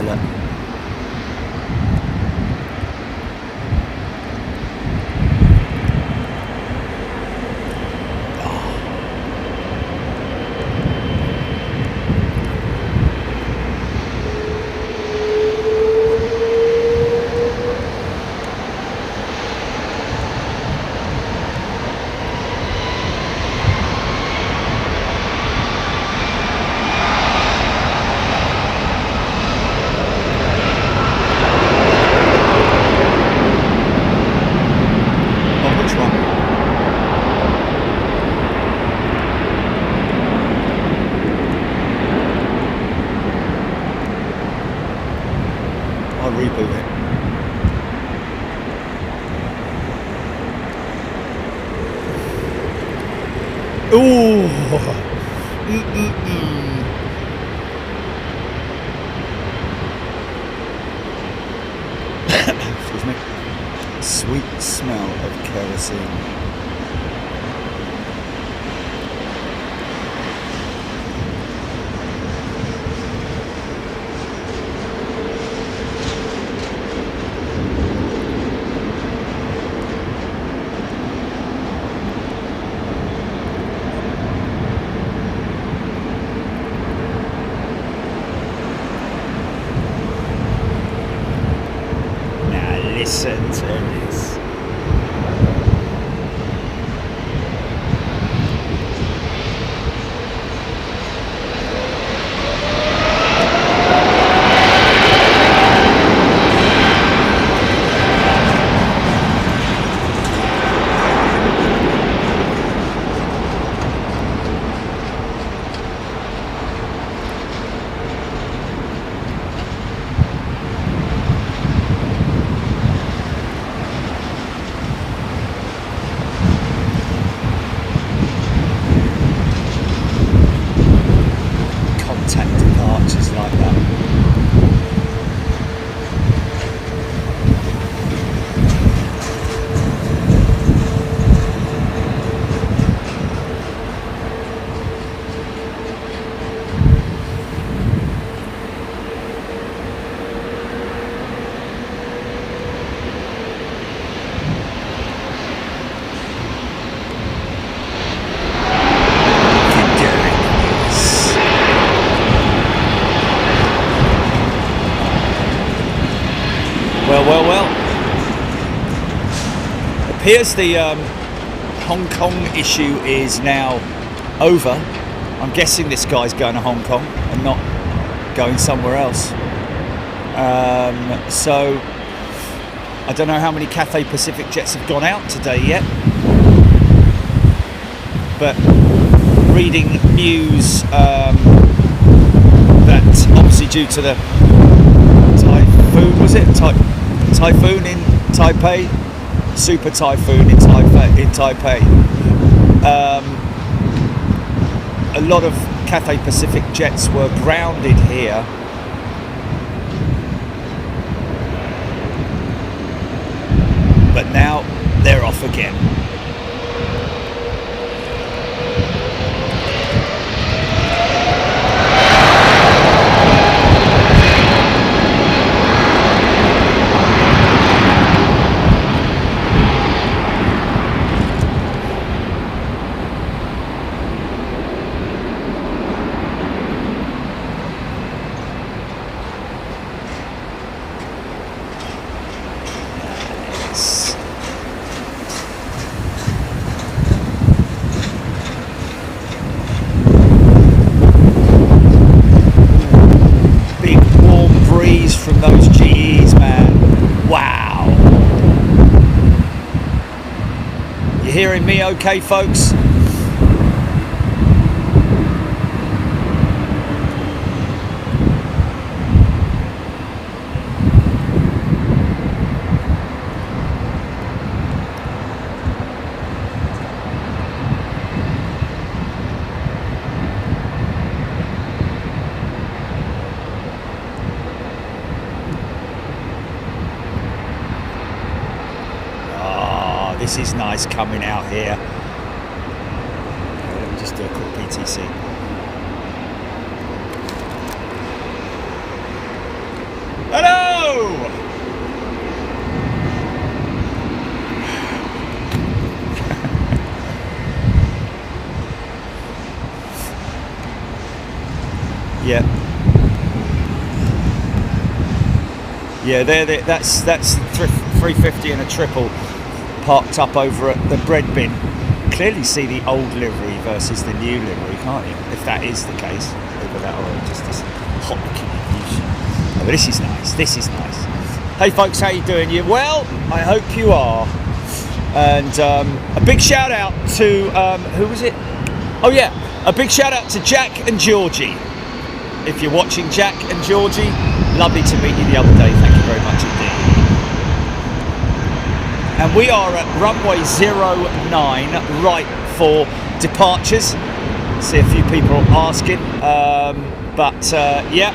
look. Ooh. Excuse me. Sweet smell of kerosene. Listen to this. Well. Appears the Hong Kong issue is now over. I'm guessing this guy's going to Hong Kong and not going somewhere else. So I don't know how many Cathay Pacific jets have gone out today yet, but reading news that obviously due to the typhoon, was it? Typhoon in Taipei, super typhoon in Taipei. A lot of Cathay Pacific jets were grounded here. But now they're off again. From those GEs, man. Wow. You hearing me okay, folks? This is nice coming out here. Let me just do a quick PTC. Hello! Yeah. Yeah, that's 350 and a triple parked up over at the bread bin. Clearly see the old livery versus the new livery, can't you? If that is the case. Look at that, or just this hot confusion. Oh, but this is nice. This is nice. Hey folks, how you doing? You well? I hope you are. And a big shout out to who was it? Oh yeah, a big shout out to Jack and Georgie. If you're watching, Jack and Georgie, lovely to meet you the other day. Thank you very much indeed. And we are at runway 09, right for departures. See a few people asking, yeah,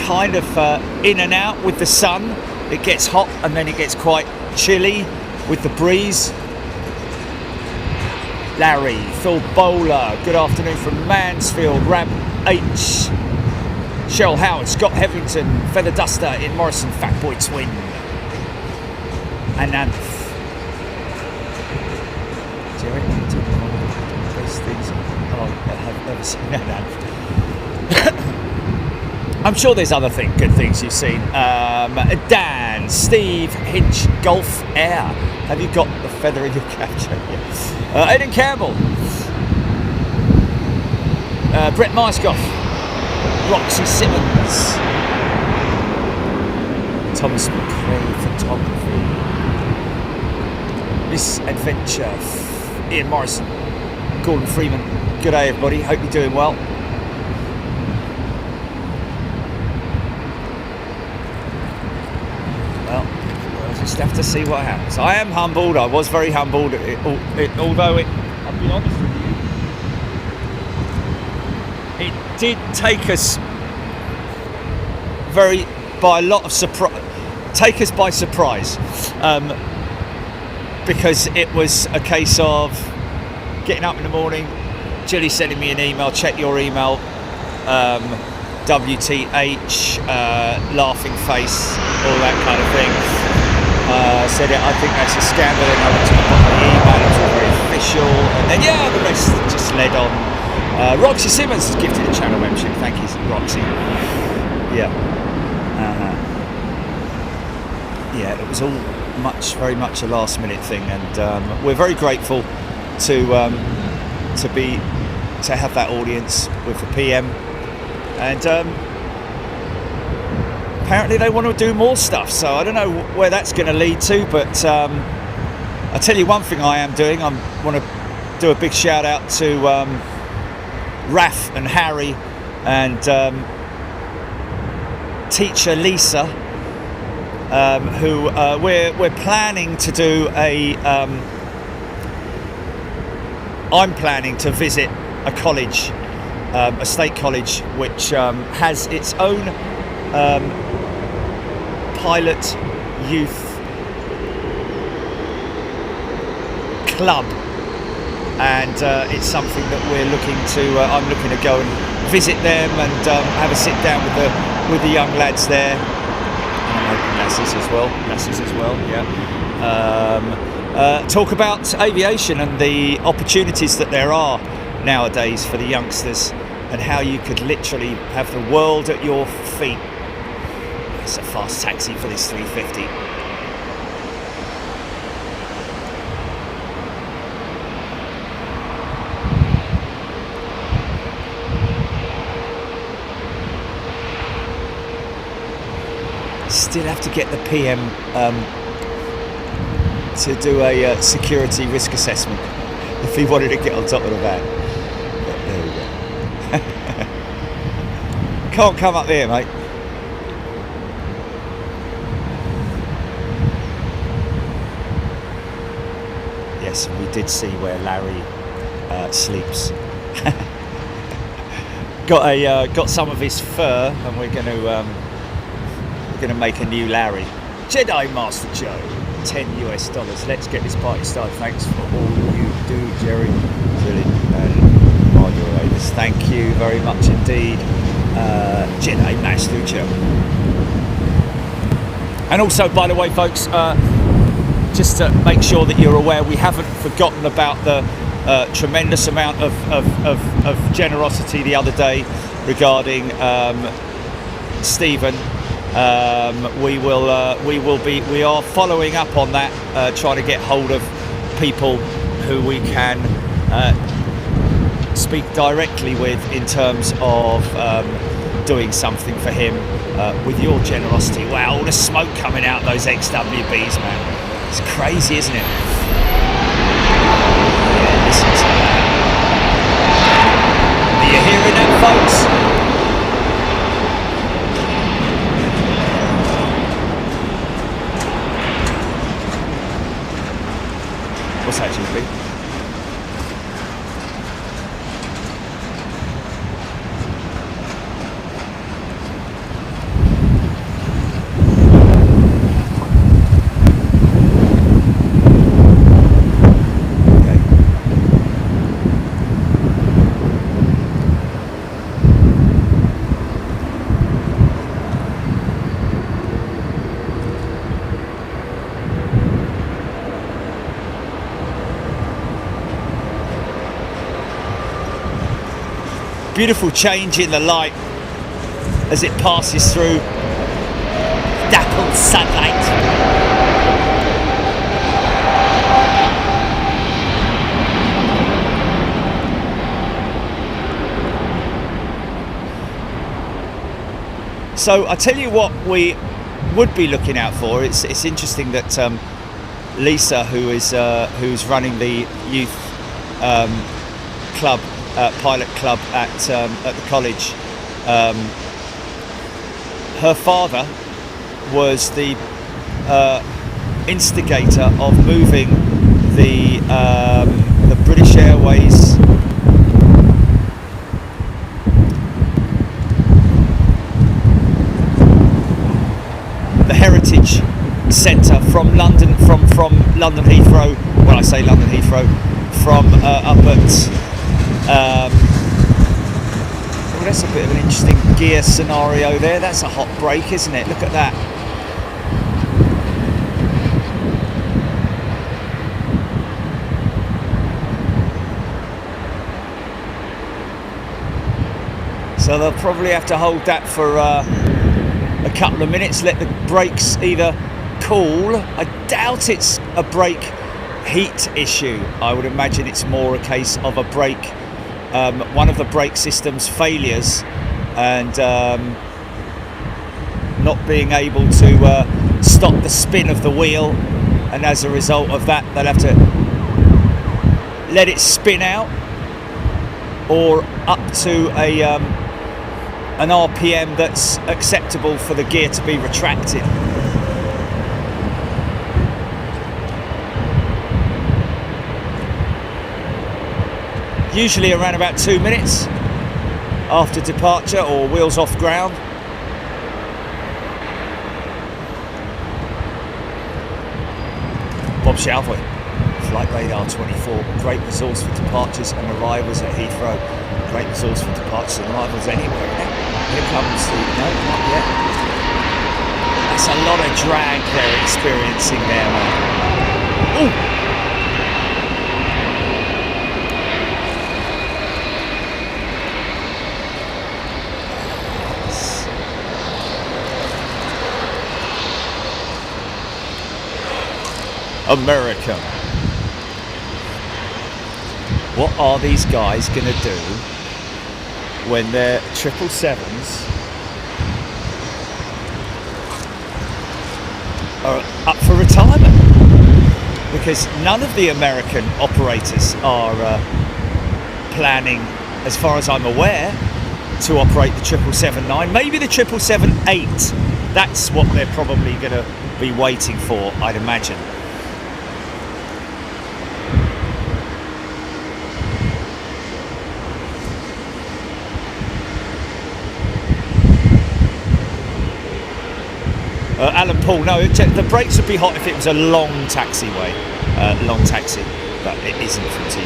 kind of in and out with the sun. It gets hot and then it gets quite chilly with the breeze. Larry, Phil Bowler, good afternoon from Mansfield, Rab H, Cheryl Howard, Scott Hevington, Feather Duster in Morrison, Fatboy Twin, and Nanth. Jerry, those things. Oh, I've never seen that. I'm sure there's other good things you've seen. Dan, Steve, Hinch, Golf Air. Have you got the feather in your capture? Yes. Aidan Campbell, Brett Myskoff, Roxy Simmons, Thomas McRae Photography, Miss Adventure, Ian Morrison, Gordon Freeman. Good day everybody, hope you're doing well. Just have to see what happens. I am humbled. I was very humbled. Although I'll be honest with you, it did take us by a lot of surprise. Take us by surprise, because it was a case of getting up in the morning, Julie sending me an email. Check your email. WTH, laughing face, all that kind of thing. Said it, I think that's a scam, but then I went to the bottom of the email, it was all very official, and then yeah, the rest just led on. Roxy Simmons has gifted a channel membership, thank you Roxy. Yeah. Yeah, it was all very much a last minute thing, and we're very grateful to have that audience with the PM, and apparently they want to do more stuff, so I don't know where that's going to lead to, but I'll tell you one thing I am doing. I want to do a big shout out to Raf and Harry and teacher Lisa, who we're planning to do I'm planning to visit a college, a state college, which has its own pilot youth club, and it's something that we're looking to. I'm looking to go and visit them and have a sit down with the young lads there, and lasses as well. Yeah. Talk about aviation and the opportunities that there are nowadays for the youngsters, and how you could literally have the world at your feet. It's a fast taxi for this 350. Still have to get the PM to do a security risk assessment if he wanted to get on top of the van. But there we go. Can't come up here, mate. Yes, we did see where Larry sleeps. Got some of his fur, and we're going to make a new Larry. Jedi Master Joe, $10 US. Let's get this party started. Thanks for all you do, Jerry, Julie, and Marjorie. Thank you very much indeed. Jeddah Mash Lucio. And also, by the way, folks, just to make sure that you're aware, we haven't forgotten about the tremendous amount of generosity the other day regarding Stephen. We are following up on that, trying to get hold of people who we can speak directly with in terms of doing something for him with your generosity. Wow, all the smoke coming out those XWBs, man. It's crazy, isn't it? Yeah, listen to that. Are you hearing that, folks? What's that, GP? Beautiful change in the light as it passes through dappled sunlight. So I tell you what we would be looking out for. It's interesting that Lisa, who's running the youth club. Pilot club at the college. Her father was the instigator of moving the British Airways the Heritage Centre from London London Heathrow. When I say London Heathrow, from up at well, that's a bit of an interesting gear scenario there. That's a hot brake, isn't it? Look at that. So they'll probably have to hold that for a couple of minutes, let the brakes either cool. I doubt it's a brake heat issue. I would imagine it's more a case of a brake one of the brake system's failures and not being able to stop the spin of the wheel, and as a result of that they'll have to let it spin out or up to an RPM that's acceptable for the gear to be retracted. Usually around about 2 minutes after departure or wheels off ground. Bob Shalvoy, Flight Radar 24, great resource for departures and arrivals at Heathrow. Great resource for departures and arrivals anywhere. Here comes the, no, not yet. That's a lot of drag they're experiencing there, man. Ooh! America. What are these guys going to do when their 777s are up for retirement? Because none of the American operators are planning, as far as I'm aware, to operate the 777-9. Maybe the 777-8. That's what they're probably going to be waiting for, I'd imagine. Alan Paul, no, the brakes would be hot if it was a long taxiway, long taxi, but it isn't from T5.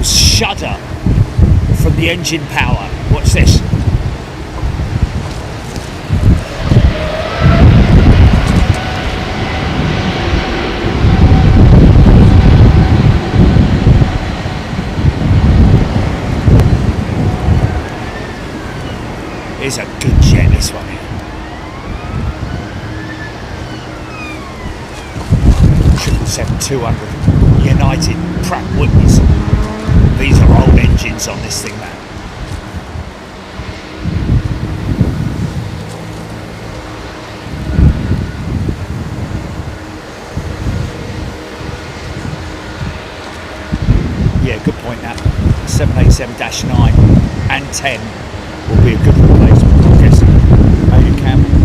shudder from the engine power. Watch this. It's a good jet, this one here. 777-200 United Pratt Whitneys. These are old engines on this thing, man. Yeah, good point that. 787-9 and 10 will be a good replacement, I'm guessing. Maybe Campbell.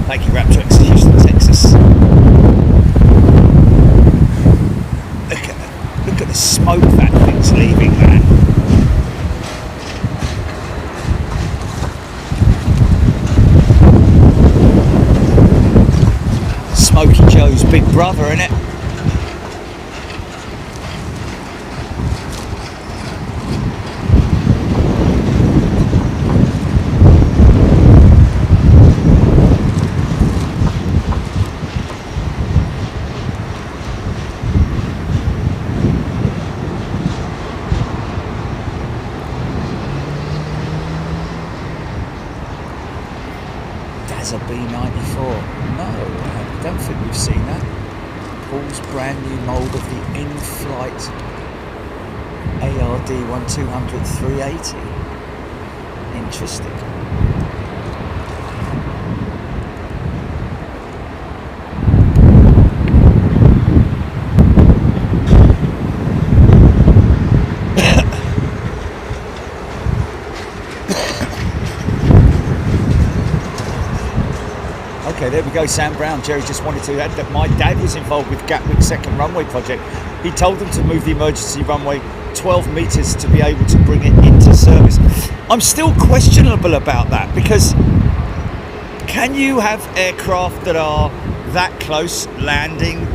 Thank you, Raptor X, Houston, Texas. Look at the smoke that thing's leaving, man. Smokey Joe's big brother, innit? A B94. No, I don't think we've seen that. Paul's brand new mould of the in-flight ARD-1200-380. Interesting. Okay, there we go, Sam Brown. Jerry just wanted to add that my dad was involved with Gatwick's second runway project. He told them to move the emergency runway 12 metres to be able to bring it into service. I'm still questionable about that, because can you have aircraft that are that close landing,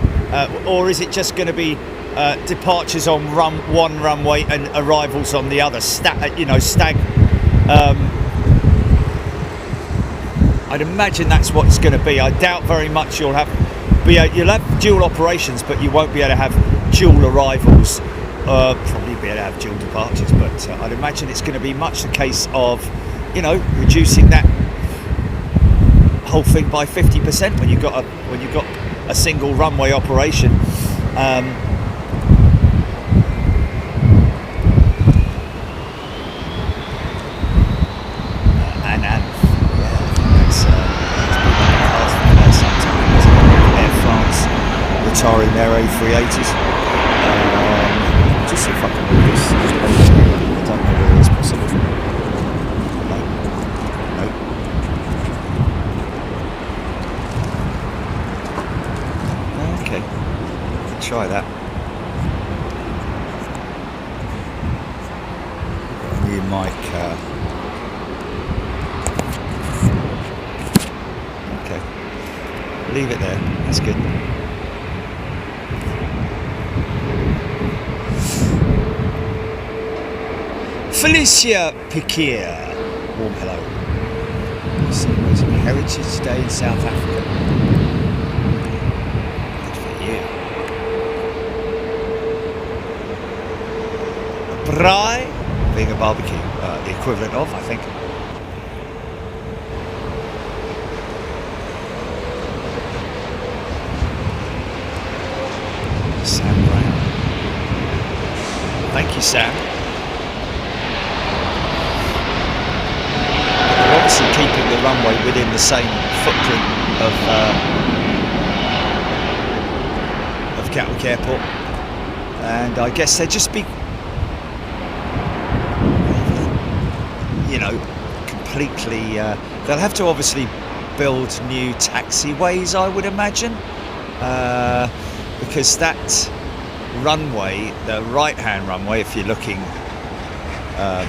or is it just going to be departures on one runway and arrivals on the other? I'd imagine that's what it's going to be. I doubt very much you'll have dual operations, but you won't be able to have dual arrivals. Probably be able to have dual departures, but I'd imagine it's going to be much the case of, reducing that whole thing by 50% when you've got a single runway operation. Retiring their A380s. Just see if I can move this. I don't know whether it's possible. No. Okay. Try that. Got a new mic. Okay. Leave it there. That's good. Felicia Piquet, warm hello. Celebrating Heritage Day in South Africa. Good for you. Braai, being a barbecue, the equivalent of, I think. Sam Brown. Thank you, Sam. runway within the same footprint of Gatwick Airport, and I guess they'd just be, you know, completely. They'll have to obviously build new taxiways, I would imagine, because that runway, the right-hand runway, if you're looking on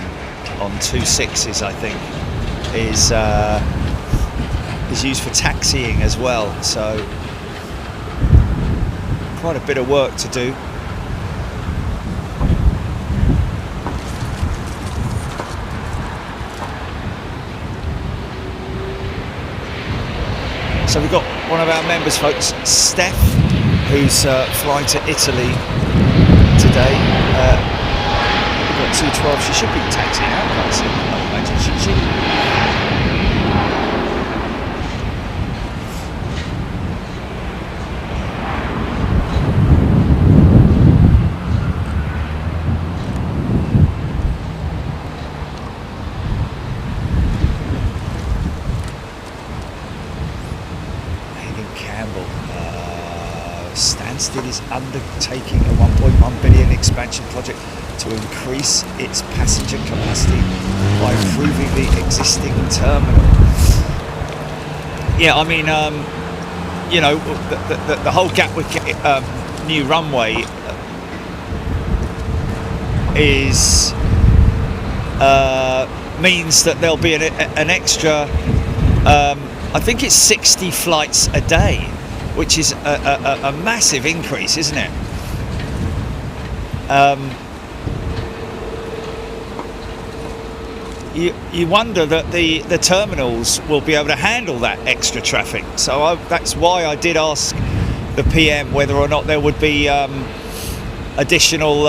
26s, I think, is used for taxiing as well. So quite a bit of work to do. So we've got one of our members, folks, Steph, who's flying to Italy today. We've got 212. She should be taxiing out quite soon, I imagine. She Stansted is undertaking a 1.1 billion expansion project to increase its passenger capacity by improving the existing terminal. Yeah, I mean, you know, the whole Gatwick new runway is means that there'll be an extra, I think it's 60 flights a day, which is a massive increase, isn't it? You wonder that the terminals will be able to handle that extra traffic. So that's why I did ask the PM whether or not there would be additional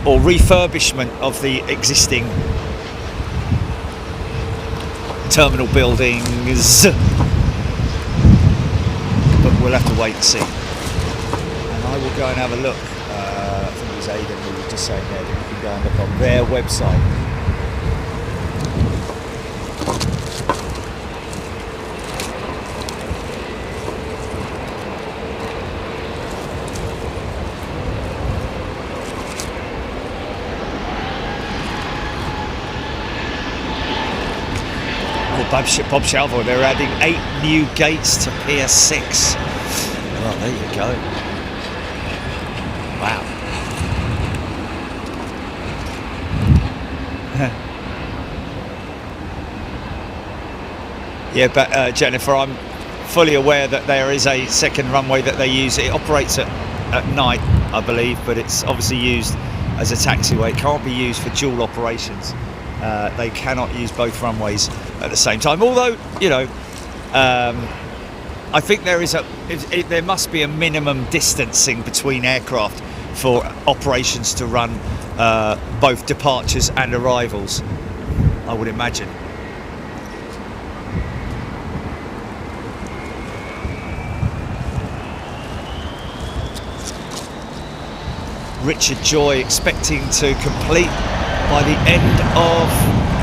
or refurbishment of the existing terminal buildings. But we'll have to wait and see. And I will go and have a look. I think it was Aidan who was just saying there that you can go and look on their website. Bob Shalvor, they're adding 8 new gates to Pier 6. Well, there you go. Wow. Yeah, but Jennifer, I'm fully aware that there is a second runway that they use. It operates at night, I believe, but it's obviously used as a taxiway. It can't be used for dual operations. They cannot use both runways at the same time. Although, you know, I think there must be a minimum distancing between aircraft for operations to run both departures and arrivals, I would imagine. Richard Joy expecting to complete by the end of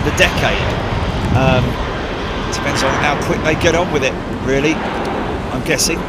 the decade. Depends on how quick they get on with it, really, I'm guessing.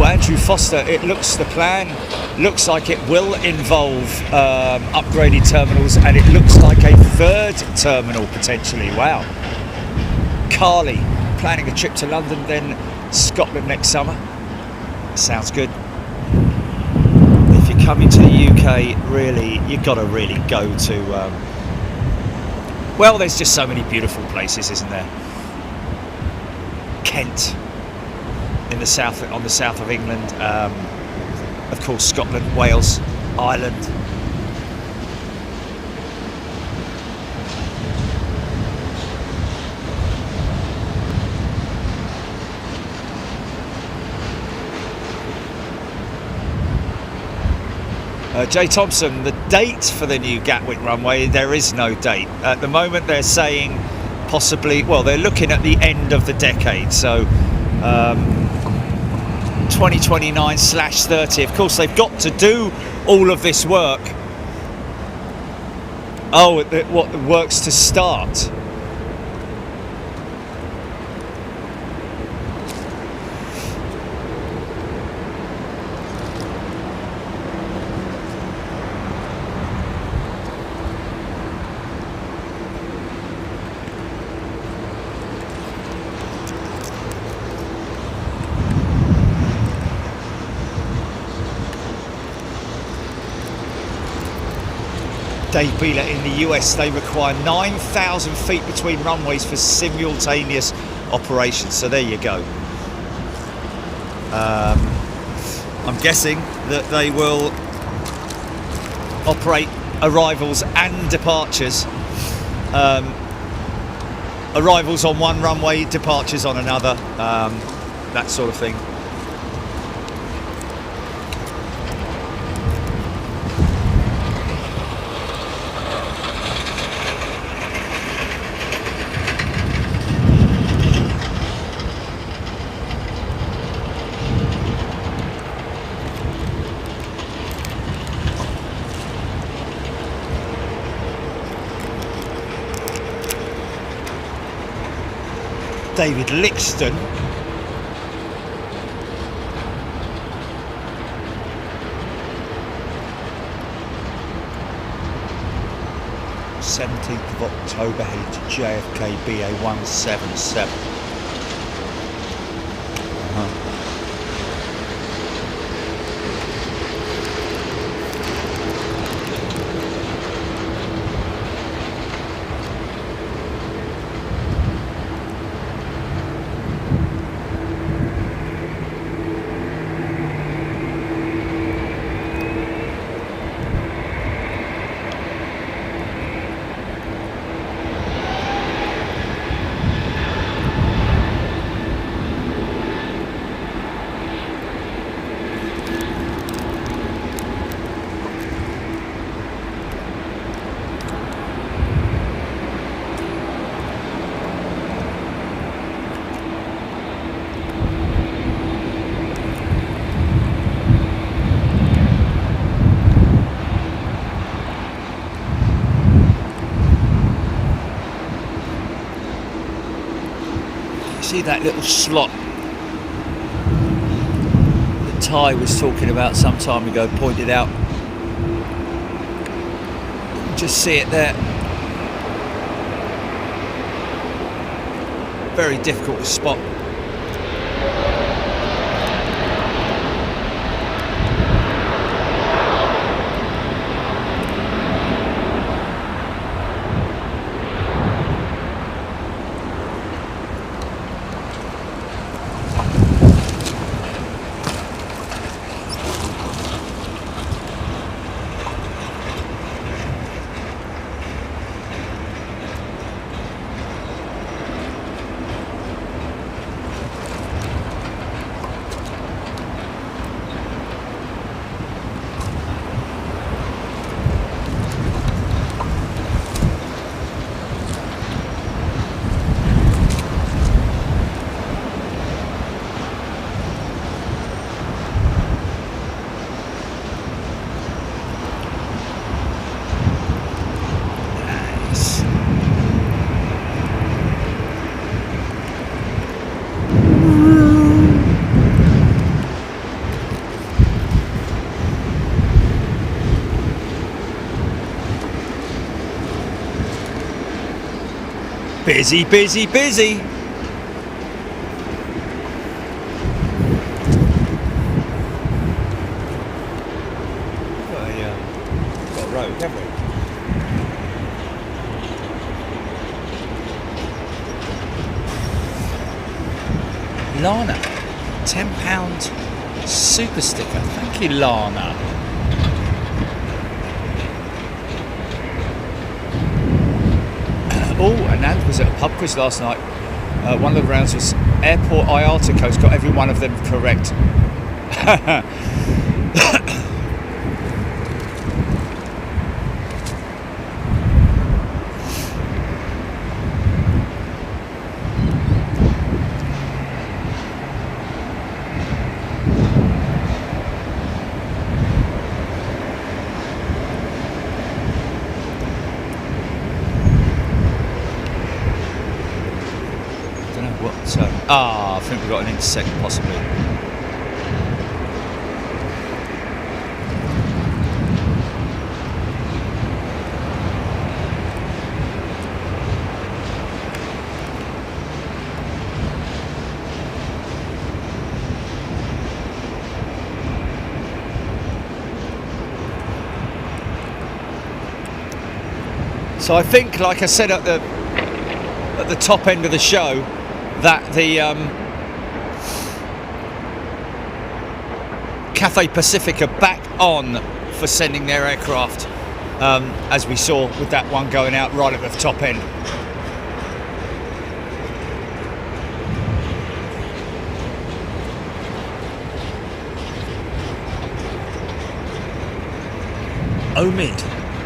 Andrew Foster, the plan looks like it will involve upgraded terminals, and it looks like a third terminal potentially. Wow. Carly planning a trip to London, then Scotland next summer. Sounds good. If you're coming to the UK, really, you've got to really go to well, there's just so many beautiful places, isn't there? Kent in the south, on the south of England, of course Scotland, Wales, Ireland. Jay Thompson, the date for the new Gatwick runway, there is no date. At the moment they're saying possibly, well, they're looking at the end of the decade, so 2029/30. Of course, they've got to do all of this work. Oh, what works to start? Dave Beeler in the US, they require 9,000 feet between runways for simultaneous operations. So there you go. I'm guessing that they will operate arrivals and departures. Arrivals on one runway, departures on another, that sort of thing. David Lixton. October, headed to JFK BA 177. See that little slot that Ty was talking about some time ago, pointed out. Just see it there. Very difficult to spot. Busy, busy, busy. Well, yeah, got a road, haven't we? Lana, £10 super sticker. Thank you, Lana. Oh, and Nand was at a pub quiz last night. One of the rounds was airport IATA codes, got every one of them correct. Ah, I think we've got an intersect possibly. So I think, like I said at the top end of the show, that the Cathay Pacific are back on for sending their aircraft, as we saw with that one going out right at the top end. Omid,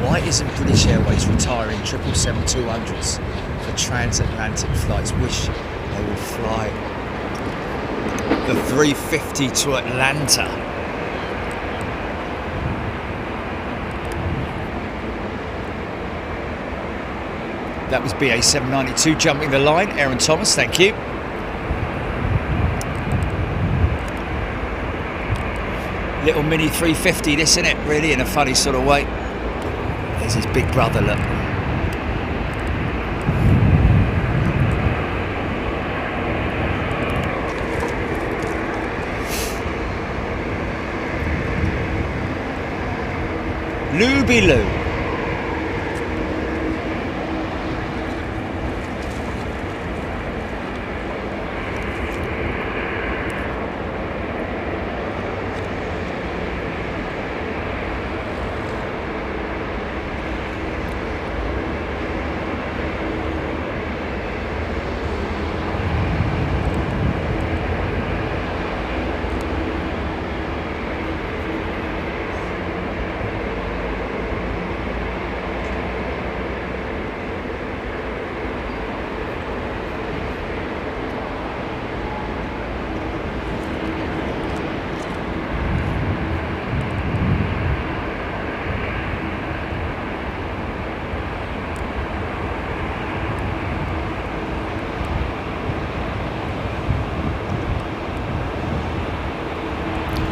why isn't British Airways retiring 777-200s for transatlantic flights? Wish they would fly the 350 to Atlanta. That was BA 792 jumping the line. Aaron Thomas, thank you. Little mini 350 this, isn't it? Really, in a funny sort of way. There's his big brother, look. Looby Loo.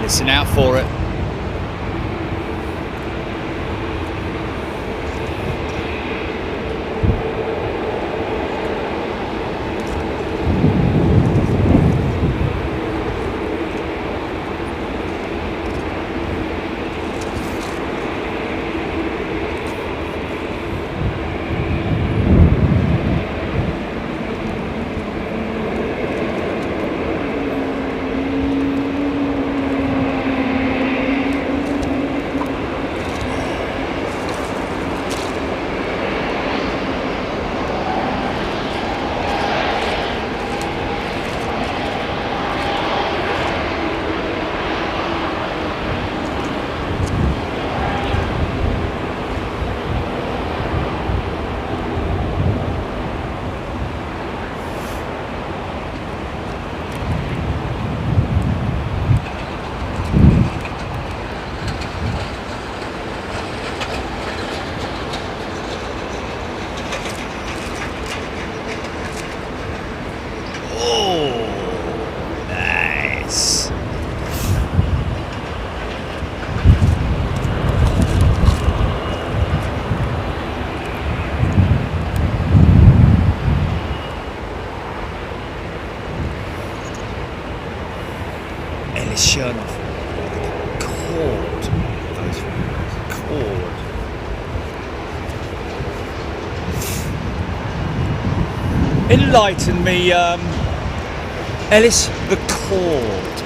Listen out for it. Enlighten me, Ellis, the cord.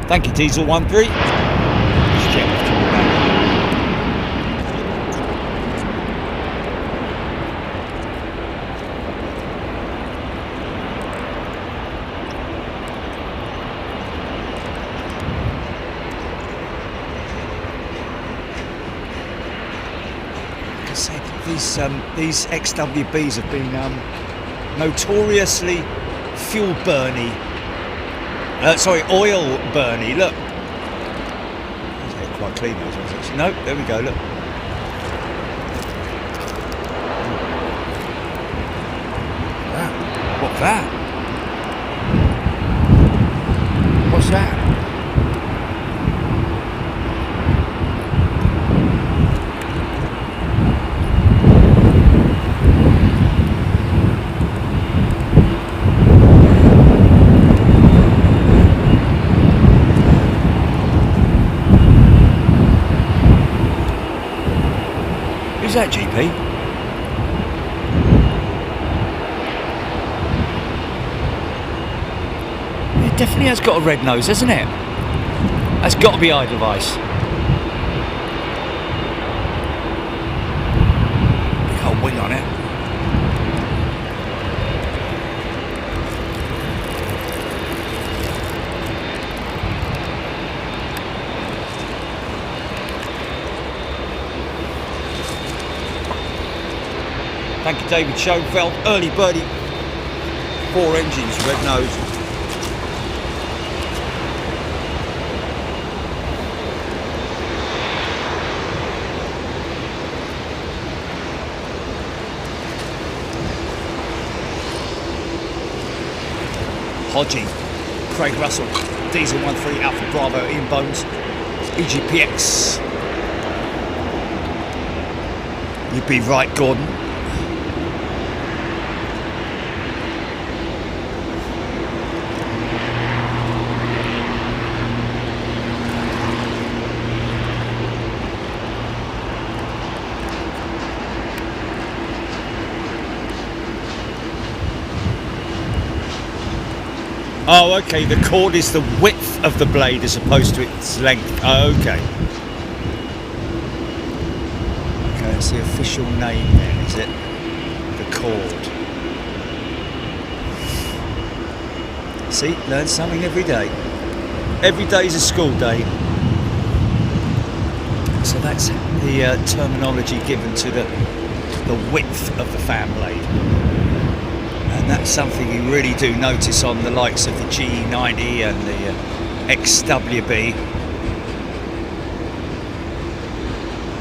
Thank you, Diesel13. These XWBs have been notoriously fuel burny Sorry, oil burny. Look. They're quite clean those ones actually. No, there we go. Look. Wow. What's that? What's that? Who's that, GP? It definitely has got a red nose, hasn't it? That's got to be Edelweiss. Big old wing on it. Thank you, David Schoenfeld. Early birdie. 4 engines, red nose. Hodgie, Craig Russell, Diesel 13 Alpha Bravo, Ian Bones, EGPX. You'd be right, Gordon. Oh, okay, the chord is the width of the blade as opposed to its length. Oh, okay. Okay, that's the official name then, is it? The chord. See, learn something every day. Every day's a school day. So that's the terminology given to the width of the fan blade. And that's something you really do notice on the likes of the GE90 and the XWB.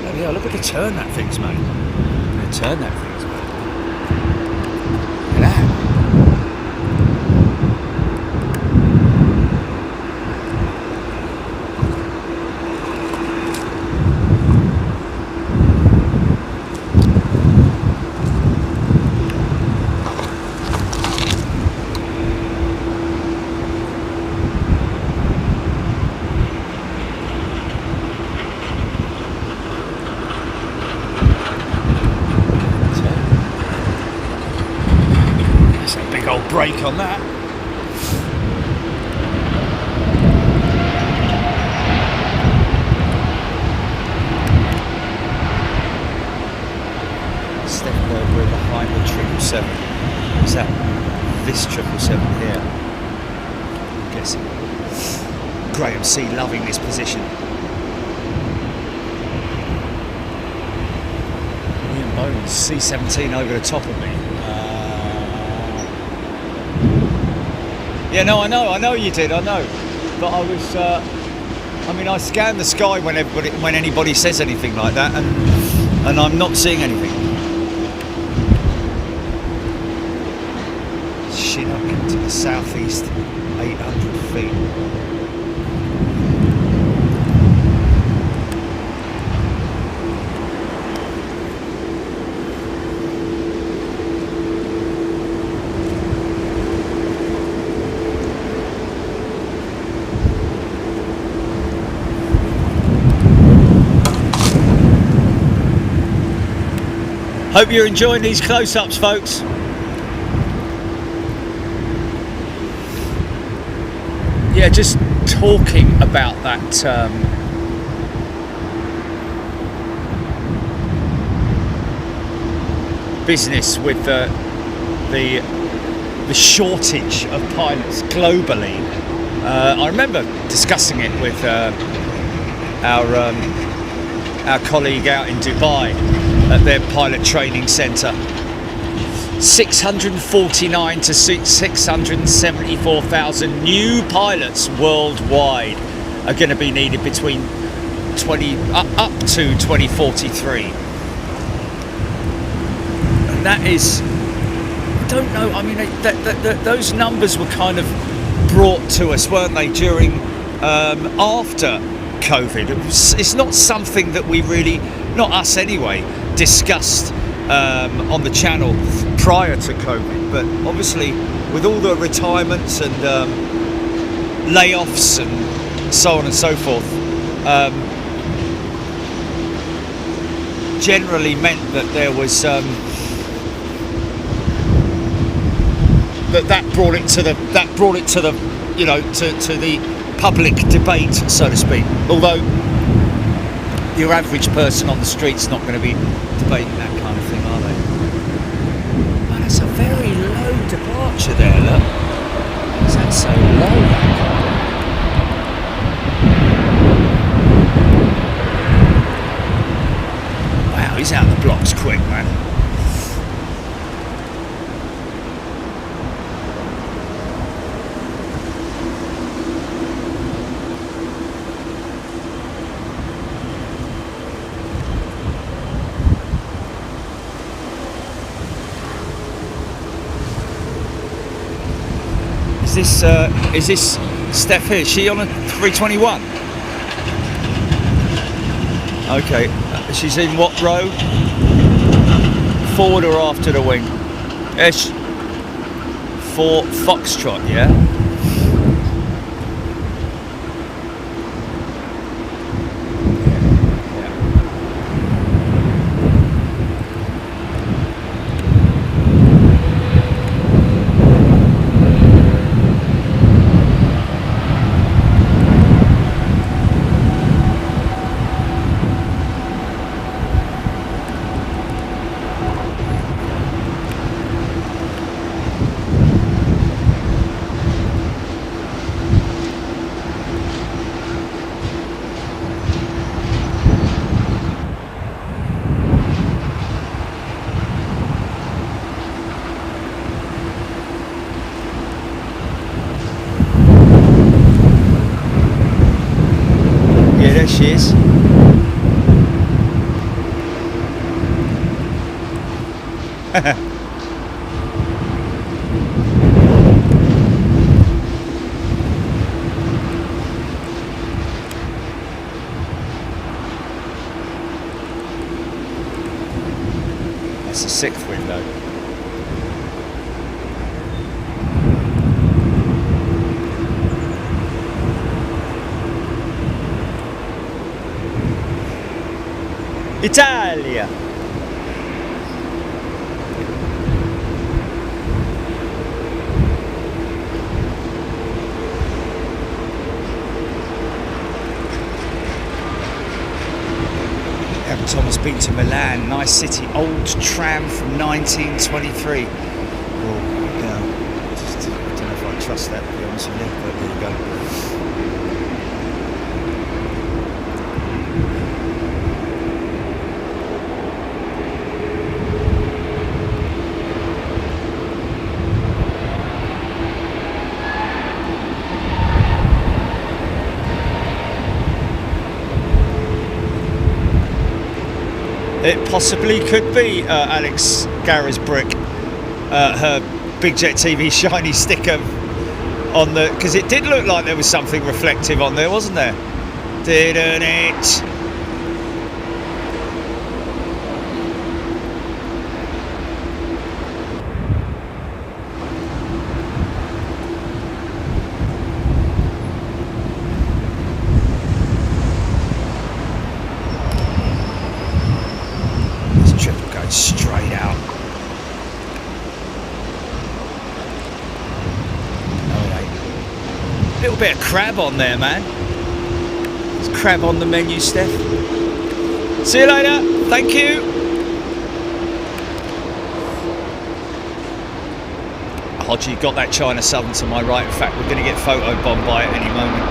Oh yeah, look at the turn that thing's made. The turn that thing's made. Look at that. Brake on that. Stepping over behind the 777. Is that this 777 here? I'm guessing. Graham C loving this position. Ian Bones, C17 over the top of me. Yeah, no, I know you did, I know. But I was, I mean, I scan the sky when anybody says anything like that, and I'm not seeing anything. Chinook to the southeast, 800 feet. Hope you're enjoying these close-ups, folks. Yeah, just talking about that business with the shortage of pilots globally. I remember discussing it with our colleague out in Dubai at their pilot training centre. 649 to 674,000 new pilots worldwide are going to be needed between up to 2043. And that is, I don't know, I mean, those numbers were kind of brought to us, weren't they, during after COVID. It's not something that we really, not us anyway, discussed on the channel prior to COVID, but obviously with all the retirements and layoffs and so on and so forth, generally meant that there was that brought it to the you know, to the public debate, so to speak. Although your average person on the street's not going to be debating that kind of thing, are they? But it's a very low departure there, look. Is that so low? Wow, he's out of the blocks quick, man. Is this Steph here? Is she on a 321? Okay, she's in what row? Forward or after the wing? Ish. For Foxtrot, yeah? There she is. That's the sixth window. Italia. Thomas been to Milan, nice city, old tram from 1923. Oh, yeah. Just, I don't know if I trust that, to be honest with you, but there you go. It possibly could be Alex Garra's brick, her Big Jet TV shiny sticker on the, because it did look like there was something reflective on there, wasn't there? Didn't it? Straight out. No, it ain't. A little bit of crab on there, man. There's crab on the menu, Steph. See you later. Thank you. Hodgie got that China Southern to my right. In fact, we're going to get photo bombed by it any moment.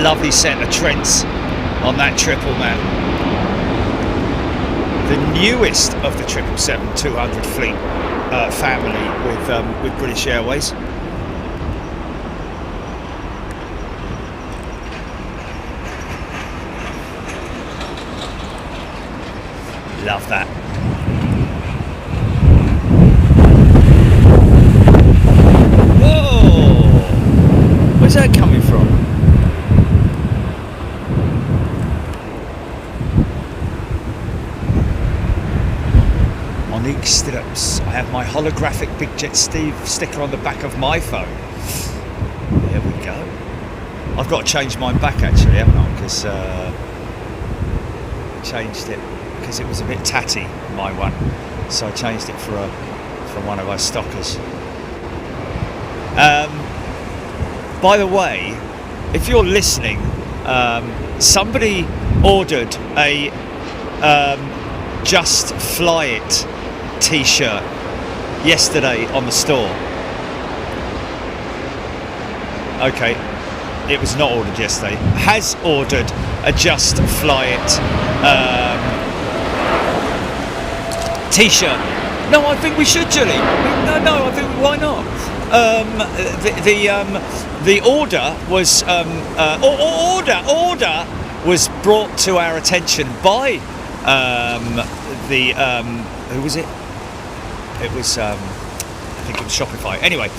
Lovely set of Trents on that triple, man. the newest of the 777-200 fleet family with British Airways. Love that. Whoa! Where's that coming from? On stirrups, I have my holographic Big Jet Steve sticker on the back of my phone. There we go. I've got to change mine back actually, haven't I? Because changed it because it was a bit tatty, my one. So I changed it for one of our stockers. By the way, if you're listening, somebody ordered a Just Fly It t-shirt yesterday on the store. Okay, it was not ordered yesterday. Has ordered a Just Fly It t-shirt. No, I think we should, Julie. No, I think why not? The order was order was brought to our attention by who was it? It was I think it was Shopify. Anyway,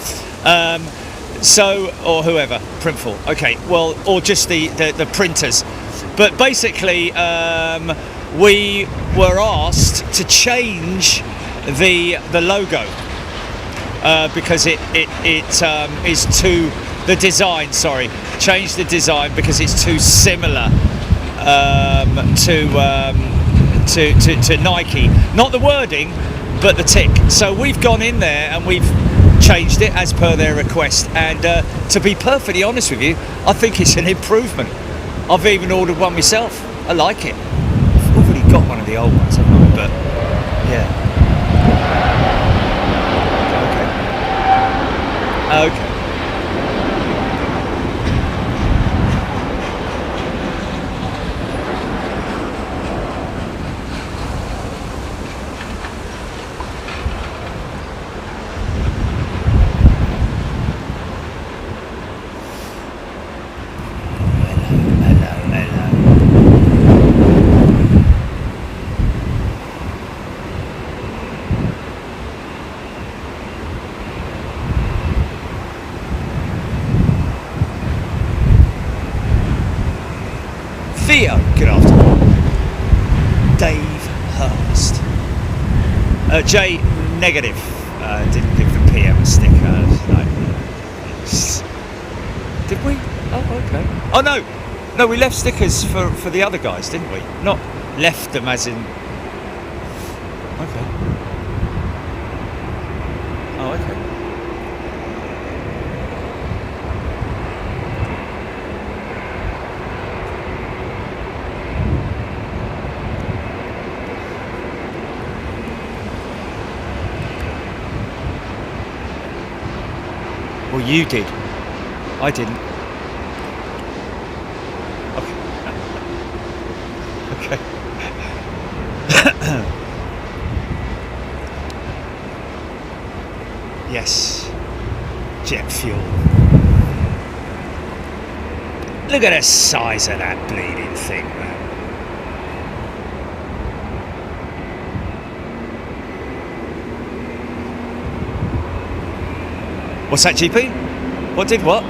so or whoever, Printful. Okay, well, or just the printers. But basically, we were asked to change the logo because it is too the design. Sorry, change the design because it's too similar to Nike. Not the wording, but the tick. So we've gone in there and we've changed it as per their request. And to be perfectly honest with you, I think it's an improvement. I've even ordered one myself. I like it. I've already got one of the old ones, haven't I? But yeah. Okay. Theo, good afternoon. Dave Hurst. J negative. Didn't give the PM a sticker. No. Did we? Oh, okay. Oh no, we left stickers for the other guys, didn't we? Not left them as in. Okay. Oh, okay. Well, you did. I didn't. Okay. Yes. Jet fuel. Look at the size of that bleeding thing, man. What's that, GP? What did what?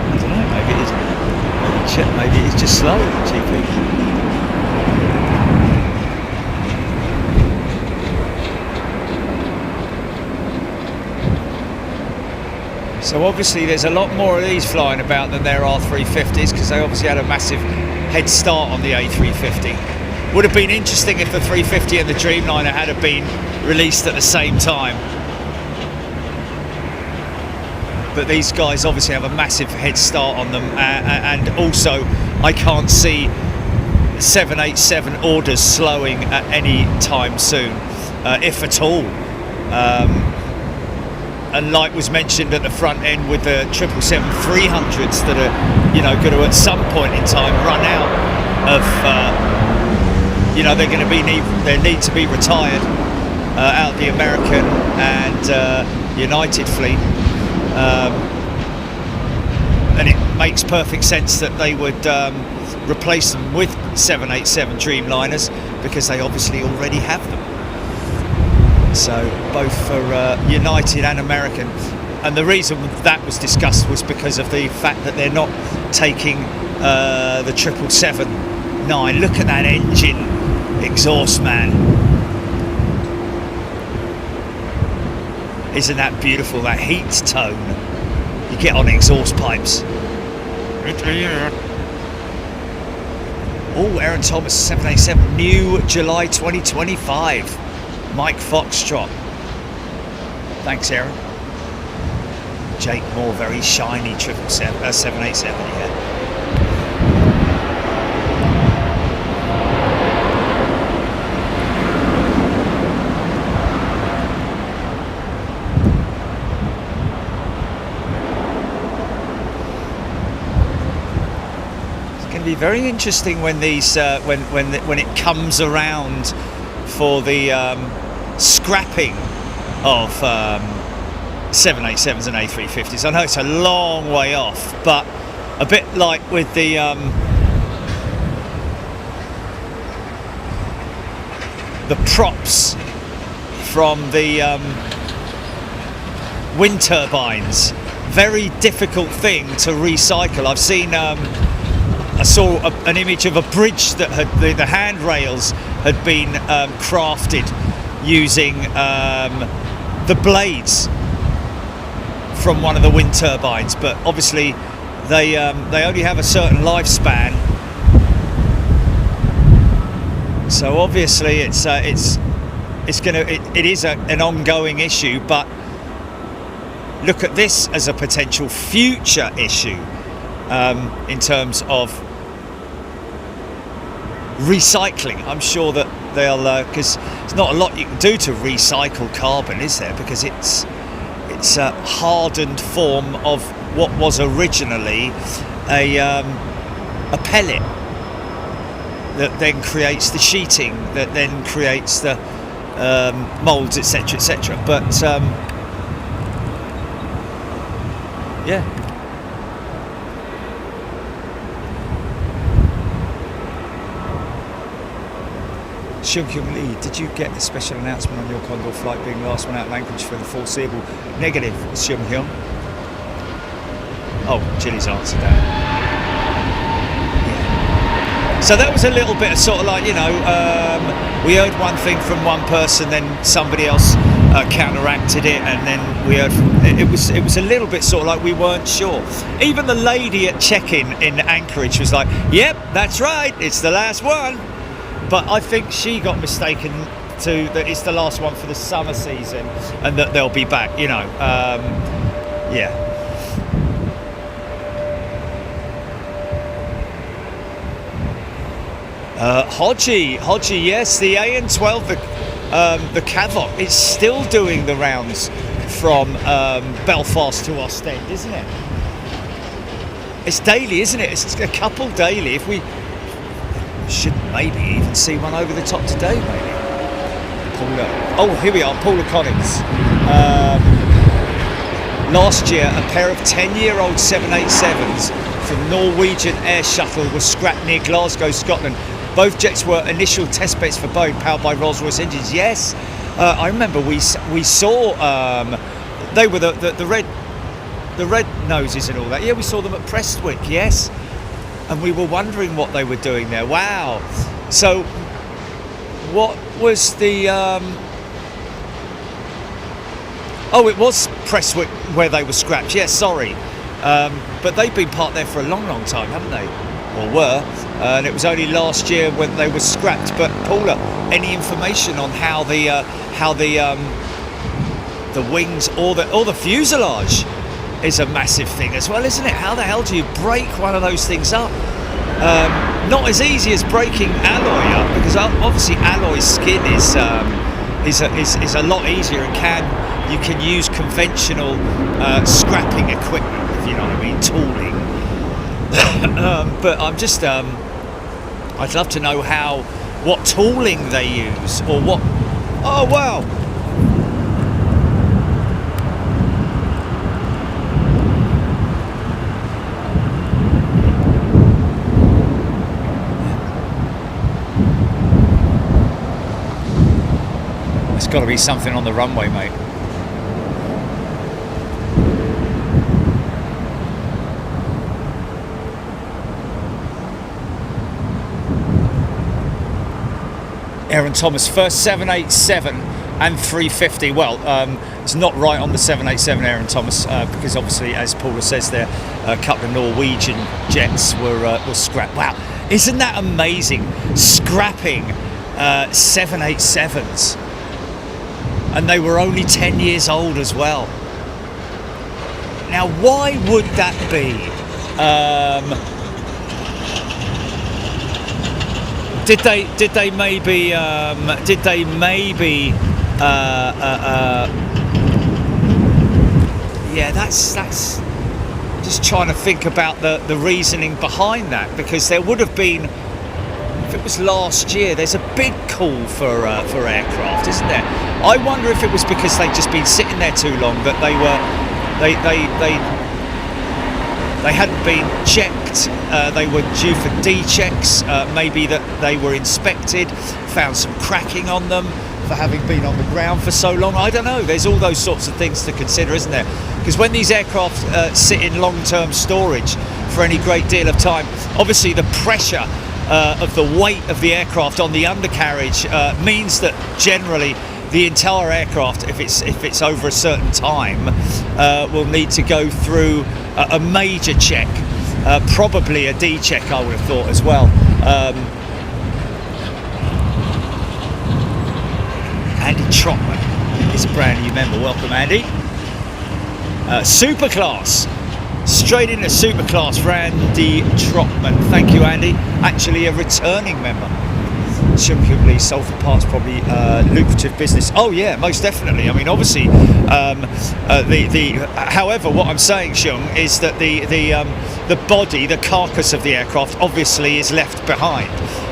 I don't know, maybe it's just slow, GP. So obviously there's a lot more of these flying about than there are 350s because they obviously had a massive head start on the A350. Would have been interesting if the 350 and the Dreamliner had been released at the same time. But these guys obviously have a massive head start on them, and also I can't see 787 orders slowing at any time soon, if at all. And like was mentioned at the front end with the 777-300s that are, going to at some point in time run out of, they're going to they need to be retired out of the American and United fleet. And it makes perfect sense that they would replace them with 787 Dreamliners because they obviously already have them. So both for United and American. And the reason that was discussed was because of the fact that they're not taking the 777-9. Look at that engine exhaust, man. Isn't that beautiful, that heat tone you get on exhaust pipes? Oh, Aaron Thomas 787, new July 2025. Mike Foxtrot. Thanks, Aaron. Jake Moore, very shiny 787, yeah. Be very interesting when these when it comes around for the scrapping of 787s and A350s. I know it's a long way off, but a bit like with the props from the wind turbines. Very difficult thing to recycle. I've seen I saw an image of a bridge that had the handrails had been crafted using the blades from one of the wind turbines, but obviously they only have a certain lifespan. So obviously it is an ongoing issue, but look at this as a potential future issue in terms of recycling. I'm sure that they'll because there's not a lot you can do to recycle carbon, is there? Because it's a hardened form of what was originally a pellet that then creates the sheeting, that then creates the moulds, etc., etc. But yeah. Xiong Kyung Lee, did you get the special announcement on your Condor flight being last one out of Anchorage for the foreseeable? Negative, Xiong Kyung. Oh, Chili's answered that. Yeah. So that was a little bit of sort of like, we heard one thing from one person, then somebody else counteracted it, and then we heard from, it was a little bit sort of like we weren't sure. Even the lady at check-in in Anchorage was like, yep, that's right, it's the last one. But I think she got mistaken that it's the last one for the summer season and that they'll be back, yeah. Hodgie, yes, the AN12, the Cavoc, it's still doing the rounds from Belfast to Ostend, isn't it? It's daily, isn't it? It's a couple daily. If we should maybe even see one over the top today, maybe. Paula. Oh, here we are, Paula Collins. Last year, a pair of 10-year-old 787s from Norwegian Air Shuttle was scrapped near Glasgow, Scotland. Both jets were initial test beds for Boeing, powered by Rolls-Royce engines. Yes, I remember we saw they were the red noses and all that. Yeah, we saw them at Prestwick. Yes. And we were wondering what they were doing there. Wow. So what was the oh, it was Prestwick where they were scrapped. Yes, sorry. But they've been parked there for a long time, haven't they? Or were. And it was only last year when they were scrapped. But Paula, any information on how the wings or the fuselage is a massive thing as well, isn't it? How the hell do you break one of those things up? Not as easy as breaking alloy up, because obviously alloy skin is a lot easier, and you can use conventional scrapping equipment, if you know what I mean, tooling. But I'm just I'd love to know what tooling they use, or what. Oh wow. There's got to be something on the runway, mate. Aaron Thomas, first 787 and 350. Well, it's not right on the 787, Aaron Thomas, because obviously, as Paula says there, a couple of Norwegian jets were scrapped. Wow, isn't that amazing? Scrapping 787s, and they were only 10 years old as well. Now, why would that be? Did they maybe yeah, that's just trying to think about the reasoning behind that, because there would have been, if it was last year, there's a big call for aircraft, isn't there? I wonder if it was because they'd just been sitting there too long, that they hadn't been checked, they were due for D-checks, maybe that they were inspected, found some cracking on them for having been on the ground for so long. I don't know, there's all those sorts of things to consider, isn't there? Because when these aircraft sit in long-term storage for any great deal of time, obviously the pressure of the weight of the aircraft on the undercarriage means that generally the entire aircraft, if it's over a certain time, will need to go through a major check, probably a D check, I would have thought as well. Andy Trotman is a brand new member. Welcome, Andy. Superclass, straight into Superclass, Randy Trotman. Thank you, Andy. Actually, a returning member. Simply sold for parts, probably lucrative business. Oh yeah, most definitely. I mean, obviously, however, what I'm saying, Shung, is that the body, the carcass of the aircraft, obviously is left behind.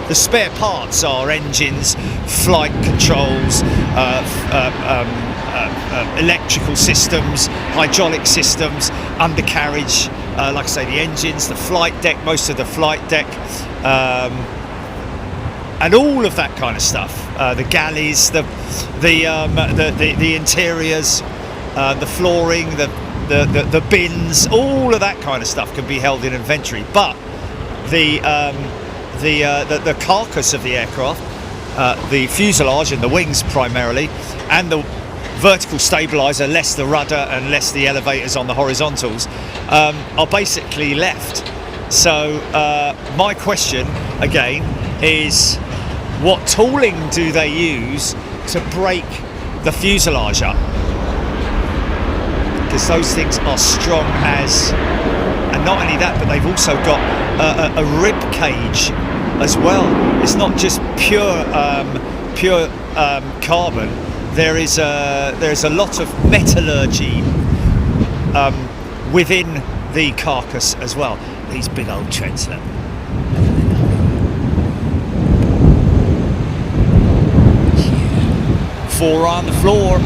The spare parts are engines, flight controls, electrical systems, hydraulic systems, undercarriage. Like I say, the engines, the flight deck, most of the flight deck. And all of that kind of stuff, the galleys, the interiors, the flooring, the bins, all of that kind of stuff can be held in inventory. But the carcass of the aircraft, the fuselage and the wings primarily, and the vertical stabilizer, less the rudder and less the elevators on the horizontals, are basically left. So my question again is, what tooling do they use to break the fuselage up? Because those things are strong as, and not only that, but they've also got a rib cage as well. It's not just pure carbon. There's a lot of metallurgy within the carcass as well. These big old treads, look. Four on the floor.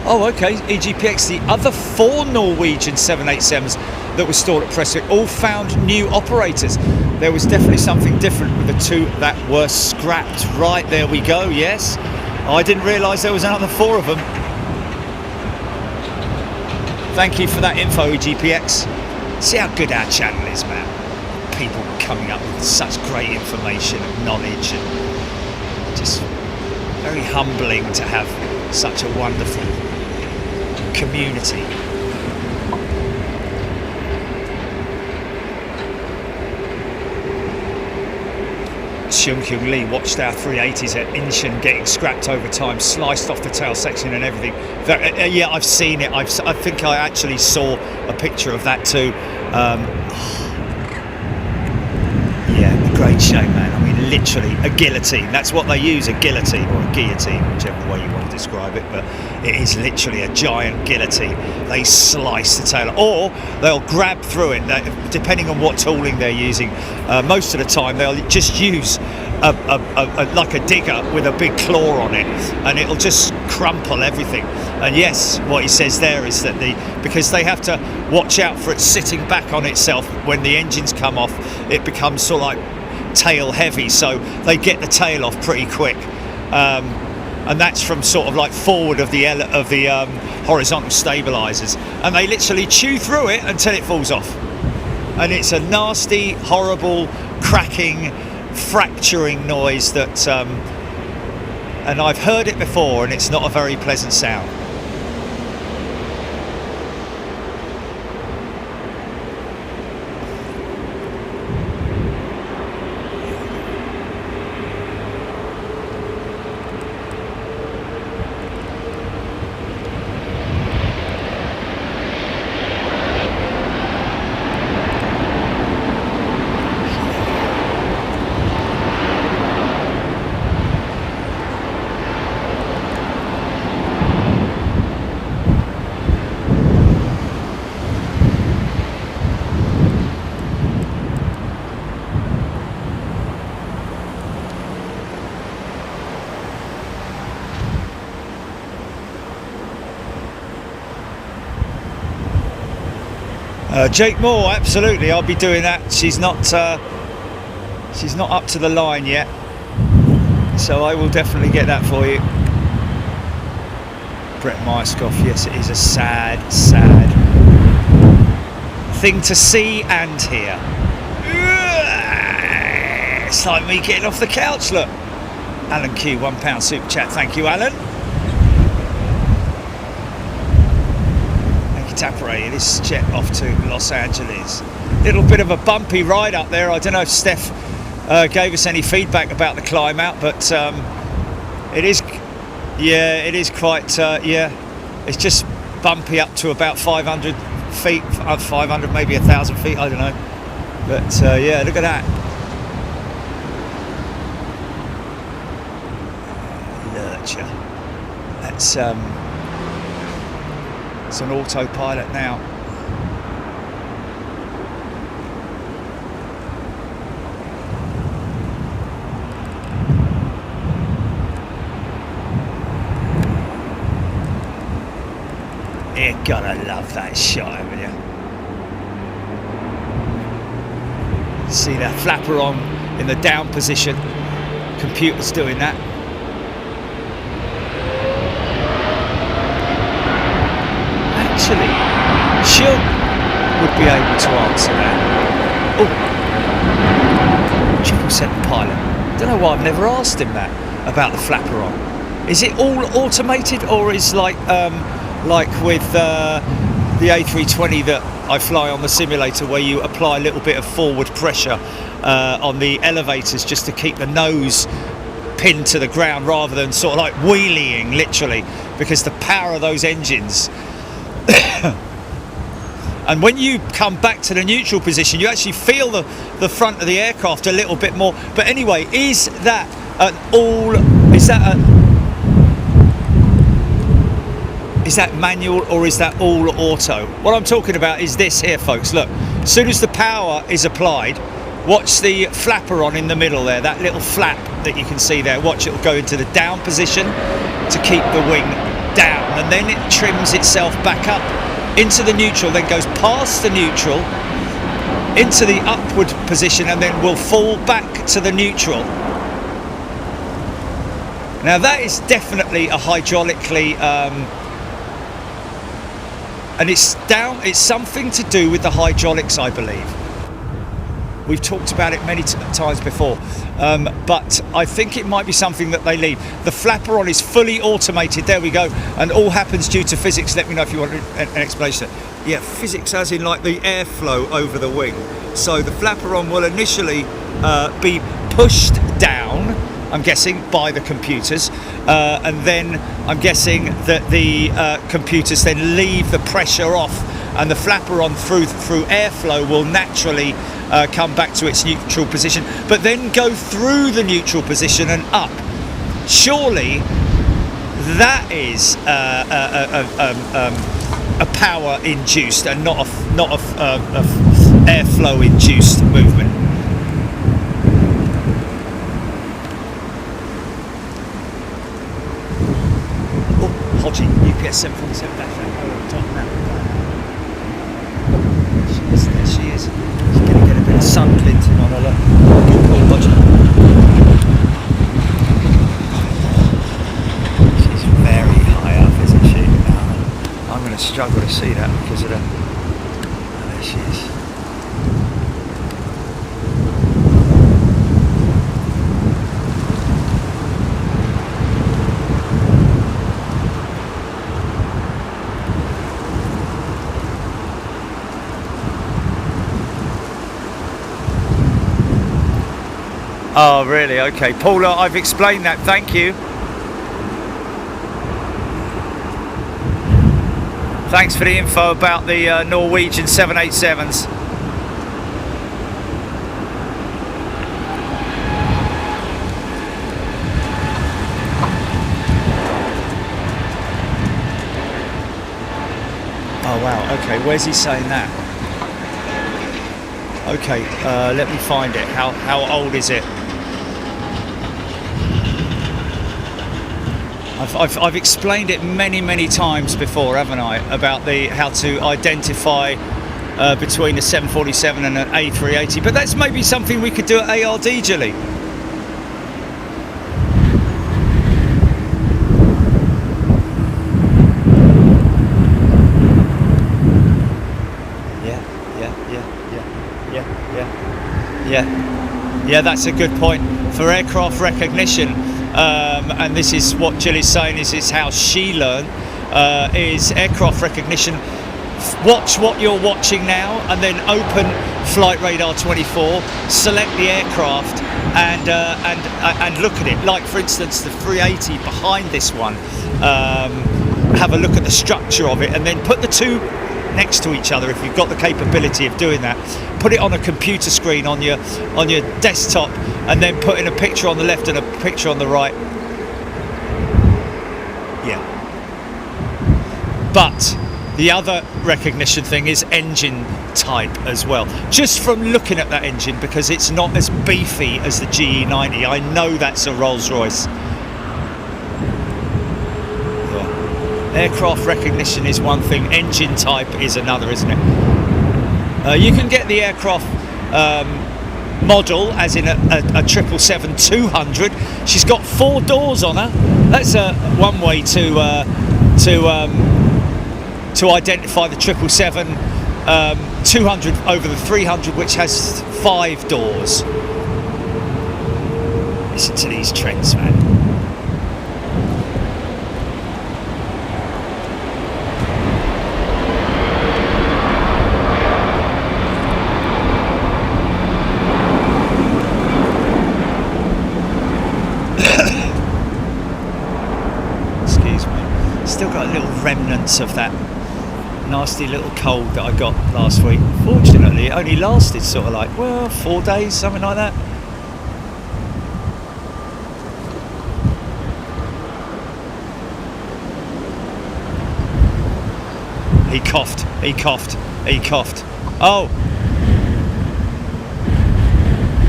Oh, okay. EGPX, the other four Norwegian 787s that were stored at Prestwick all found new operators. There was definitely something different with the two that were scrapped. Right, there we go, yes. I didn't realise there was another four of them. Thank you for that info, EGPX. See how good our channel is, man. People coming up with such great information and knowledge, and just very humbling to have such a wonderful community. Cheung Kyung Lee watched our 380s at Incheon getting scrapped over time, sliced off the tail section and everything. Yeah, I've seen it. I think I actually saw a picture of that too. Yeah, a great shame, man. I mean, literally a guillotine. That's what they use, a guillotine or a guillotine, whichever way you want to describe it. But it is literally a giant guillotine. They slice the tail, or they'll grab through it, depending on what tooling they're using. Most of the time, they'll just use like a digger with a big claw on it, and it'll just crumple everything. And yes, what he says there is that because they have to watch out for it sitting back on itself when the engines come off, it becomes sort of like tail heavy, so they get the tail off pretty quick. And that's from sort of like forward of the horizontal stabilizers, and they literally chew through it until it falls off. And it's a nasty, horrible, cracking, fracturing noise that, and I've heard it before, and it's not a very pleasant sound. Jake Moore, absolutely, I'll be doing that. She's not up to the line yet, so I will definitely get that for you. Brett Myskoff, yes, it is a sad thing to see and hear. It's like me getting off the couch, look. Alan Q, £1 super chat, thank you, Alan. Tapare, this jet off to Los Angeles. Little bit of a bumpy ride up there. I don't know if Steph gave us any feedback about the climb out, but it is quite, it's just bumpy up to about 500 feet, 500, maybe 1,000 feet, I don't know. But yeah, look at that. Lurcher. That's it's on autopilot now. You're gonna love that shot, haven't you? See that flapper on in the down position. Computer's doing that. Actually, Sean would be able to answer that. Oh, 777 pilot. Don't know why I've never asked him that about the flapper on. Is it all automated, or is like with the A320 that I fly on the simulator, where you apply a little bit of forward pressure on the elevators just to keep the nose pinned to the ground rather than sort of like wheeling literally, because the power of those engines. And when you come back to the neutral position, you actually feel the front of the aircraft a little bit more. But anyway, is that manual, or is that all auto? What I'm talking about is this here, folks. Look, as soon as the power is applied, watch the flapper on in the middle there, that little flap that you can see there. Watch, it'll go into the down position to keep the wing down, and then it trims itself back up into the neutral, then goes past the neutral into the upward position, and then will fall back to the neutral. Now that is definitely a hydraulically and it's something to do with the hydraulics, I believe. We've talked about it many times before, but I think it might be something that they leave. The flapper on is fully automated, there we go, and all happens due to physics. Let me know if you want an explanation. Yeah, physics as in like the airflow over the wing. So the flapper on will initially be pushed down, I'm guessing, by the computers, and then I'm guessing that the computers then leave the pressure off, and the flapper on through airflow will naturally come back to its neutral position, but then go through the neutral position and up. Surely that is a power induced and not a airflow induced movement. Oh, Hodgie, UPS 747-8 over the top now. There she is. She's going to get a bit of sun glinting on her. Look. Good call, Hodgie. She's very high up, isn't she? I'm going to struggle to see that because of the... Oh, there she is. Oh, really? Okay. Paula, I've explained that. Thank you. Thanks for the info about the Norwegian 787s. Oh, wow. Okay. Where's he saying that? Okay. Let me find it. How old is it? I've explained it many times before, haven't I, about how to identify between a 747 and an A380, but that's maybe something we could do at ARD, Gilly. Yeah, that's a good point. For aircraft recognition, and this is what Jill is saying, this is how she learned, is aircraft recognition. Watch what you're watching now and then open Flight Radar 24, select the aircraft and look at it. Like, for instance, the 380 behind this one, have a look at the structure of it and then put the two next to each other if you've got the capability of doing that. Put it on a computer screen on your desktop and then put in a picture on the left and a picture on the right. Yeah. But the other recognition thing is engine type as well. Just from looking at that engine, because it's not as beefy as the GE90. I know that's a Rolls-Royce. Aircraft recognition is one thing, engine type is another, isn't it? You can get the aircraft model, as in a 777-200. She's got 4 doors on her. That's one way to identify the 777-200 over the 300, which has 5 doors. Listen to these trends, man. Still got little remnants of that nasty little cold that I got last week. Fortunately, it only lasted sort of like, well, 4 days, something like that. He coughed. Oh!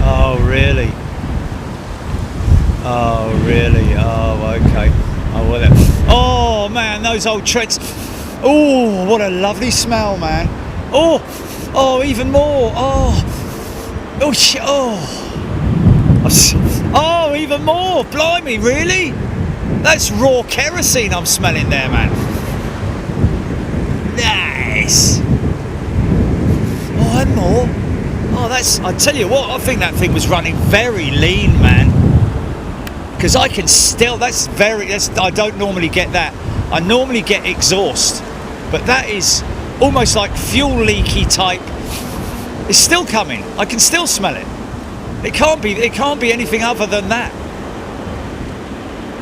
Oh, really? Oh, okay. Oh, well, oh man, those old treads. Oh, what a lovely smell, man. Oh, even more. Oh, even more. Blimey, really? That's raw kerosene I'm smelling there, man. Nice. Oh, and more. Oh, I tell you what, I think that thing was running very lean, man. Because I can still, I don't normally get that. I normally get exhaust, but that is almost like fuel leaky type. It's still coming. I can still smell it. It can't be anything other than that.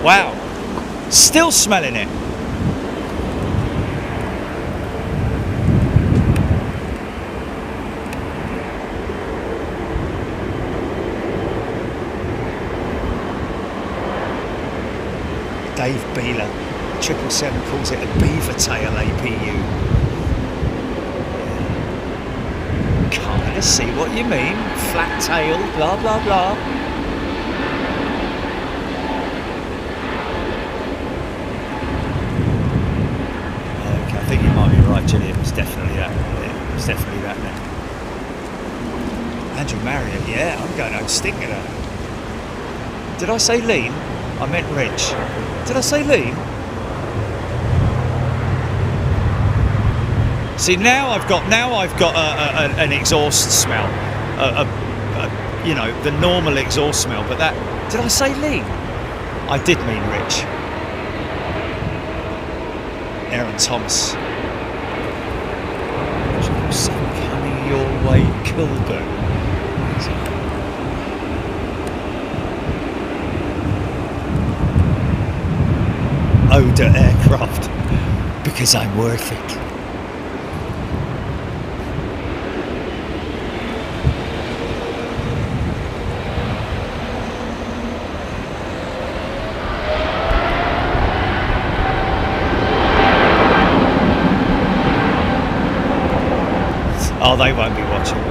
Wow. Still smelling it. Dave Beeler, 777 calls it a beaver tail APU. Kind of see what you mean. Flat tail, blah blah blah. Okay, I think you might be right, Jilly. It was definitely that. Yeah, it was definitely that then. Andrew Marriott, yeah, I'm going home stinking at her. Did I say lean? I meant rich. Did I say lean? See, now I've got an exhaust smell, you know, the normal exhaust smell. But that, did I say lean? I did mean rich. Aaron Thomas. Coming your way, Kilburn. Oda Aircraft, because I'm worth it. Oh, they won't be watching.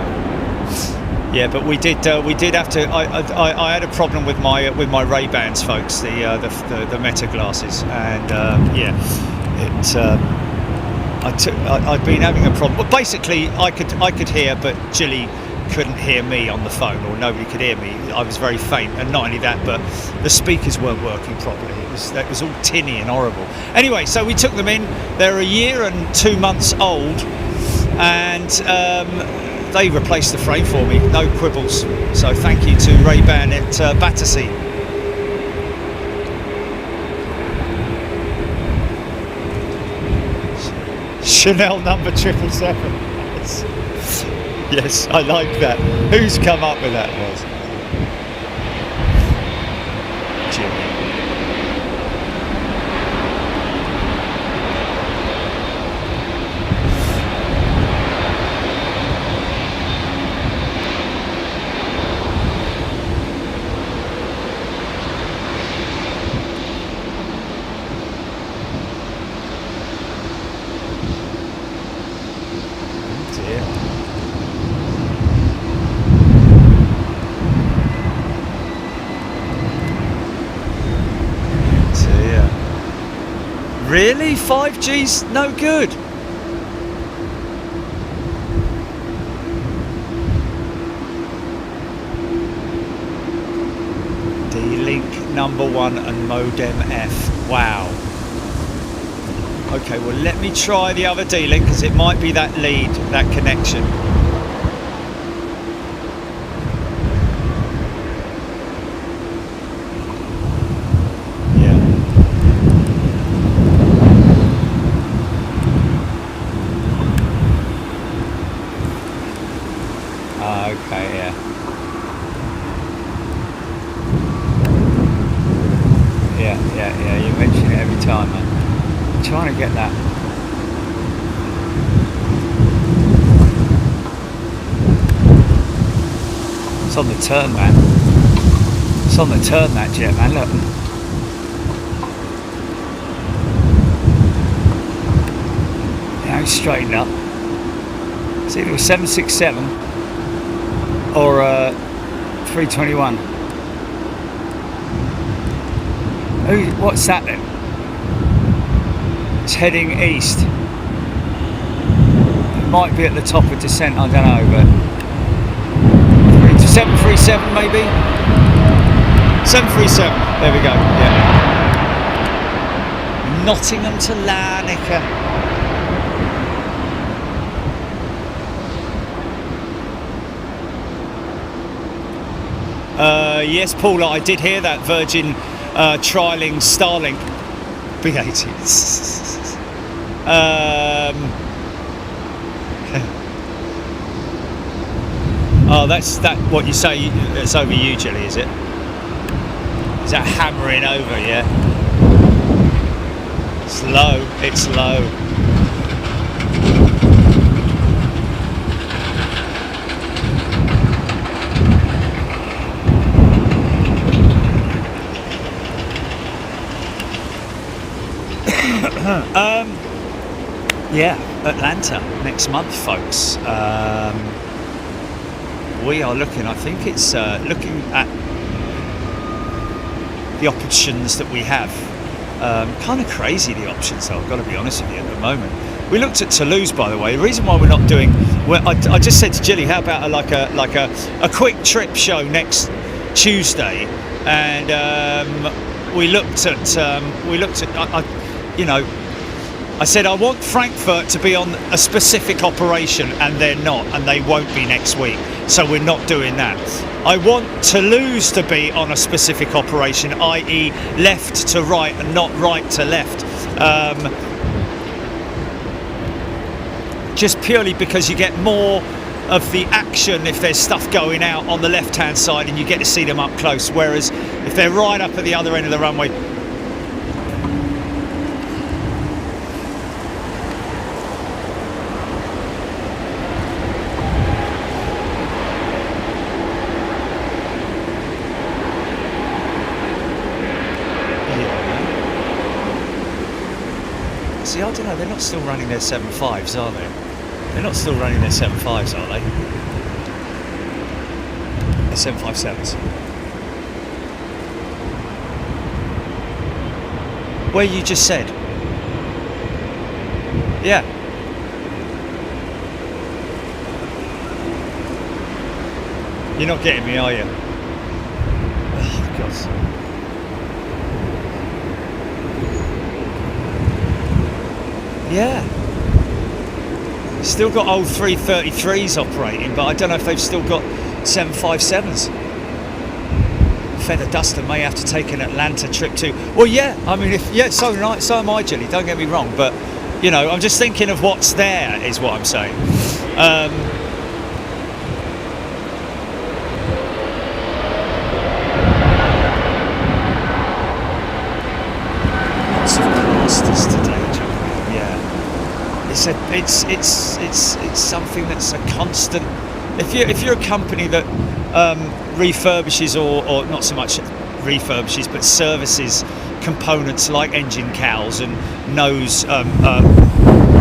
Yeah, but we did have to. I had a problem with my Ray-Bans, folks, the Meta glasses, and yeah, I'd been having a problem. Well, basically, I could hear, but Jilly couldn't hear me on the phone, or nobody could hear me. I was very faint, and not only that, but the speakers weren't working properly. It was all tinny and horrible. Anyway, so we took them in. They're a year and 2 months old, and they replaced the frame for me, no quibbles. So thank you to Ray-Ban at Battersea. Chanel number 777. Yes, I like that. Who's come up with that, was? Jimmy. Really? 5G's no good? D-Link #1 and modem F. Wow. Okay, well let me try the other D-Link, because it might be that lead, that connection. Okay, yeah. Yeah, you mention it every time, man. I'm trying to get that. It's on the turn, man. It's on the turn, that jet, man, look. Now straighten up. See, it was 767 or 321. What's that then? It's heading east. It might be at the top of descent, I don't know, but 737 maybe? 737, there we go, yeah. Nottingham to Larnaca. Yes, Paula, I did hear that Virgin trialling Starlink B80. Oh, that's that. What you say? It's over you, Jelly, is it? Is that hammering over? Yeah. It's low. It's low. Yeah, Atlanta next month, folks. We are looking, I think it's looking at the options that we have. Kind of crazy, the options, though, I've got to be honest with you, at the moment. We looked at Toulouse, by the way. The reason why we're not doing, well, I just said to Jilly, how about a quick trip show next Tuesday? And we looked at you know, I said I want Frankfurt to be on a specific operation, and they're not, and they won't be next week, so we're not doing that. I want Toulouse to be on a specific operation, i.e. left to right and not right to left, just purely because you get more of the action if there's stuff going out on the left hand side and you get to see them up close, whereas if they're right up at the other end of the runway, see, I don't know, they're not still running their 75s, are they? They're not still running their 75s, are they? They're 757s. Where you just said? Yeah. You're not getting me, are you? Oh, God. Yeah, still got old 333s operating, but I don't know if they've still got 757s. Feather Duster may have to take an Atlanta trip too. Well, yeah, I mean, so am I, Jilly, don't get me wrong, but, you know, I'm just thinking of what's there, is what I'm saying. Lots of blasters today. It's something that's a constant. If you're a company that refurbishes or not so much refurbishes but services components like engine cowls and nose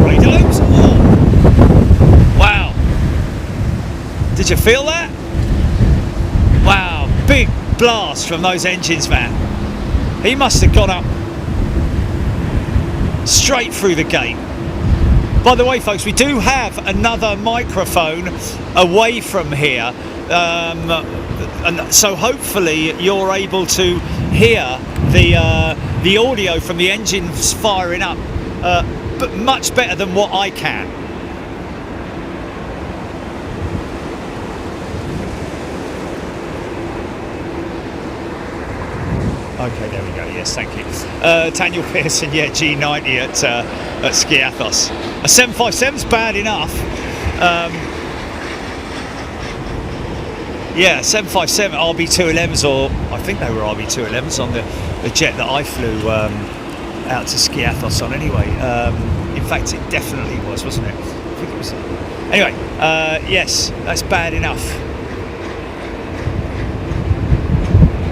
radios. Oh. Wow! Did you feel that? Wow! Big blast from those engines, man. He must have gone up straight through the gate. By the way, folks, we do have another microphone away from here, and so hopefully you're able to hear the audio from the engines firing up, but much better than what I can. Okay, there we go. Yes, thank you. Daniel Pearson, yeah, G90 at Skiathos. A 757's bad enough. Yeah, 757 RB211s, or I think they were RB211s on the jet that I flew out to Skiathos on anyway. In fact, it definitely was, wasn't it? I think it was. Anyway, yes, that's bad enough.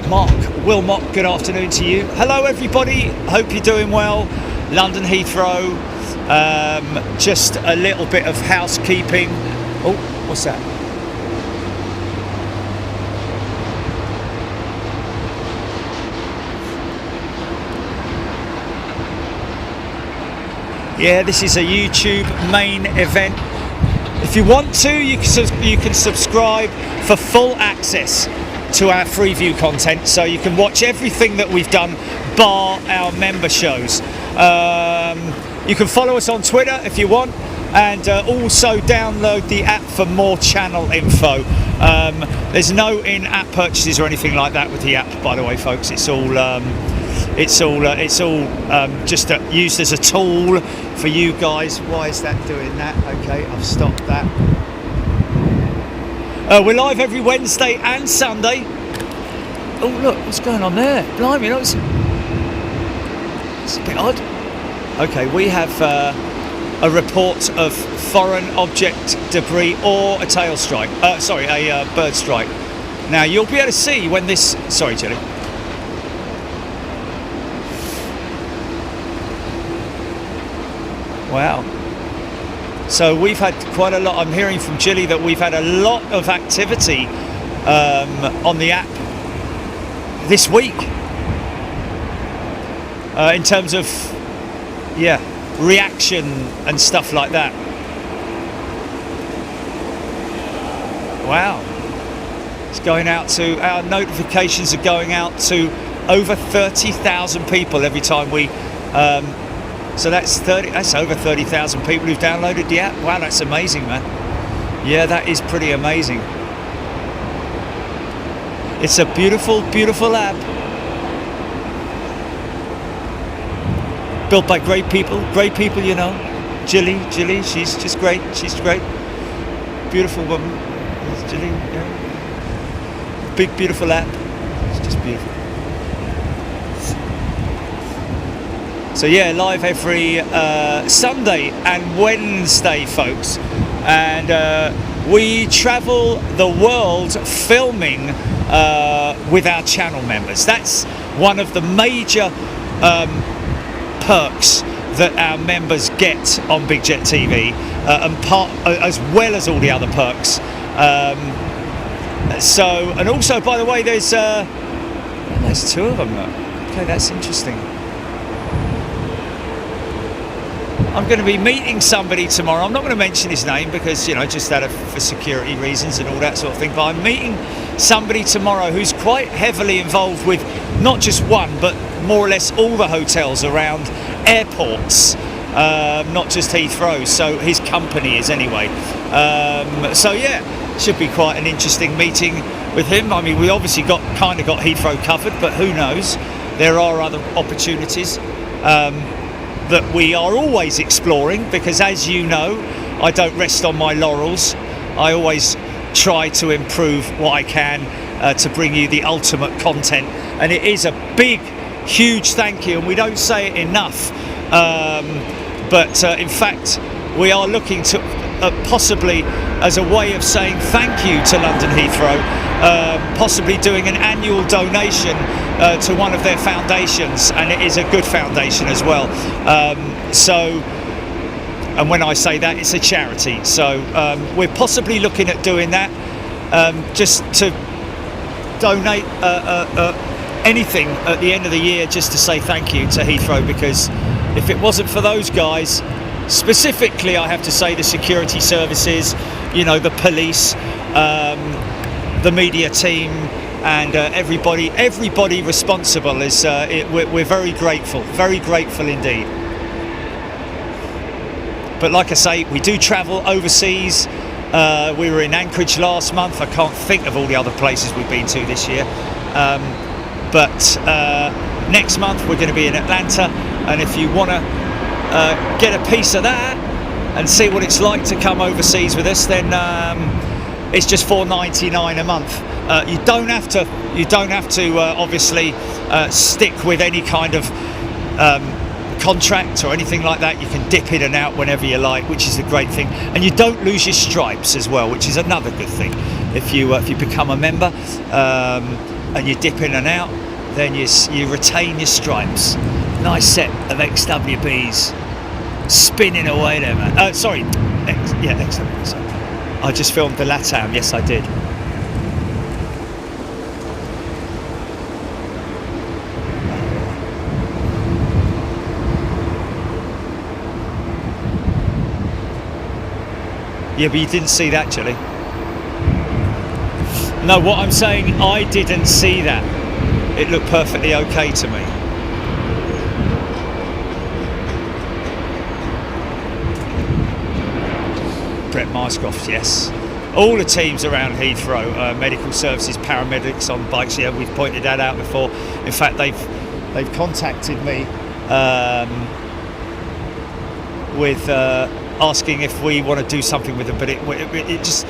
Mark Wilmot, good afternoon to you. Hello everybody, hope you're doing well. London Heathrow, just a little bit of housekeeping. Oh, what's that? Yeah, this is a YouTube main event. If you want to, you can subscribe for full access to our Freeview content, so you can watch everything that we've done bar our member shows. You can follow us on Twitter if you want, and also download the app for more channel info. There's no in-app purchases or anything like that with the app, by the way, folks. It's all just used as a tool for you guys. Why is that doing that? Okay, I've stopped that. We're live every Wednesday and Sunday. Oh look, what's going on there? Blimey, it's a bit odd. Okay, we have a report of foreign object debris or a tail strike. Sorry, a bird strike. Now you'll be able to see when this. Sorry, Jelly. Wow. So we've had quite a lot. I'm hearing from Jilly that we've had a lot of activity on the app this week in terms of reaction and stuff like that. Wow. It's going out to, our notifications are going out to over 30,000 people every time we so that's over 30,000 people who've downloaded the app. Wow, that's amazing, man. Yeah, that is pretty amazing. It's a beautiful, beautiful app. Built by great people, you know. Jilly, she's just great. She's great. Beautiful woman. It's Jilly, yeah. Big, beautiful app. It's just beautiful. So yeah, live every Sunday and Wednesday, folks, and we travel the world filming with our channel members. That's one of the major perks that our members get on Big Jet TV, and as well as all the other perks. So, and also, by the way, there's two of them. Okay, that's interesting. I'm going to be meeting somebody tomorrow. I'm not going to mention his name because, you know, just for security reasons and all that sort of thing. But I'm meeting somebody tomorrow who's quite heavily involved with not just one, but more or less all the hotels around airports, not just Heathrow. So his company is anyway. So yeah, should be quite an interesting meeting with him. I mean, we obviously kind of got Heathrow covered, but who knows? There are other opportunities. That we are always exploring, because as you know, I don't rest on my laurels. I always try to improve what I can to bring you the ultimate content, and it is a big, huge thank you, and we don't say it enough, but in fact we are looking to possibly as a way of saying thank you to London Heathrow, possibly doing an annual donation to one of their foundations, and it is a good foundation as well. And when I say that, it's a charity. So we're possibly looking at doing that, just to donate anything at the end of the year, just to say thank you to Heathrow, because if it wasn't for those guys, specifically I have to say the security services, you know, the police, the media team, and everybody responsible is we're very grateful indeed. But like I say, we do travel overseas. We were in Anchorage last month. I can't think of all the other places we've been to this year, but next month we're going to be in Atlanta, and if you want to get a piece of that and see what it's like to come overseas with us, then it's just $4.99 a month. You don't have to obviously stick with any kind of contract or anything like that. You can dip in and out whenever you like, which is a great thing, and you don't lose your stripes as well, which is another good thing. If you become a member and you dip in and out, then you retain your stripes. Nice set of XWBs spinning away there, man. Sorry, XWBs. I just filmed the LATAM. Yes, I did. Yeah, but you didn't see that, Jelly. No, what I'm saying, I didn't see that. It looked perfectly okay to me. Brett Marscroft, yes. All the teams around Heathrow, medical services, paramedics on bikes. Yeah, we've pointed that out before. In fact, they've contacted me with asking if we want to do something with them, but it just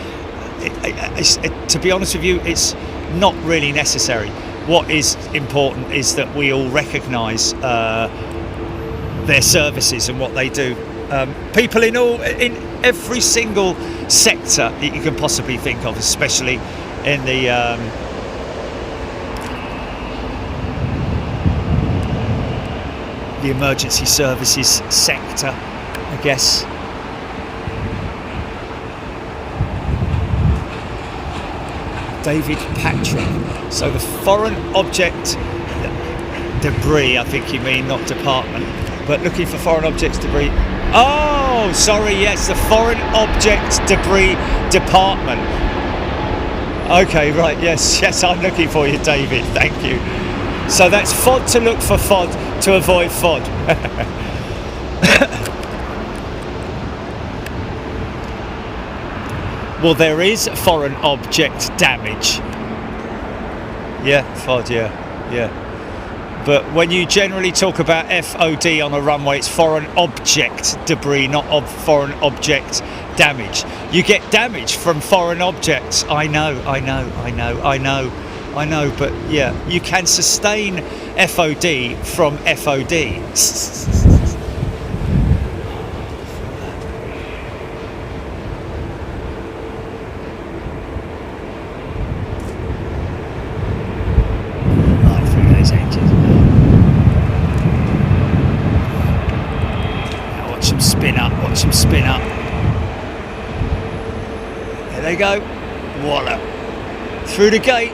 to be honest with you, it's not really necessary. What is important is that we all recognise their services and what they do. People in every single sector that you can possibly think of, especially in the emergency services sector, I guess. David Patrick. So the foreign object debris, I think you mean, not department, but looking for foreign objects debris. Oh, sorry, yes, the foreign object debris department. Okay, right, yes, I'm looking for you, David, thank you. So that's FOD to look for FOD, to avoid FOD. Well, there is foreign object damage. Yeah, FOD, yeah. But when you generally talk about FOD on a runway, it's foreign object debris, not foreign object damage. You get damage from foreign objects. I know. But yeah, you can sustain FOD from FOD. Watch them spin up. There they go. Voila. Through the gate.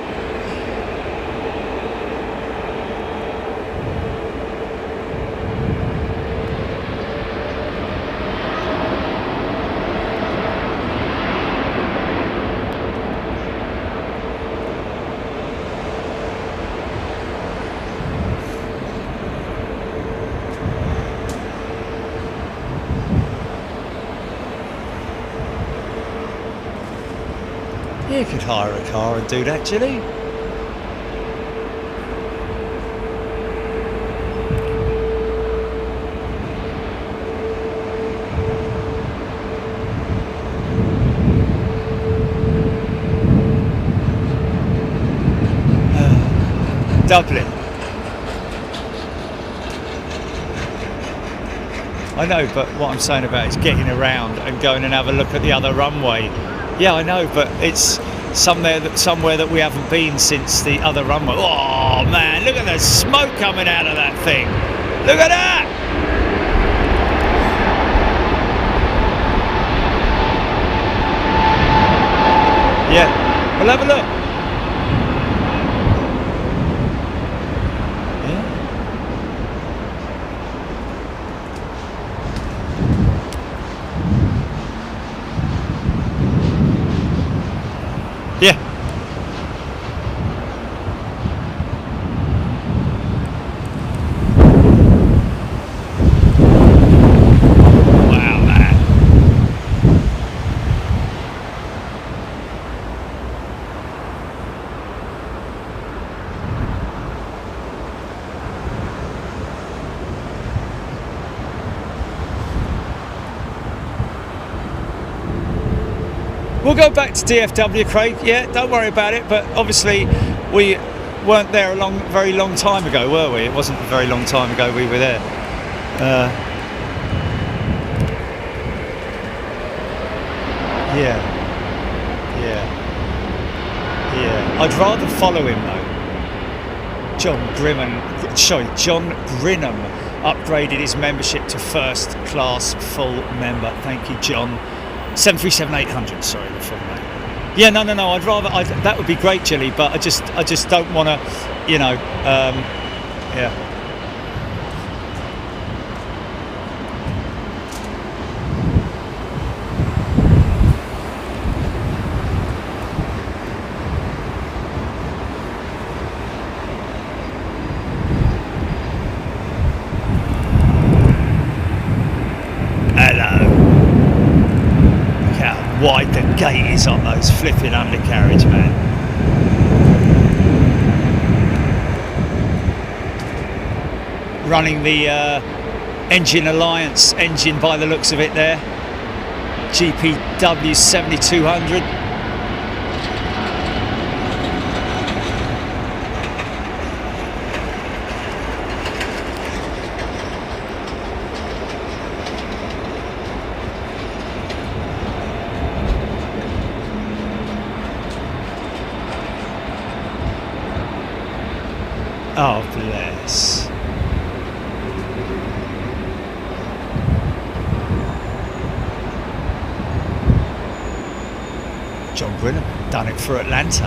You could hire a car and do that, Jilly. Dublin. I know, but what I'm saying about is getting around and going and have a look at the other runway. Yeah, I know, but it's somewhere that we haven't been since the other runway. Oh man, look at the smoke coming out of that thing. Look at that! Yeah, we'll have a look. Yeah. Wow, man. We'll go back to DFW, Craig. Yeah, don't worry about it. But obviously, we weren't there a very long time ago, were we? It wasn't a very long time ago we were there. Yeah. I'd rather follow him though. John Grinham upgraded his membership to first class full member. Thank you, John. 737-800, sorry, the full name. Yeah, no, I'd rather, that would be great, Jilly, but I just don't want to, yeah. Wide the gate is on those flipping undercarriage, man. Running the Engine Alliance engine by the looks of it there. GPW 7200. John Grinham done it for Atlanta.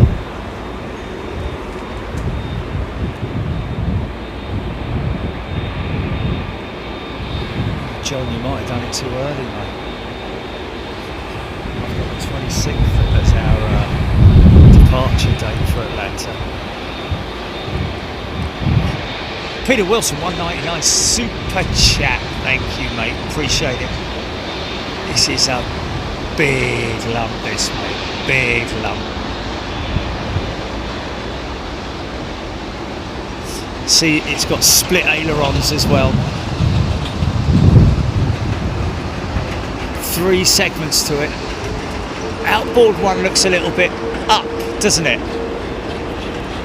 John, you might have done it too early, mate. I've got the 26th as our departure date for Atlanta. Peter Wilson, 199 super chat. Thank you, mate. Appreciate it. This is a big lump, this, mate. Big lump. See, it's got split ailerons as well. 3 segments to it. Outboard one looks a little bit up, doesn't it?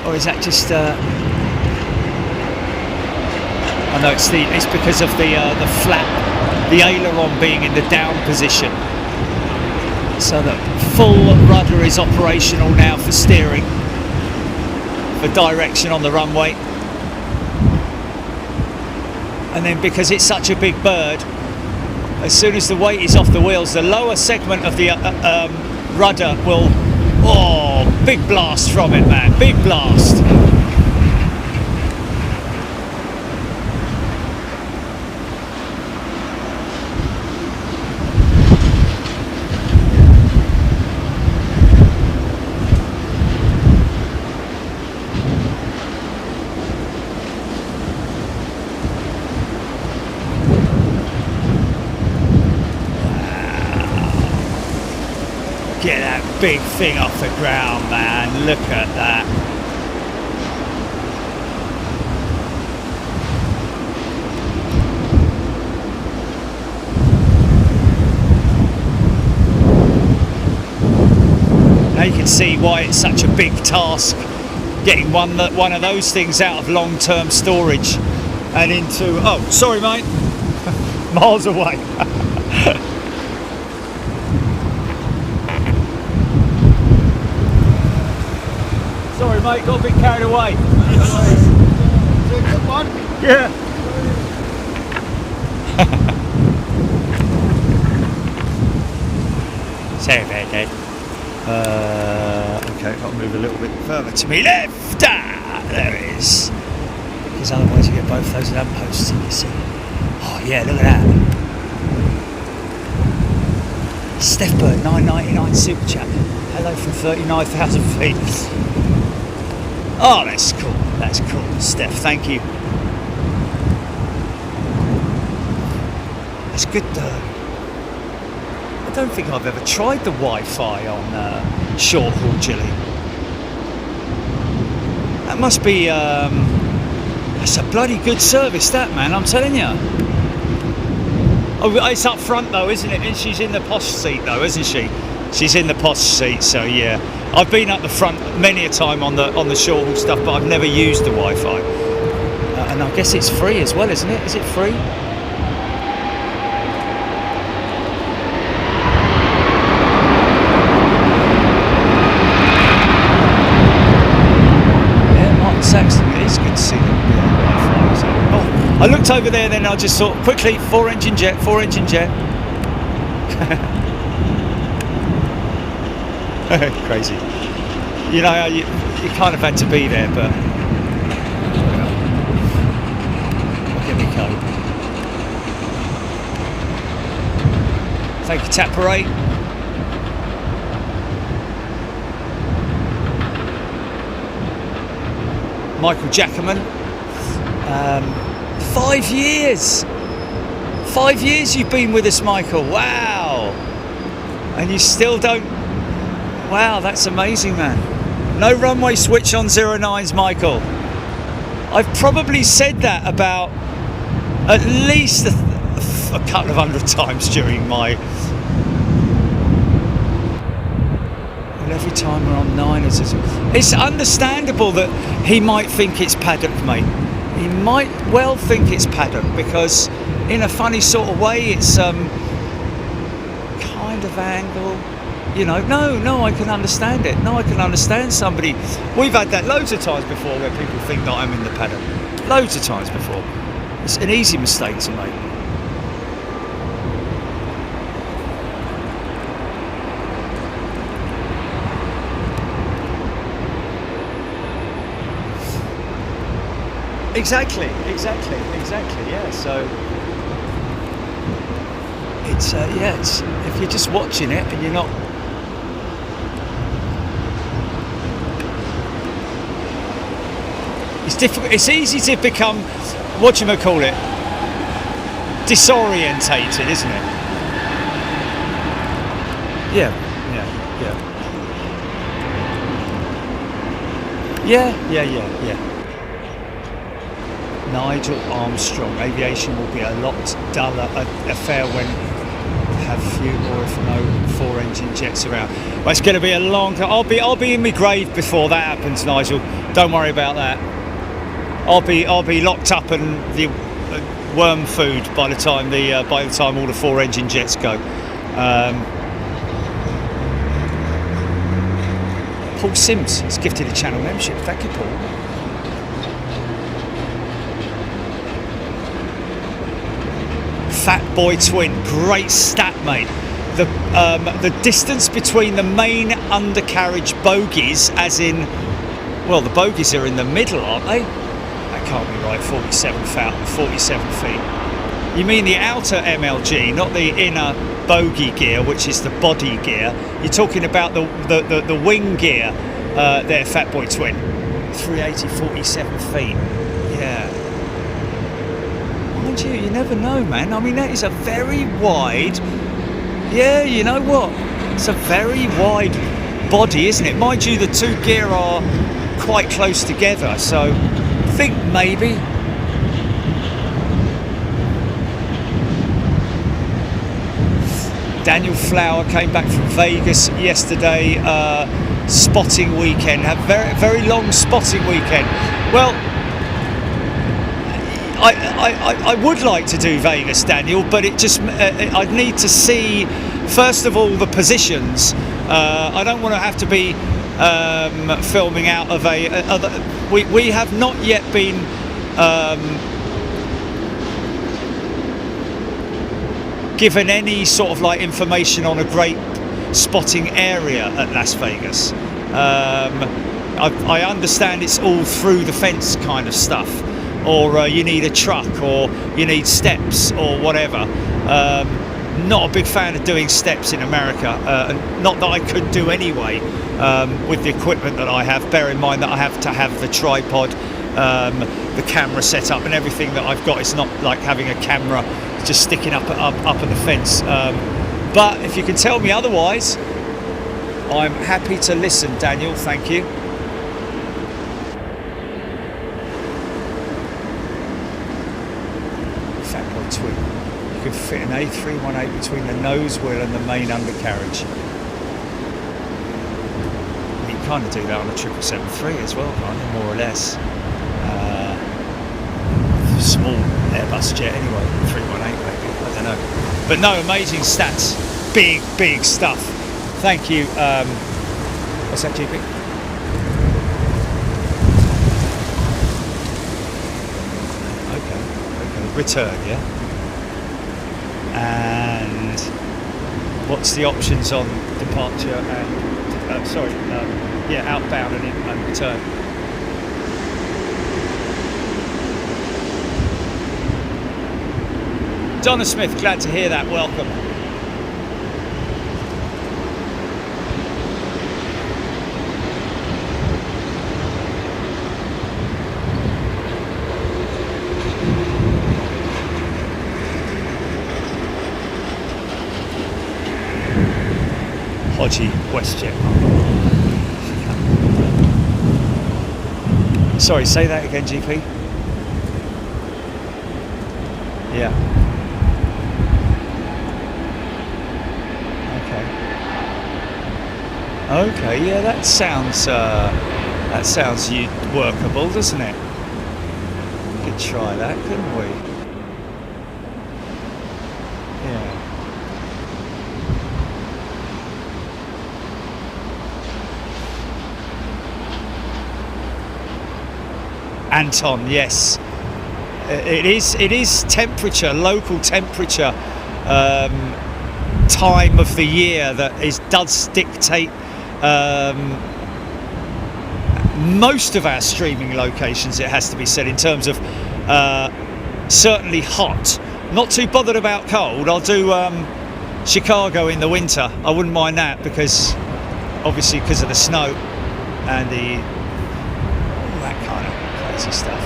Or is that just? I know it's because of the flap, the aileron being in the down position. So that full rudder is operational now for steering, for direction on the runway. And then because it's such a big bird, as soon as the weight is off the wheels, the lower segment of the rudder will, oh, big blast from it, man, big blast. Get that big thing off the ground, man. Look at that. Now you can see why it's such a big task getting one of those things out of long-term storage and into, oh, sorry mate, miles away. Sorry mate, got a bit carried away. Is it a good one? Yeah. Sorry about that. Okay, I've got to move a little bit further to me left. There it is. Because otherwise you get both those lampposts in, you see. Oh yeah, look at that. Steph Bird, 999 super chat. Hello from 39,000 feet. Oh, that's cool. That's cool, Steph. Thank you. That's good. I don't think I've ever tried the Wi-Fi on short haul Chile. That must be. That's a bloody good service, that, man. I'm telling you. Oh, it's up front though, isn't it? And she's in the posh seat though, isn't she? She's in the posh seat, so yeah. I've been up the front many a time on the short haul stuff, but I've never used the Wi-Fi. And I guess it's free as well, isn't it? Is it free? Yeah, Martin Saxton. It is good to see them be on Wi-Fi. So, oh, I looked over there, then I just thought quickly, four engine jet. Crazy. You know, you kind of had to be there, but look at me go. Thank you, Tapperate. Michael Jackerman. 5 years. 5 years you've been with us, Michael. Wow. And you still don't. Wow, that's amazing, man. No runway switch on 09s, Michael. I've probably said that about at least a couple of hundred times during my... Well, every time we're on 9, it's understandable that he might think it's paddock, mate. He might well think it's paddock because in a funny sort of way it's kind of angle. You know, no, I can understand it. No, I can understand somebody. We've had that loads of times before where people think that I'm in the paddock. Loads of times before. It's an easy mistake to make. Exactly. Yeah. So it's it's, if you're just watching it and you're not. It's difficult. It's easy to become, whatchamacallit, disorientated, isn't it? Yeah. Nigel Armstrong. Aviation will be a lot duller affair when have few or if no four-engine jets around. Well, it's going to be a long time. I'll be in my grave before that happens, Nigel. Don't worry about that. I'll be locked up and the worm food by the time all the four-engine jets go. Paul Sims has gifted a channel membership. Thank you, Paul. Fat Boy Twin, great stat, mate. The distance between the main undercarriage bogies, as in, well, the bogies are in the middle, aren't they? That can't be right. 47 feet. You mean the outer MLG, not the inner bogey gear, which is the body gear. You're talking about the wing gear there, Fat Boy Twin. 380, 47 feet. Yeah. Mind you, you never know, man. I mean, that is a very wide. Yeah, you know what? It's a very wide body, isn't it? Mind you, the two gear are quite close together, so I think maybe. Daniel Flower came back from Vegas yesterday, spotting weekend, had very long spotting weekend. Well, I would like to do Vegas, Daniel, but it just I'd need to see first of all the positions. I don't want to have to be filming out of we have not yet been given any sort of like information on a great spotting area at Las Vegas. I understand it's all through the fence kind of stuff, or you need a truck, or you need steps, or whatever. Not a big fan of doing steps in America, not that I could do anyway with the equipment that I have. Bear in mind that I have to have the tripod, the camera set up, and everything that I've got. It's not like having a camera just sticking up at the fence. But if you can tell me otherwise, I'm happy to listen, Daniel. Thank you. Fat Boy Twin. You can fit an A318 between the nose wheel and the main undercarriage. You can kind of do that on a 777-3 as well, can't you? More or less. Small Airbus jet anyway, 318 maybe, I don't know. But no, amazing stats, big stuff. Thank you. What's that, GP? Okay. Return, yeah. And what's the options on departure and outbound and return? Donna Smith, glad to hear that. Welcome. Hodgie, Westjet. Sorry, say that again, GP. Yeah. Okay, yeah, that sounds workable, doesn't it? We could try that, couldn't we? Yeah. Anton, yes. It is temperature, local temperature, time of the year that does dictate most of our streaming locations, it has to be said, in terms of certainly hot. Not too bothered about cold. I'll do Chicago in the winter. I wouldn't mind that, because obviously because of the snow and all that kind of crazy stuff.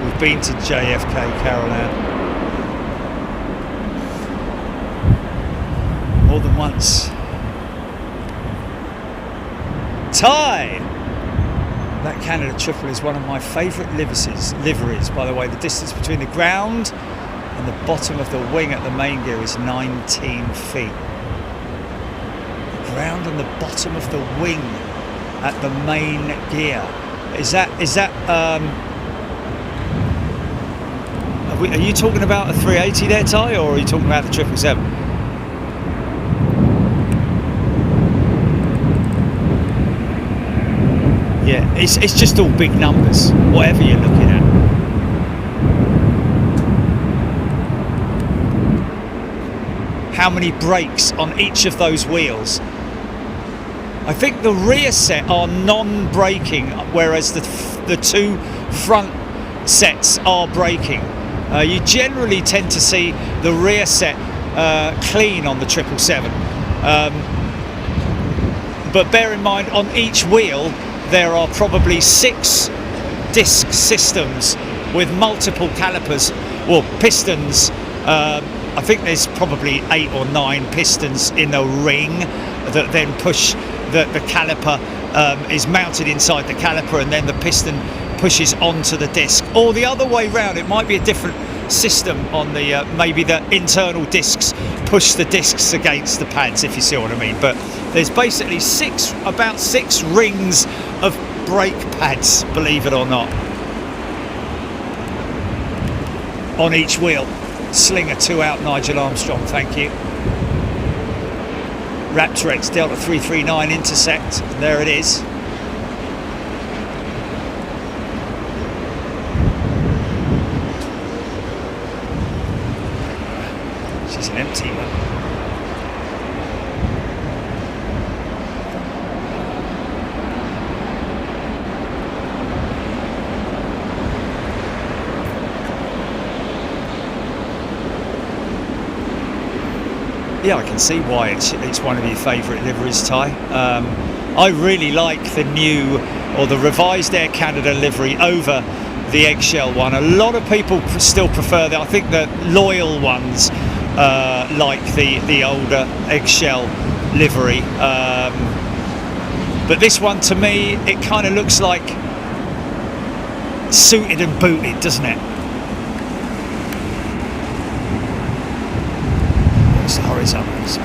We've been to JFK, Caroline, more than once. Thai! That Canada triple is one of my favourite liveries. By the way, the distance between the ground and the bottom of the wing at the main gear is 19 feet. The ground and the bottom of the wing at the main gear. Is that are you talking about a 380 there, Ty, or are you talking about the 777? Yeah, it's just all big numbers, whatever you're looking at. How many brakes on each of those wheels? I think the rear set are non-braking, whereas the two front sets are braking. You generally tend to see the rear set clean on the 777. But bear in mind, on each wheel there are probably 6 disc systems with multiple calipers, or pistons. I think there's probably 8 or 9 pistons in a ring that then push the caliper, is mounted inside the caliper, and then the piston pushes onto the disc. Or the other way round, it might be a different system on the maybe the internal discs push the discs against the pads, if you see what I mean. But there's basically about 6 rings of brake pads, believe it or not, on each wheel. Slinger 2 out, Nigel Armstrong, thank you. Raptor X Delta 339 Intersect, there it is. She's an empty one. Yeah, I can see why it's one of your favourite liveries, Ty. I really like the new, or the revised Air Canada livery over the eggshell one. A lot of people still prefer that. I think the loyal ones like the older eggshell livery. But this one, to me, it kind of looks like suited and booted, doesn't it? Horizontals.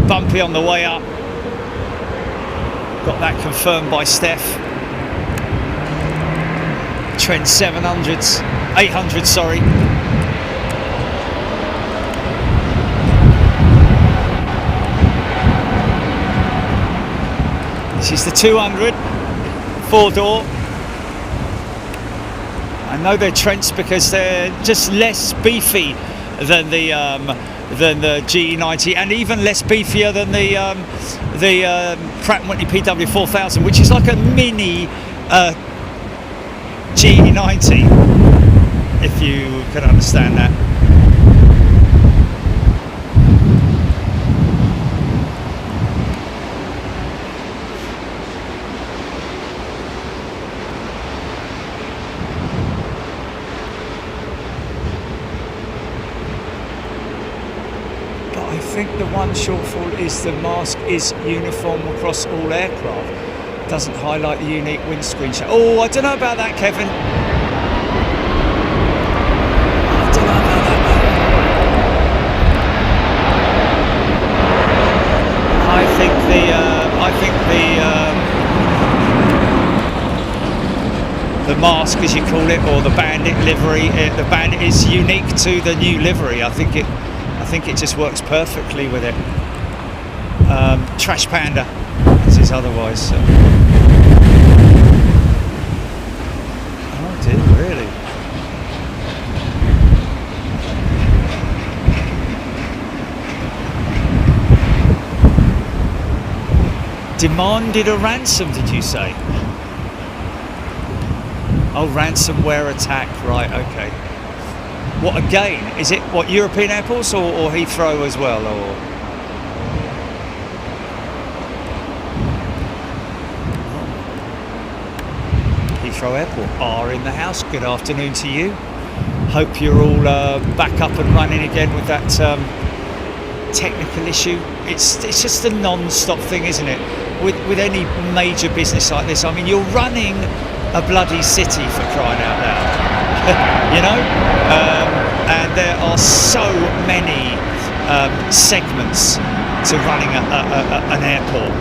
Bumpy on the way up. Got that confirmed by Steph. Trent 700s, 800, sorry. This is the 200, 4-door. I know they're Trents because they're just less beefy than the GE90, and even less beefier than the Pratt & Whitney PW4000, which is like a mini GE90, if you can understand that. think the one shortfall is the mask is uniform across all aircraft. Doesn't highlight the unique windscreen shade. Oh, I don't know about that, Kevin. I don't know about that, mate. I think the mask, as you call it, or the bandit livery, the bandit is unique to the new livery. I think it just works perfectly with it. Trash Panda, as is otherwise. So. Oh dear, really? Demanded a ransom, did you say? Oh, ransomware attack, right, okay. What, again? Is it, what, European airports or Heathrow as well? Or Heathrow Airport are in the house. Good afternoon to you. Hope you're all back up and running again with that technical issue. It's just a non-stop thing, isn't it? With any major business like this, I mean, you're running a bloody city, for crying out loud. You know, and there are so many segments to running an airport,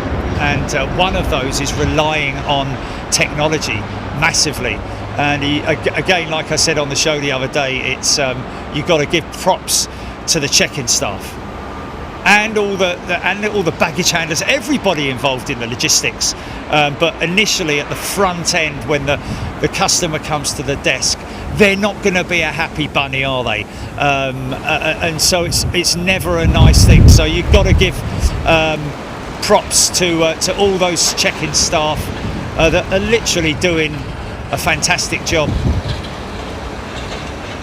and one of those is relying on technology massively. And again, like I said on the show the other day, it's you've got to give props to the check-in staff and all the baggage handlers, everybody involved in the logistics. But initially at the front end, when the customer comes to the desk, they're not going to be a happy bunny, are they? And so it's never a nice thing. So you've got to give props to all those check-in staff that are literally doing a fantastic job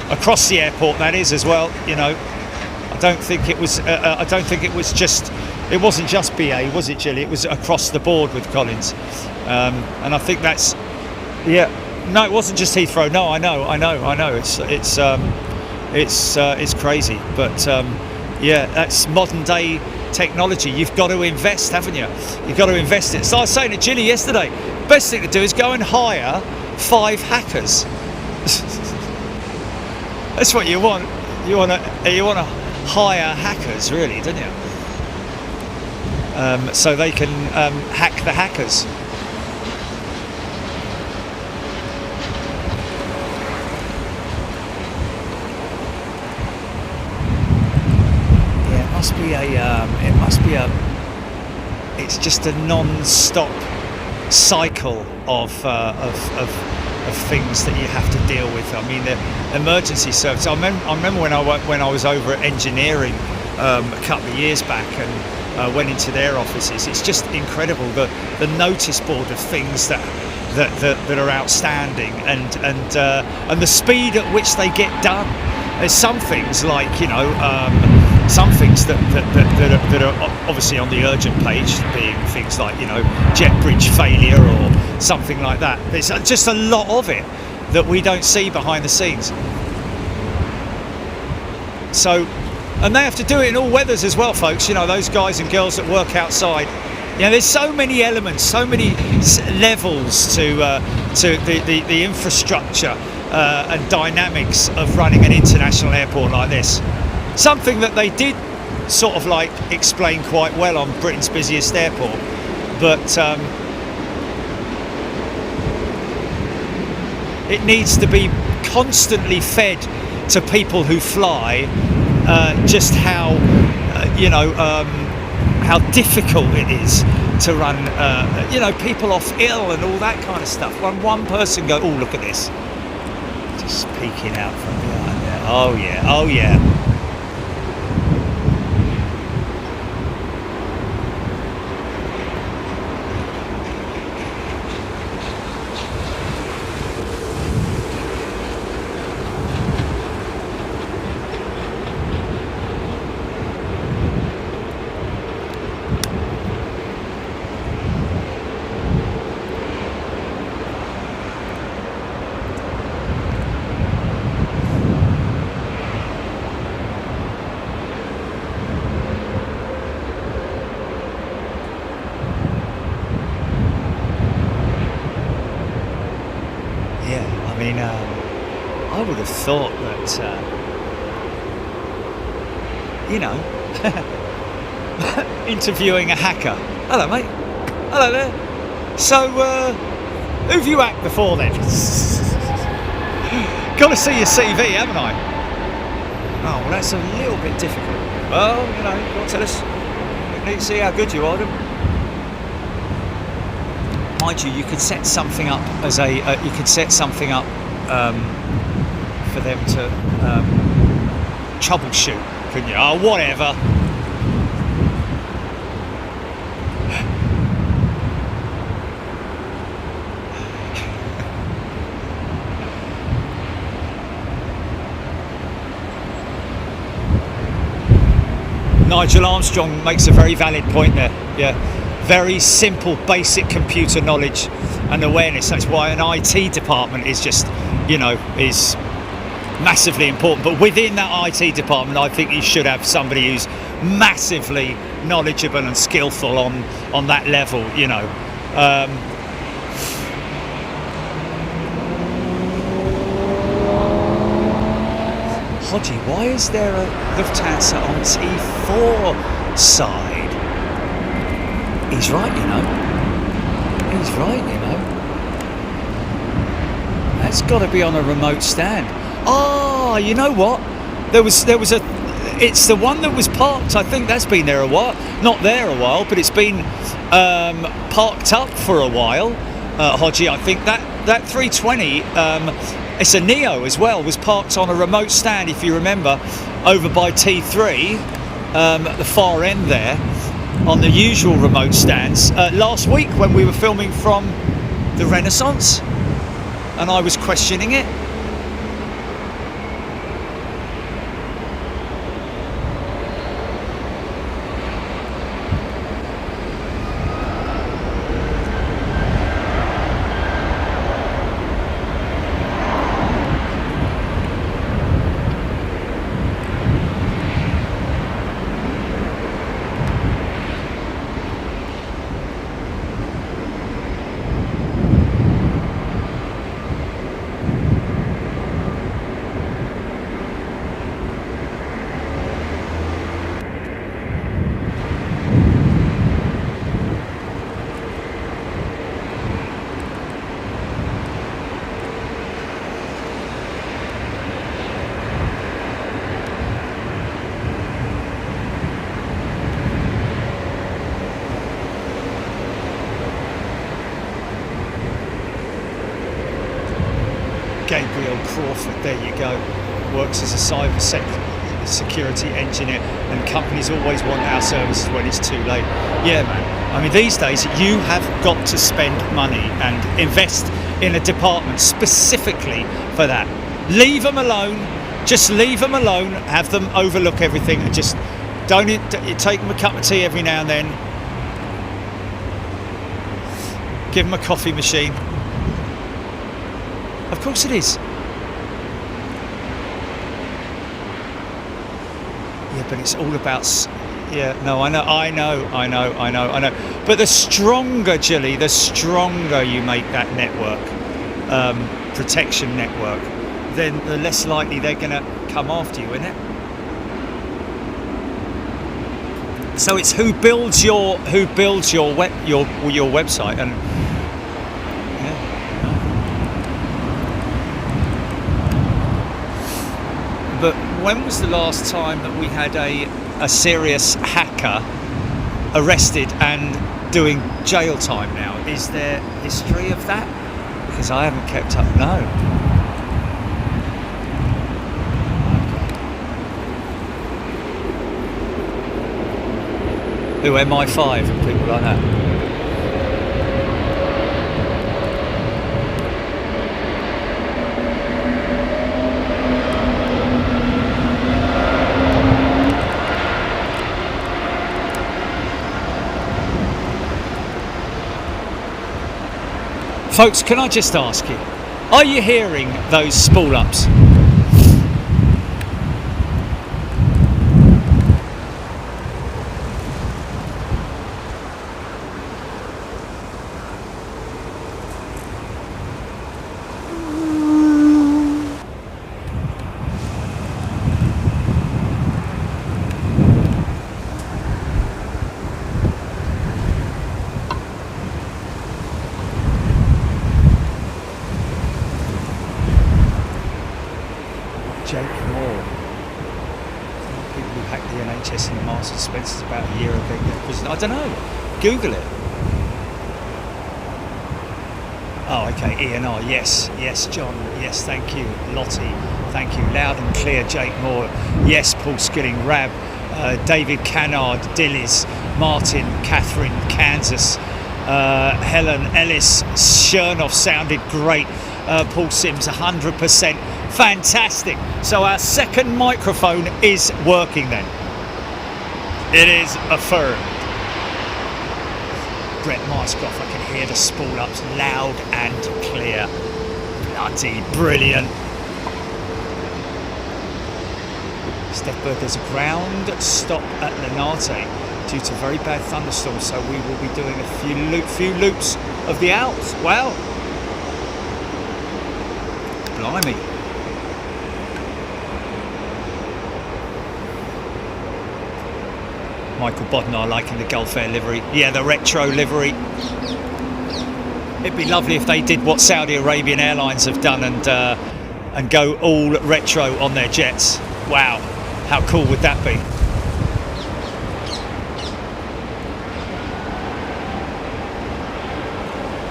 across the airport. That is as well. You know, I don't think it was it wasn't just BA, was it, Jill? It was across the board with Collins, and I think that's no, it wasn't just Heathrow. No, I know. It's crazy, but that's modern day technology. You've got to invest, haven't you? You've got to invest it. So I was saying to Ginny yesterday, best thing to do is go and hire 5 hackers. That's what you want. You want to hire hackers, really, don't you? So they can hack the hackers. It's just a non-stop cycle of things that you have to deal with. I mean, the emergency service. I remember when I was over at engineering a couple of years back and went into their offices. It's just incredible the notice board of things that are outstanding and the speed at which they get done. There's some things like, you know, some things that are obviously on the urgent page, being things like, you know, jet bridge failure or something like that. There's just a lot of it that we don't see behind the scenes. So, and they have to do it in all weathers as well, folks. You know, those guys and girls that work outside. You know, there's so many elements, so many levels to the infrastructure and dynamics of running an international airport like this. Something that they did sort of like explain quite well on Britain's busiest airport, but it needs to be constantly fed to people who fly just how how difficult it is to run people off ill and all that kind of stuff. When one person go, oh, look at this, just peeking out from behind there. Oh yeah. I would have thought that, you know, interviewing a hacker. Hello, mate. Hello there. So, who've you hacked before then? Got to see your CV, haven't I? Oh, well, that's a little bit difficult. Well, you know, you've got to tell us. We need to see how good you are. Mind you, you could set something up as a. You could set something up for them to troubleshoot, couldn't you? Oh, whatever. Nigel Armstrong makes a very valid point there. Yeah, very simple, basic computer knowledge and awareness. That's why an IT department is just, you know, is massively important. But within that IT department, I think you should have somebody who's massively knowledgeable and skillful on that level. You know. Hodgie, why is there a Lufthansa on T4 side? He's right, you know. He's right, you know. That's got to be on a remote stand. Ah, you know what? There was a. It's the one that was parked. I think that's been there a while. Not there a while, but it's been parked up for a while. Hodgie, I think that 320. It's a Neo as well, was parked on a remote stand, if you remember, over by T3, at the far end there, on the usual remote stands. Last week when we were filming from the Renaissance, and I was questioning it. Gabriel Crawford, there you go, works as a cyber security engineer, and companies always want our services when it's too late. Yeah, man. I mean, these days you have got to spend money and invest in a department specifically for that. Leave them alone. Just leave them alone. Have them overlook everything, and just don't take them a cup of tea every now and then. Give them a coffee machine. Of course it is. Yeah, but it's all about. Yeah, no, I know. But the stronger, Jilly, the stronger you make that network, protection network, then the less likely they're going to come after you, isn't it? So it's who builds your website, and but when was the last time that we had a serious hacker arrested and doing jail time now? Is there history of that? Because I haven't kept up. No. Who, MI5 and people like that? Folks, can I just ask you, are you hearing those spool ups? Jake Moore. People who hacked the NHS and the Marks and Spencers about a year ago in prison. I don't know. Google it. Oh, okay. E&R. Yes, yes, John. Yes, thank you. Lottie, thank you. Loud and clear, Jake Moore. Yes, Paul Skilling. Rab, David Cannard, Dillis, Martin, Catherine, Kansas, Helen Ellis, Chernoff sounded great. Paul Sims, 100%. Fantastic. So our second microphone is working then. It is affirmed. Brett Marscoff, I can hear the spool ups loud and clear. Bloody brilliant. Steffberg, there's a ground stop at Linate due to very bad thunderstorms, so we will be doing a few loops of the Alps. Wow. Blimey. Michael Bodnar liking the Gulf Air livery. Yeah, the retro livery. It'd be lovely if they did what Saudi Arabian Airlines have done and go all retro on their jets. Wow, how cool would that be?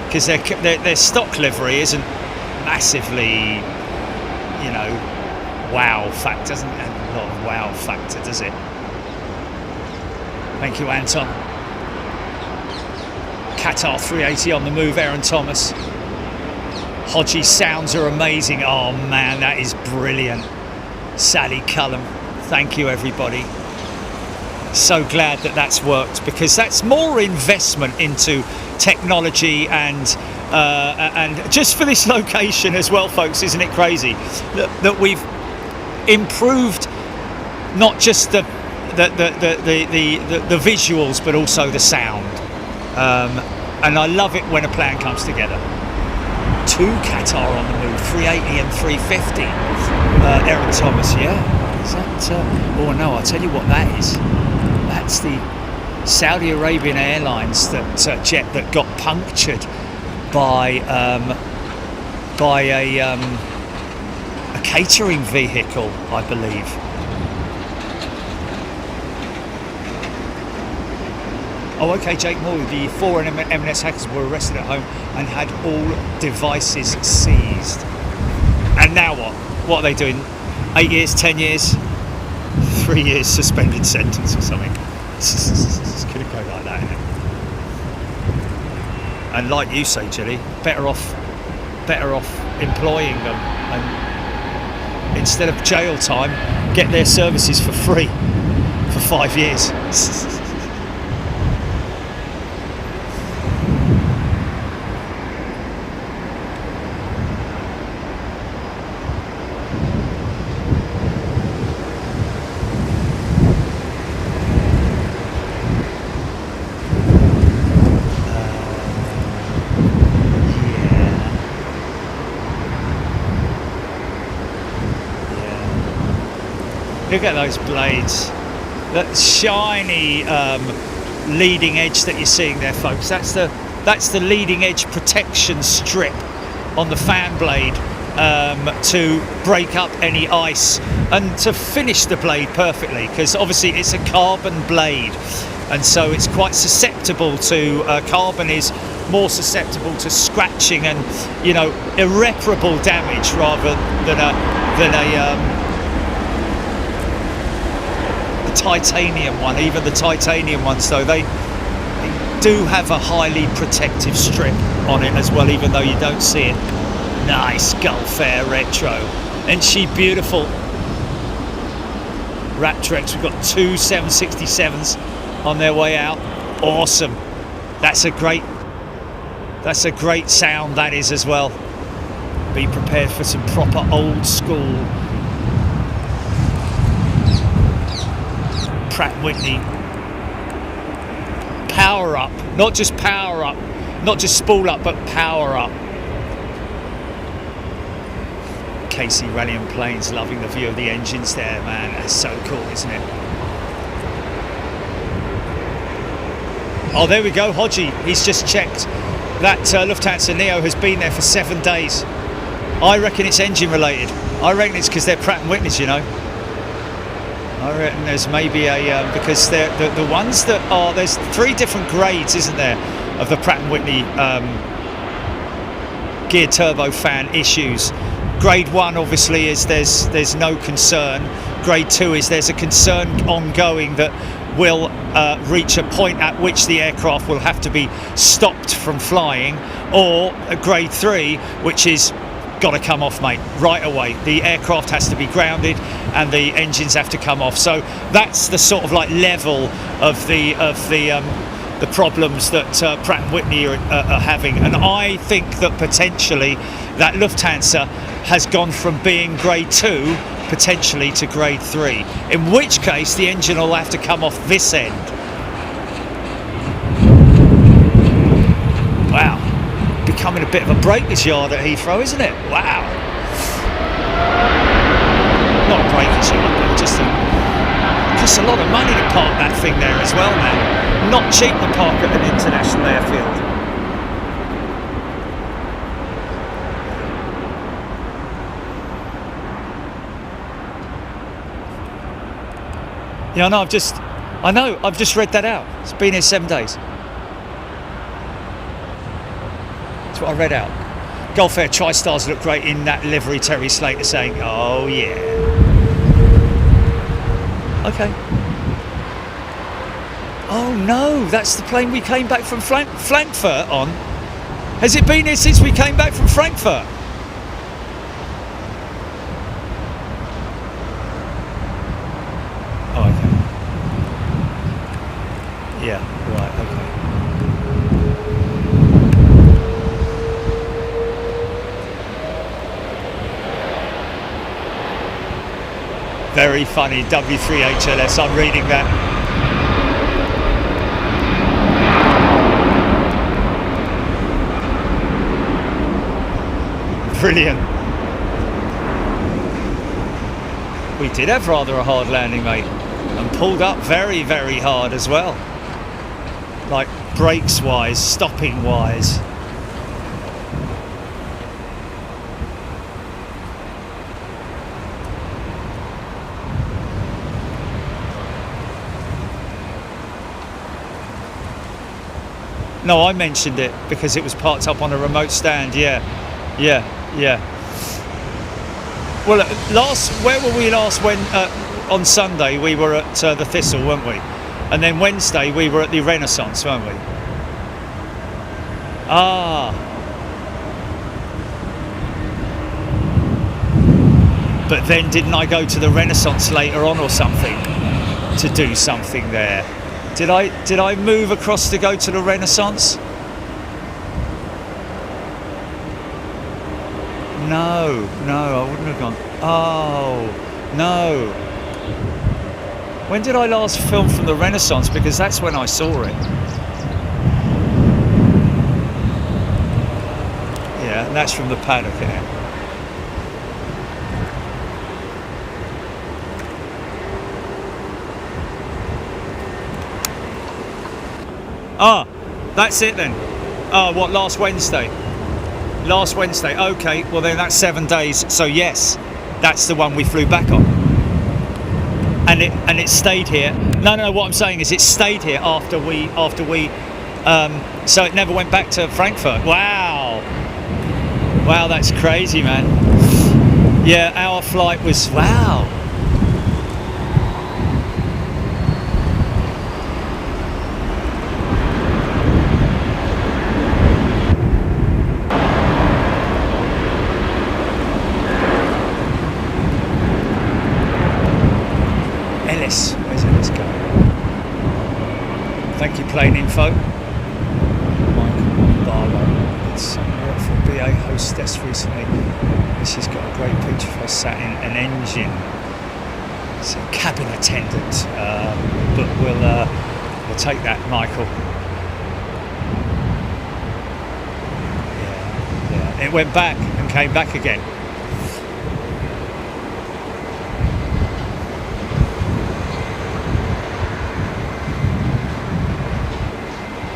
Because their stock livery isn't massively, you know, wow factor. Doesn't have a lot of wow factor, does it? Thank you, Anton. Qatar 380 on the move, Aaron Thomas. Hodgie, sounds are amazing. Oh man, that is brilliant. Sally Cullum, thank you everybody. So glad that that's worked, because that's more investment into technology and just for this location as well, folks. Isn't it crazy that we've improved not just the visuals but also the sound, and I love it when a plan comes together. Two Qatar on the move, 380 and 350. Aaron Thomas, yeah. Is that? Oh no, I'll tell you what that is. That's the Saudi Arabian Airlines jet that got punctured by a catering vehicle, I believe. Oh, okay, Jake Moore. The 4 M&S hackers were arrested at home and had all devices seized. And now what? What are they doing? 8 years, 10 years, 3 years suspended sentence or something? It's going to go like that, isn't it? And like you say, Jilly, better off employing them, and instead of jail time, get their services for free for 5 years. Look at those blades, that shiny leading edge that you're seeing there, folks. That's the leading edge protection strip on the fan blade to break up any ice and to finish the blade perfectly, because obviously it's a carbon blade, and so it's quite susceptible to carbon is more susceptible to scratching and, you know, irreparable damage rather than a titanium one. Even the titanium ones, though, they do have a highly protective strip on it as well, even though you don't see it. Nice Gulf Air Retro. Isn't she beautiful? Raptrex, we've got 2 767s on their way out. Awesome. That's a great sound, that is, as well. Be prepared for some proper old school Pratt & Whitney power up, not just power up, not just spool up, but power up. Casey Ralliant Planes, loving the view of the engines there, man. That's so cool, isn't it? Oh, there we go, Hodgie. He's just checked that Lufthansa Neo has been there for 7 days. I reckon it's engine related. I reckon it's because they're Pratt & Whitney's, you know. I reckon there's maybe a because they're the ones that are, there's 3 different grades, isn't there, of the Pratt & Whitney geared turbofan issues. Grade 1 obviously is there's no concern. Grade 2 is there's a concern ongoing that will reach a point at which the aircraft will have to be stopped from flying, or a grade 3, which is got to come off, mate, right away. The aircraft has to be grounded and the engines have to come off. So that's the sort of like level of the problems that Pratt & Whitney are having. And I think that potentially that Lufthansa has gone from being grade 2 potentially to grade 3, in which case the engine will have to come off this end. Wow, becoming a bit of a breakers yard at Heathrow, isn't it? Wow. Not a breakers yard, but just a lot of money to park that thing there as well now. Not cheap to park at an international airfield. Yeah, I know, I've just read that out. It's been here 7 days. That's what I read out. Gulf Air Tri-Stars look great in that livery, Terry Slater saying, oh yeah. Okay. Oh no, that's the plane we came back from Frankfurt on. Has it been here since we came back from Frankfurt? Oh, okay. Yeah, right, okay. Very funny, W3HLS, I'm reading that. Brilliant. We did have rather a hard landing, mate, and pulled up very, very hard as well. Like brakes wise, stopping wise. No, I mentioned it because it was parked up on a remote stand. Yeah. Well, where were we last? When on Sunday we were at the Thistle, weren't we? And then Wednesday we were at the Renaissance, weren't we? Ah. But then didn't I go to the Renaissance later on or something to do something there? Did I move across to go to the Renaissance? No, I wouldn't have gone. Oh, no. When did I last film from the Renaissance? Because that's when I saw it. Yeah, and that's from the paddock here. Ah, that's it then. Oh, what, last Wednesday? Last Wednesday, okay, well then that's 7 days, so yes, that's the one we flew back on. And it stayed here. No, what I'm saying is it stayed here after we so it never went back to Frankfurt. Wow, that's crazy, man. Yeah, our flight was, wow. Where's Ellis going? Thank you, plane info. Michael Barlow. It's worked for BA hostess recently. This has got a great picture of her sat in an engine. It's a cabin attendant, but we'll take that, Michael. Yeah. It went back and came back again.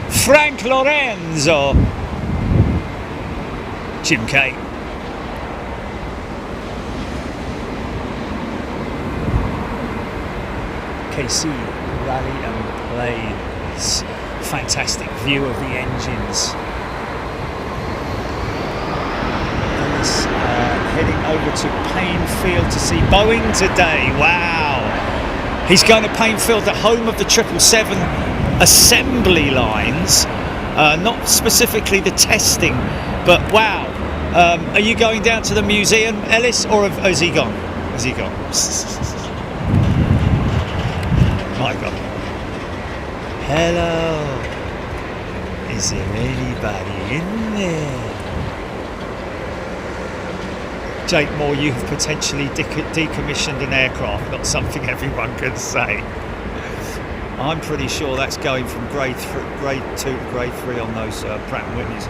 Frank Lorenzo. Jim K. KC Rally and Planes. Fantastic view of the engines. Ellis heading over to Painfield to see Boeing today. Wow! He's going to Painfield, the home of the 777 assembly lines. Not specifically the testing, but wow. Are you going down to the museum, Ellis, or has he gone? Has he gone? My God. Hello. Is there anybody in there? Jake Moore, you have potentially decommissioned an aircraft, not something everyone can say. I'm pretty sure that's going from grade 2 to grade 3 on those Pratt & Whitneys.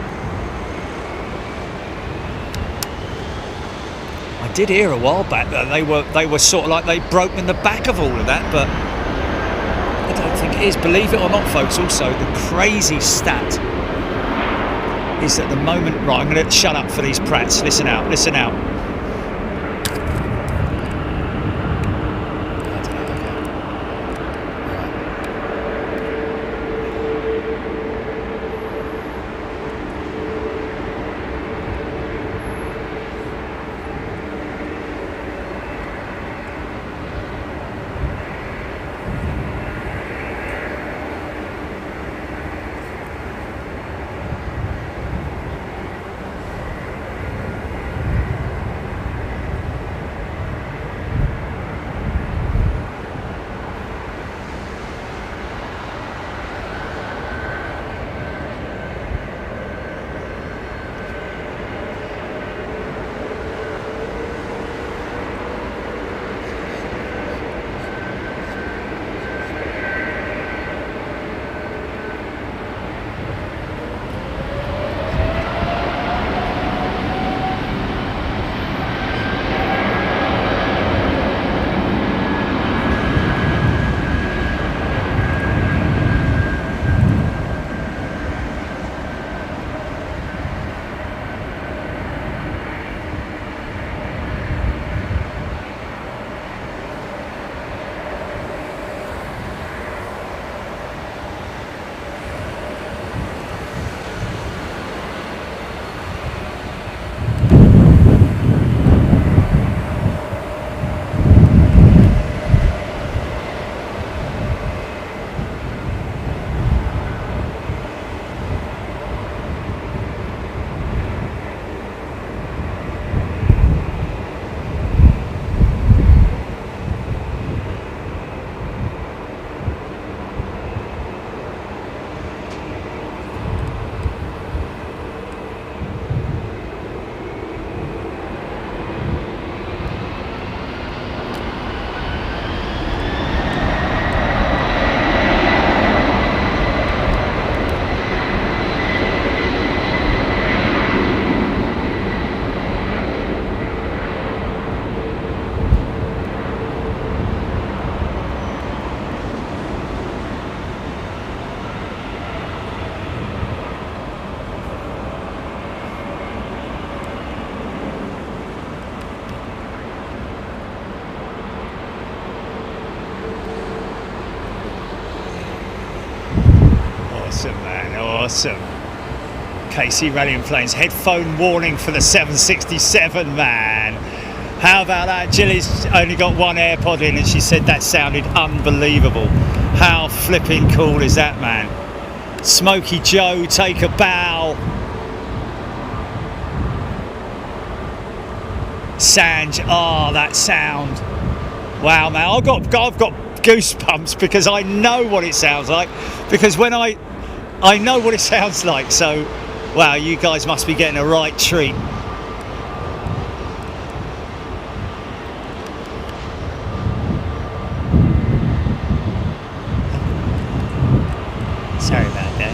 I did hear a while back that they were sort of like they broke in the back of all of that, but I don't think it is. Believe it or not, folks, also the crazy stat is at the moment, right, I'm going to shut up for these Pratts. Listen out. Awesome. KC Rally and Planes, headphone warning for the 767, man. How about that? Jilly's only got one AirPod in and she said that sounded unbelievable. How flipping cool is that, man? Smokey Joe, take a bow. Sanj, that sound. Wow, man, I've got goosebumps because I know what it sounds like. Because when I know what it sounds like, so wow, you guys must be getting a right treat. Sorry about that.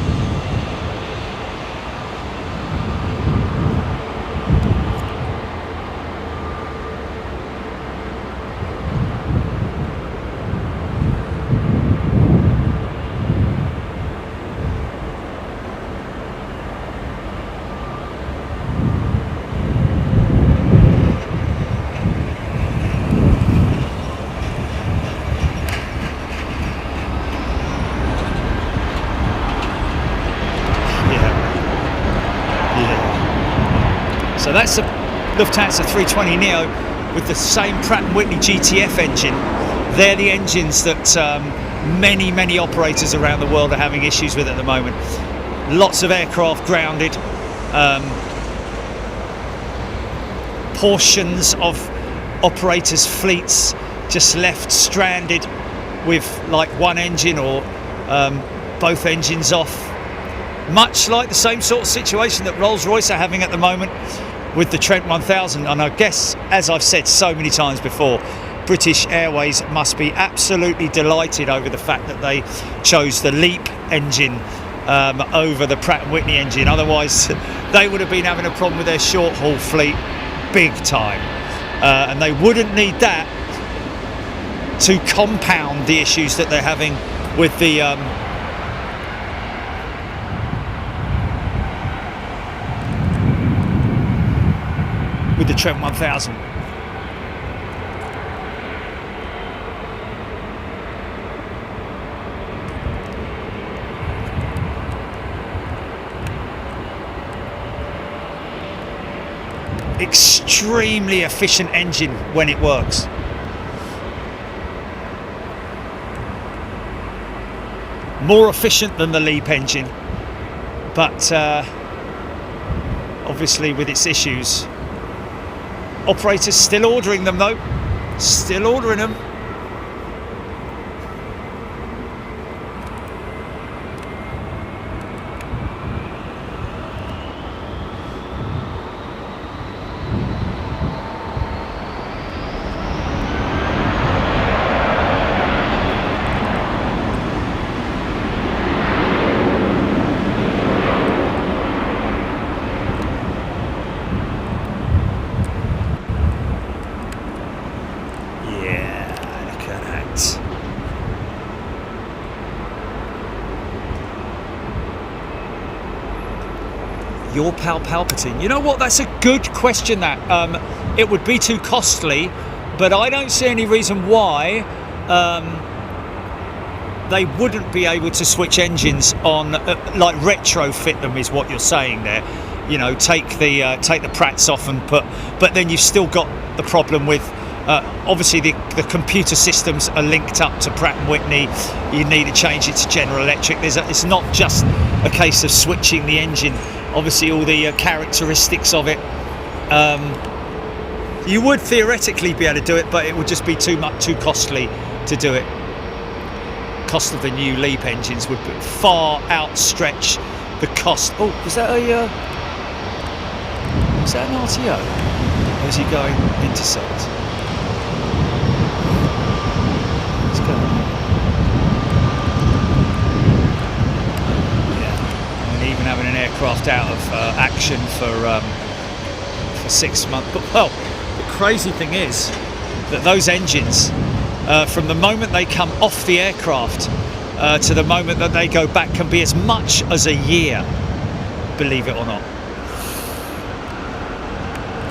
that's the Lufthansa 320neo with the same Pratt & Whitney GTF engine. They're the engines that many operators around the world are having issues with at the moment. Lots of aircraft grounded, portions of operators' fleets just left stranded with like one engine or both engines off. Much like the same sort of situation that Rolls-Royce are having at the moment with the Trent 1000. And I guess, as I've said so many times before, British Airways must be absolutely delighted over the fact that they chose the LEAP engine over the Pratt & Whitney engine. Otherwise, they would have been having a problem with their short-haul fleet big time. And they wouldn't need that to compound the issues that they're having with the Trent 1000. Extremely efficient engine when it works. More efficient than the LEAP engine, but obviously with its issues. Operators still ordering them though, still ordering them. Your pal Palpatine. You know what? That's a good question. That it would be too costly, but I don't see any reason why they wouldn't be able to switch engines on, like retrofit them. Is what you're saying there? You know, take the Pratts off and put, but then you've still got the problem with. Obviously, the computer systems are linked up to Pratt & Whitney. You need to change it to General Electric. It's not just a case of switching the engine. Obviously, all the characteristics of it. You would theoretically be able to do it, but it would just be too costly to do it. Cost of the new LEAP engines would far outstretch the cost. Oh, is that an RTO? Or is he going intercept? Even having an aircraft out of action for 6 months. But well, the crazy thing is that those engines, from the moment they come off the aircraft to the moment that they go back, can be as much as a year. Believe it or not.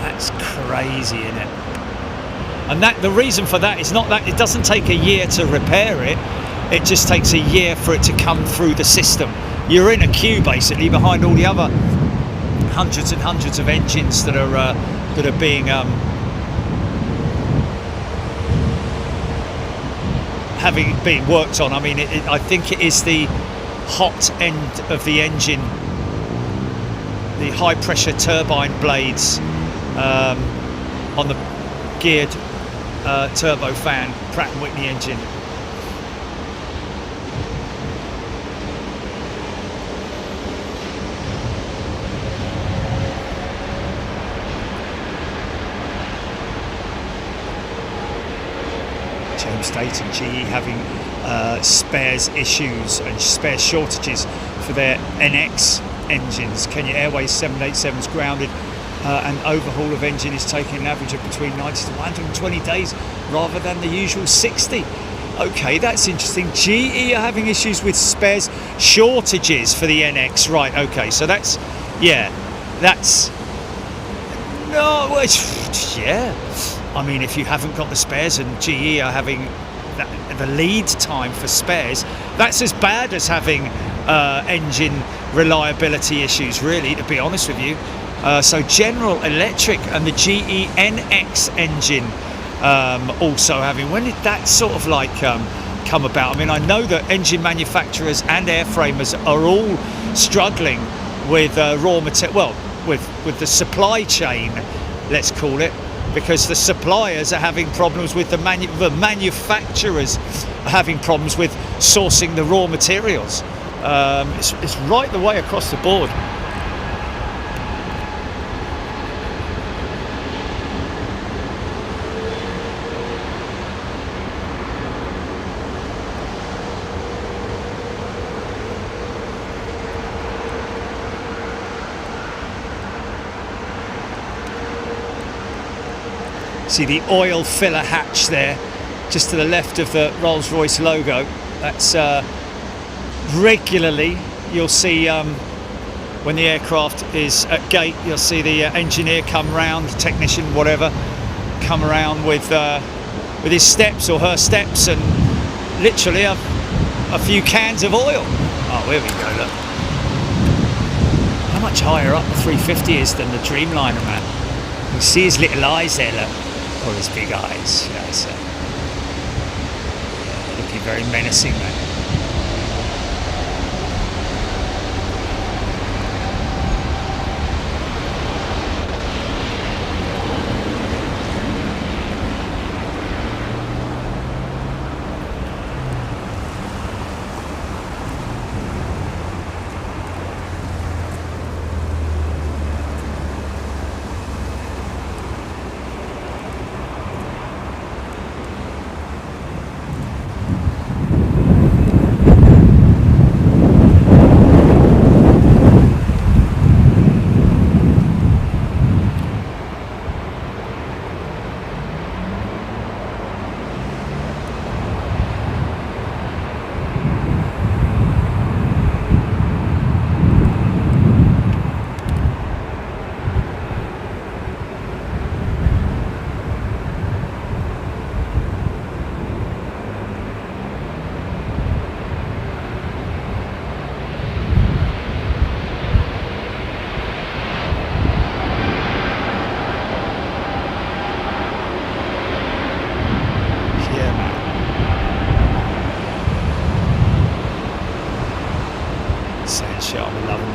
That's crazy, isn't it? And that the reason for that is not that it doesn't take a year to repair it. It just takes a year for it to come through the system. You're in a queue basically behind all the other hundreds and hundreds of engines that are being being worked on. I mean, I think it is the hot end of the engine, the high pressure turbine blades on the geared turbofan Pratt & Whitney engine. State and GE having spares issues and spare shortages for their NX engines. Kenya Airways 787's grounded and overhaul of engine is taking an average of between 90 to 120 days rather than the usual 60. Okay, that's interesting. GE are having issues with spares shortages for the NX. Right, okay, so that's, yeah, that's, no, it's, yeah. I mean, if you haven't got the spares and GE are having the lead time for spares, that's as bad as having engine reliability issues, really, to be honest with you. So General Electric and the GE-NX engine also having. When did that sort of like come about? I mean, I know that engine manufacturers and airframers are all struggling with raw material, well, with the supply chain, let's call it, because the suppliers are having problems with the manufacturers are having problems with sourcing the raw materials. It's right the way across the board. See the oil filler hatch there, just to the left of the Rolls-Royce logo. That's regularly you'll see when the aircraft is at gate. You'll see the engineer come round, technician, whatever, come around with his steps or her steps, and literally a few cans of oil. Oh, here we go. Look, how much higher up the 350 is than the Dreamliner, man. You see his little eyes there. Look. Oh, his big eyes. Yeah, it's, looking very menacing, man.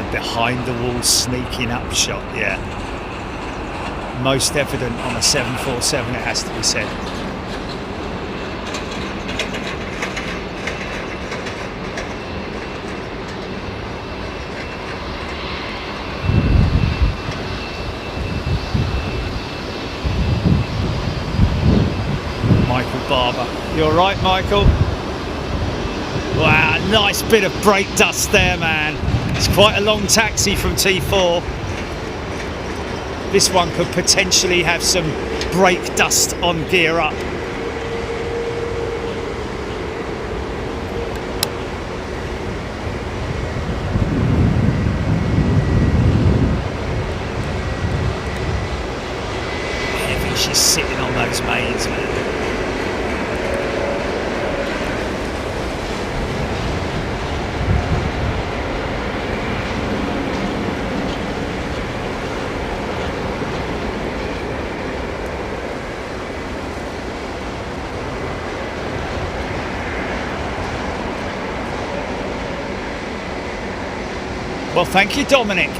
Behind the wall sneaking up shot, yeah. Most evident on a 747, it has to be said. Michael Barber. You all right, Michael? Wow, nice bit of brake dust there, man. It's quite a long taxi from T4. This one could potentially have some brake dust on gear up. Heavy, she's sitting on those mains, man. Well, thank you, Dominic.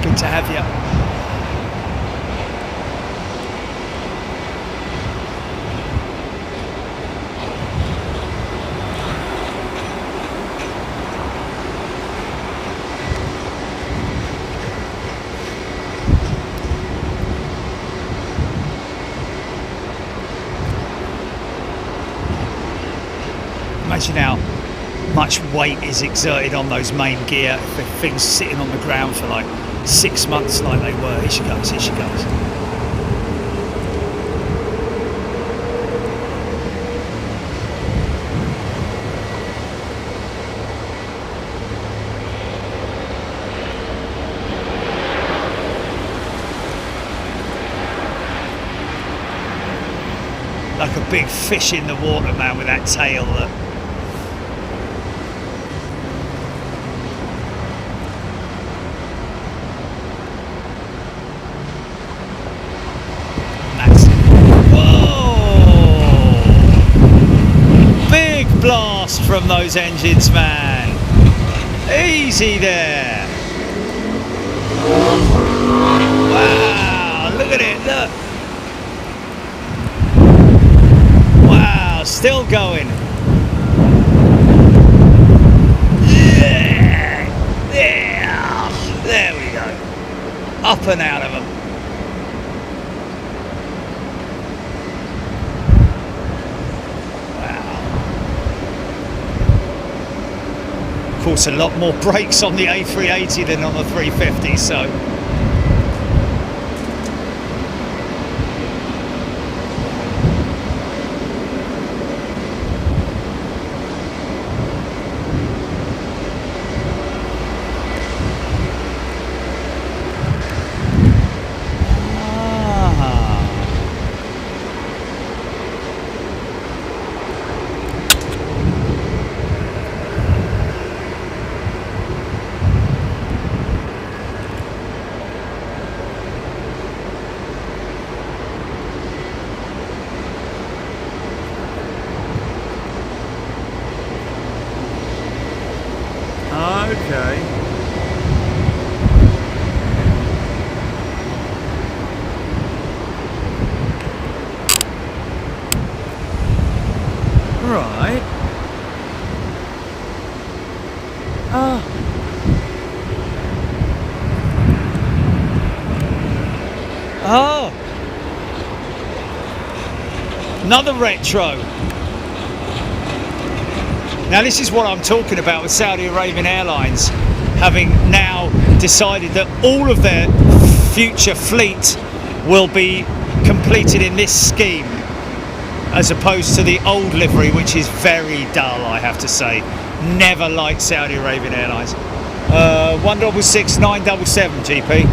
Good to have you. Imagine how much weight is exerted on those main gear if the thing's sitting on the ground for like 6 months like they were. Here she goes, here she goes. Like a big fish in the water, man, with that tail. blast from those engines, man. Easy there. Wow, look at it, look. Wow, still going. Yeah, yeah. There we go. Up and out of them. Of course, a lot more brakes on the A380 than on the 350, so okay. Right. Oh. Another retro. Now this is what I'm talking about with Saudi Arabian Airlines having now decided that all of their future fleet will be completed in this scheme as opposed to the old livery, which is very dull, I have to say. Never liked Saudi Arabian Airlines. 166-977 GP.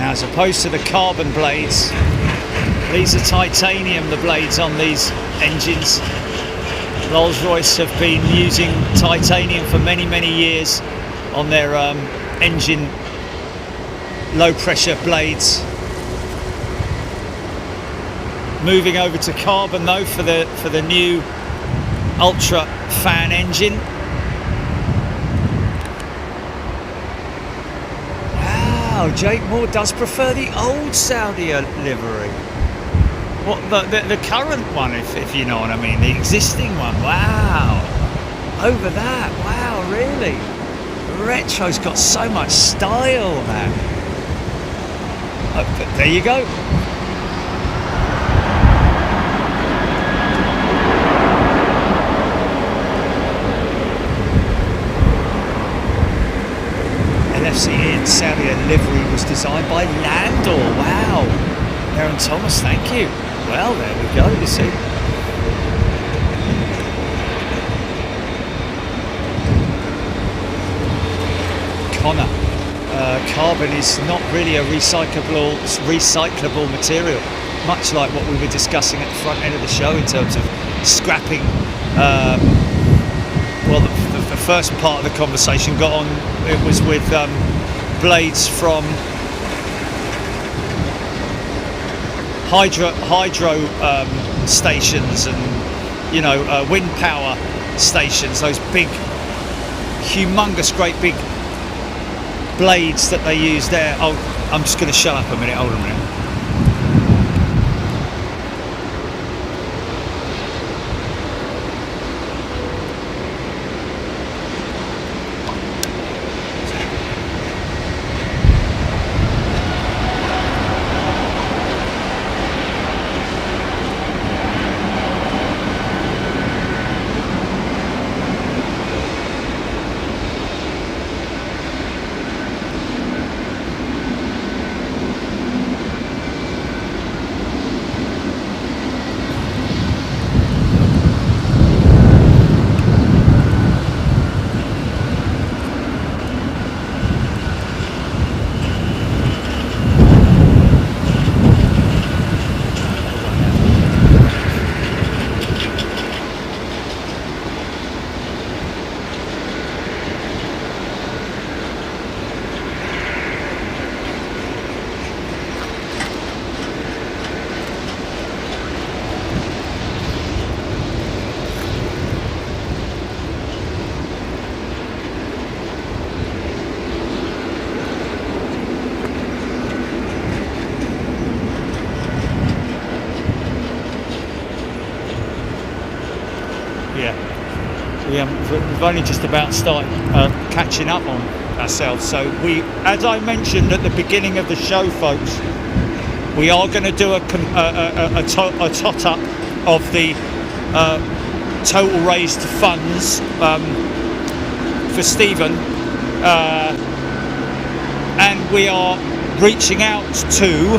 As opposed to the carbon blades, these are titanium, the blades on these engines. Rolls-Royce have been using titanium for many, many years on their engine low pressure blades. Moving over to carbon though for the new ultra fan engine. Wow, Jake Moore does prefer the old Saudi livery. What the current one, if you know what I mean, the existing one. Wow, over that. Wow, really? Retro's got so much style, man. Oh, but there you go. LFC in Saudi livery was designed by Landor. Wow. Aaron Thomas, thank you. Well, there we go, you see. Connor, carbon is not really a recyclable material, much like what we were discussing at the front end of the show in terms of scrapping. Well, the first part of the conversation got on, it was with blades from hydro stations and, you know, wind power stations, those big, humongous, great big blades that they use there. Oh, I'm just going to shut up a minute, hold on a minute. we've only just about started catching up on ourselves. So we, as I mentioned at the beginning of the show, folks, we are going to do a tot up of the total raised funds for Stephen, and we are reaching out to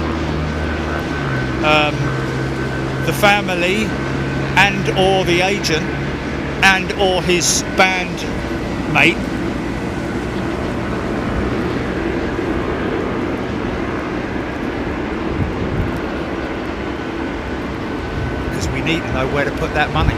the family and or the agent and or his band mate because we need to know where to put that money.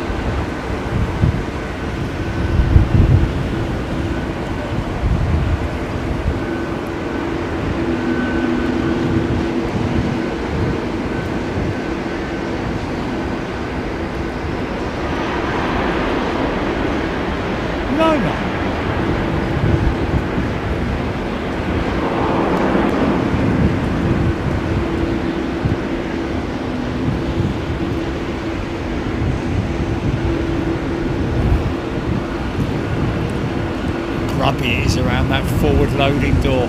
Grubby it is around that forward loading door.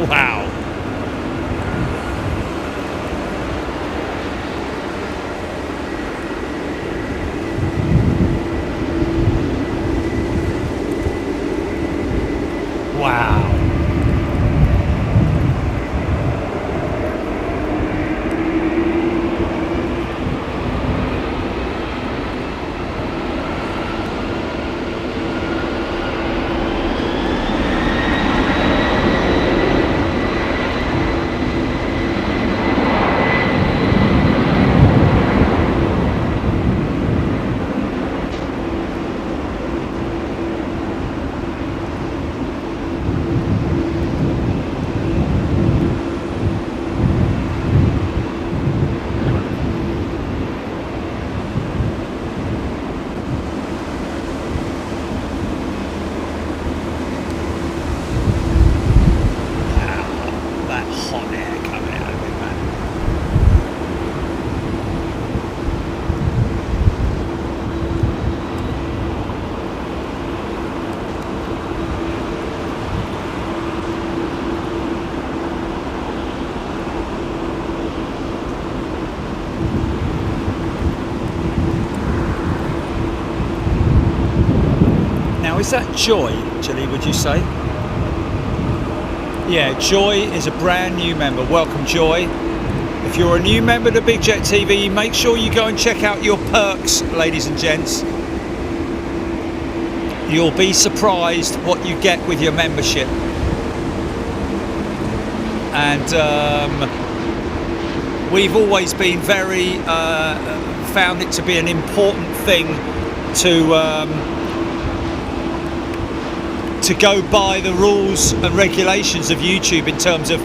Wow. Wow. Is that Joy, Chili, would you say? Yeah, Joy is a brand new member. Welcome, Joy. If you're a new member to Big Jet TV, make sure you go and check out your perks, ladies and gents. You'll be surprised what you get with your membership. And we've always been very, found it to be an important thing to go by the rules and regulations of YouTube in terms of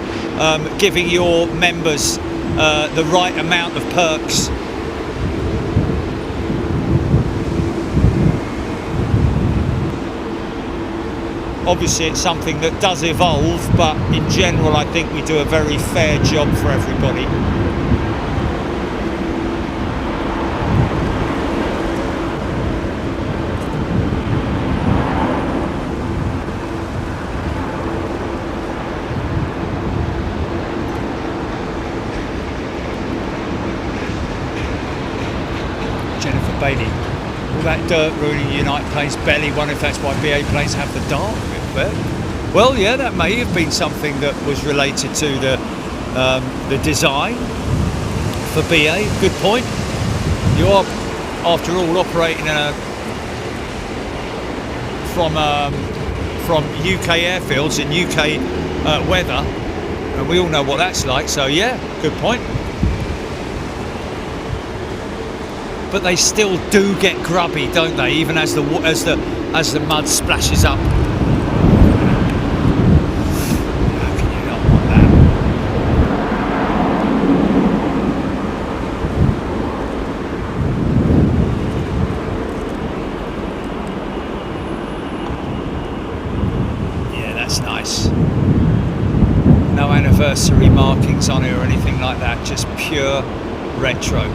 giving your members the right amount of perks. Obviously it's something that does evolve, but in general I think we do a very fair job for everybody. Bailey, all that dirt ruining United planes' belly. Wonder if that's why BA planes have the dart bit there. Well, yeah, that may have been something that was related to the design for BA. Good point. You are, after all, operating from UK airfields in UK weather, and we all know what that's like. So yeah, good point. But they still do get grubby, don't they? Even as the mud splashes up. How can you not want that? Yeah, that's nice. No anniversary markings on it or anything like that. Just pure retro.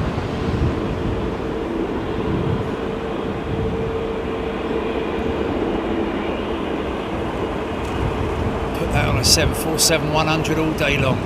a 747-100 all day long.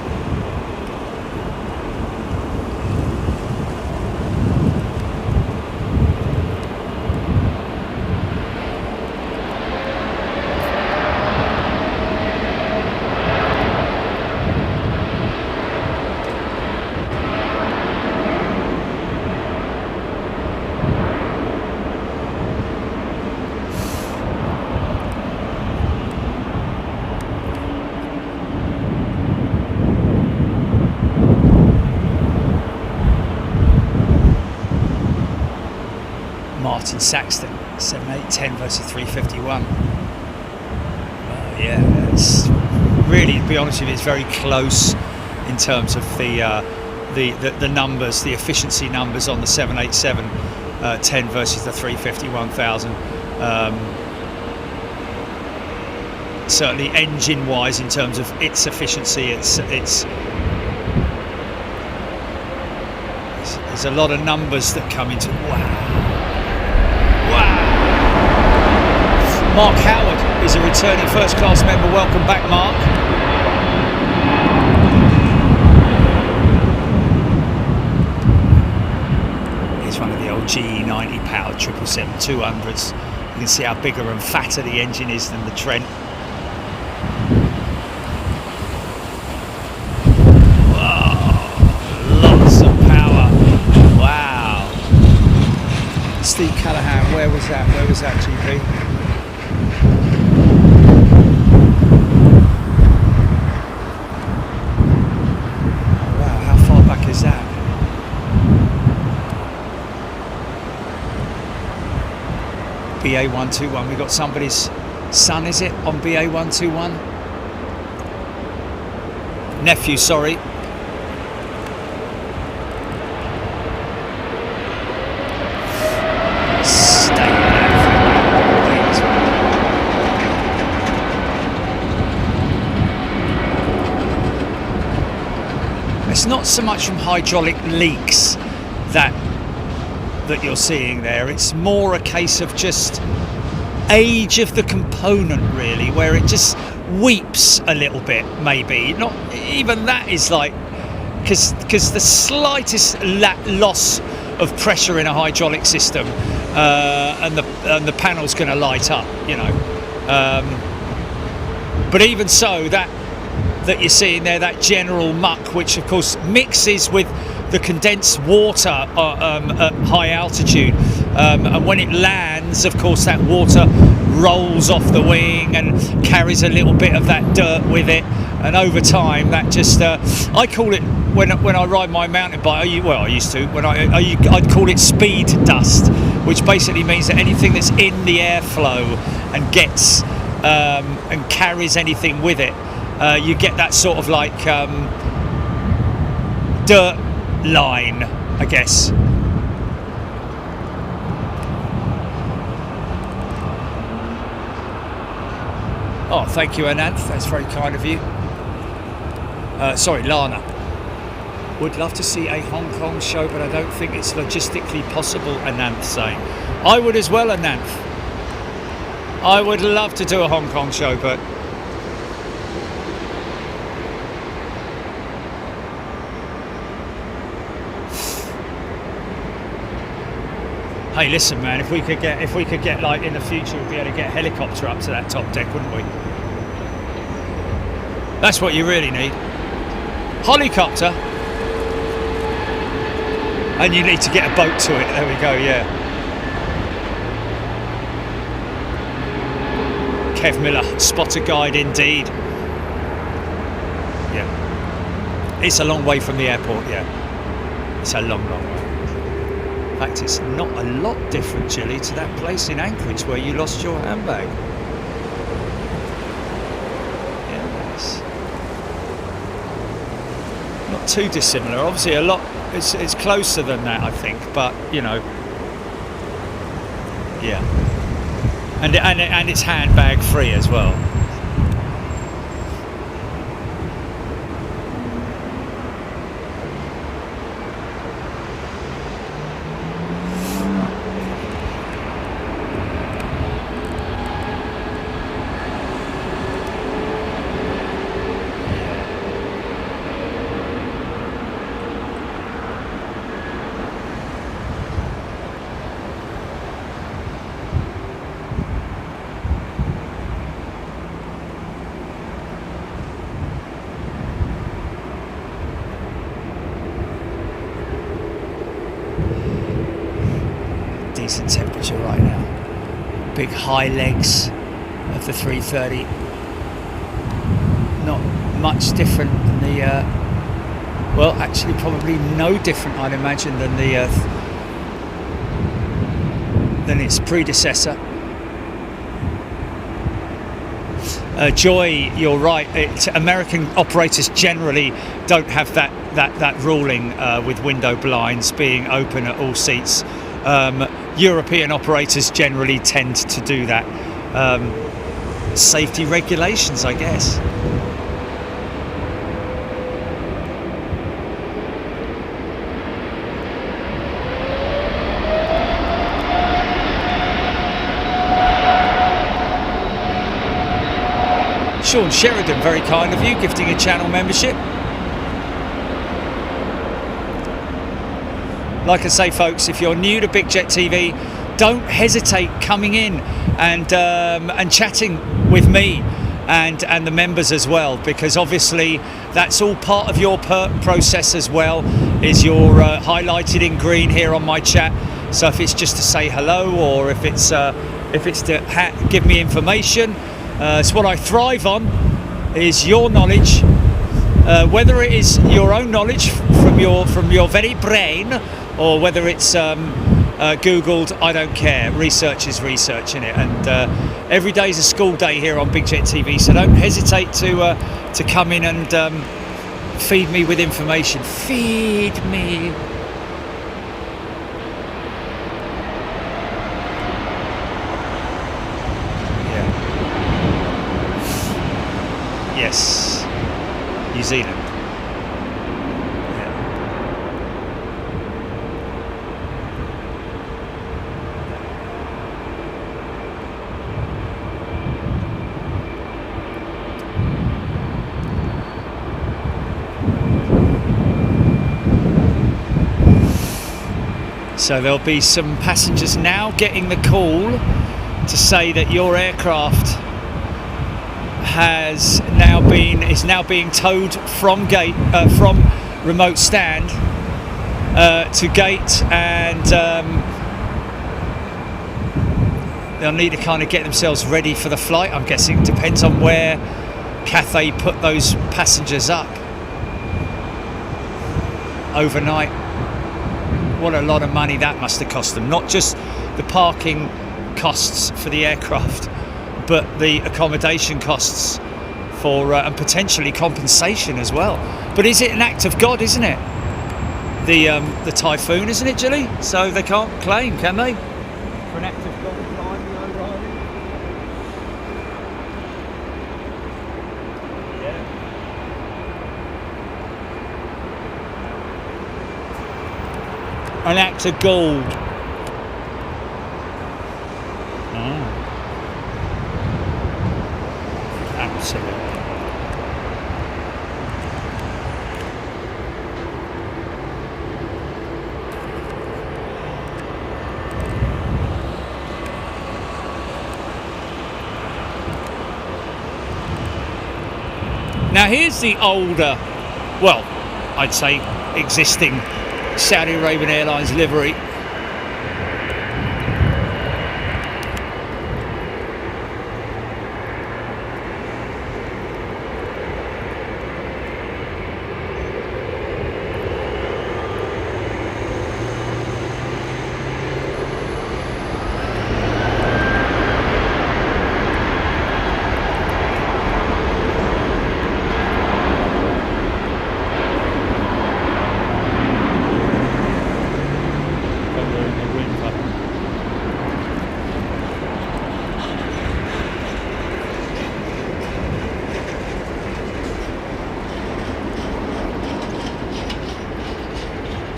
Martin Saxton, 787-10 versus 351. Yeah, it's really, to be honest with you, it's very close in terms of the numbers, the efficiency numbers on the 787-10 versus the 350-1000. Certainly, engine-wise, in terms of its efficiency, there's a lot of numbers that come into. Mark Howard is a returning first-class member. Welcome back, Mark. Here's one of the old GE90 powered 777-200s. You can see how bigger and fatter the engine is than the Trent. Lots of power. Wow. Steve Callahan, where was that? Where was that, GP? Wow, how far back is that? BA 121. We got somebody's son, is it, on BA 121? Nephew, sorry. It's not so much from hydraulic leaks that you're seeing there. It's more a case of just age of the component, really, where it just weeps a little bit, maybe. Not even that is like, because the slightest loss of pressure in a hydraulic system and the panel's going to light up, you know. But even so, that you're seeing there, that general muck, which of course mixes with the condensed water at high altitude, and when it lands, of course, that water rolls off the wing and carries a little bit of that dirt with it, and over time that just I call it, when I ride my mountain bike, I used to, I'd call it speed dust, which basically means that anything that's in the airflow and gets and carries anything with it, you get that sort of like dirt line, I guess. Oh, thank you, Ananth. That's very kind of you. Sorry, Lana. Would love to see a Hong Kong show, but I don't think it's logistically possible, Ananth saying. I would as well, Ananth. I would love to do a Hong Kong show, but hey, listen, man, if we could get like in the future, we'd be able to get a helicopter up to that top deck, wouldn't we? That's what you really need. Helicopter. And you need to get a boat to it. There we go, yeah. Kev Miller, spotter guide indeed. Yeah. It's a long way from the airport, yeah. It's a long, long way. In fact, it's not a lot different, Jilly, to that place in Anchorage where you lost your handbag. Yes. Not too dissimilar. Obviously, a lot. It's closer than that, I think. But you know, yeah. And it's handbag free as well. decent temperature right now. Big high legs of the 330. Not much different than the well, actually probably no different, I'd imagine, than the than its predecessor. Joy, you're right. American operators generally don't have that ruling with window blinds being open at all seats. European operators generally tend to do that. Safety regulations, I guess. Sean Sheridan, very kind of you, gifting a channel membership. Like I say, folks, if you're new to Big Jet TV, don't hesitate coming in and chatting with me and the members as well, because obviously that's all part of your process as well. Is you're highlighted in green here on my chat. So if it's just to say hello, or if it's to give me information. It's what I thrive on, is your knowledge, whether it is your own knowledge from your very brain, or whether it's Googled. I don't care. Research is research, innit? And every day is a school day here on Big Jet TV, so don't hesitate to come in and feed me with information. Feed me. Yes, New Zealand. Yeah. So there'll be some passengers now getting the call to say that your aircraft is now being towed from remote stand to gate, and they'll need to kind of get themselves ready for the flight. I'm guessing it depends on where Cathay put those passengers up overnight. What a lot of money that must have cost them, not just the parking costs for the aircraft, but the accommodation costs for and potentially compensation as well. But is it an act of God, isn't it? The typhoon, isn't it, Gilly? So they can't claim, can they? For an act of God, an act of gold. Absolutely. Now here's the older, well, I'd say existing Saudi Arabian Airlines livery.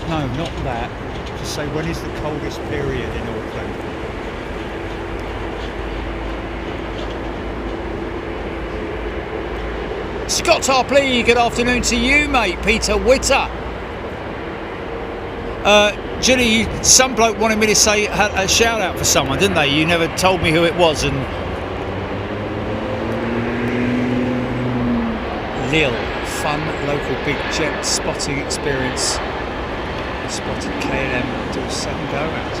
No, not that. Just say, when is the coldest period in Auckland? Scott Tarpley, good afternoon to you, mate. Peter Witter. Ginny, some bloke wanted me to say a shout out for someone, didn't they? You never told me who it was. And Lille, fun local big jet spotting experience. Spotted KLM do 7 go rounds.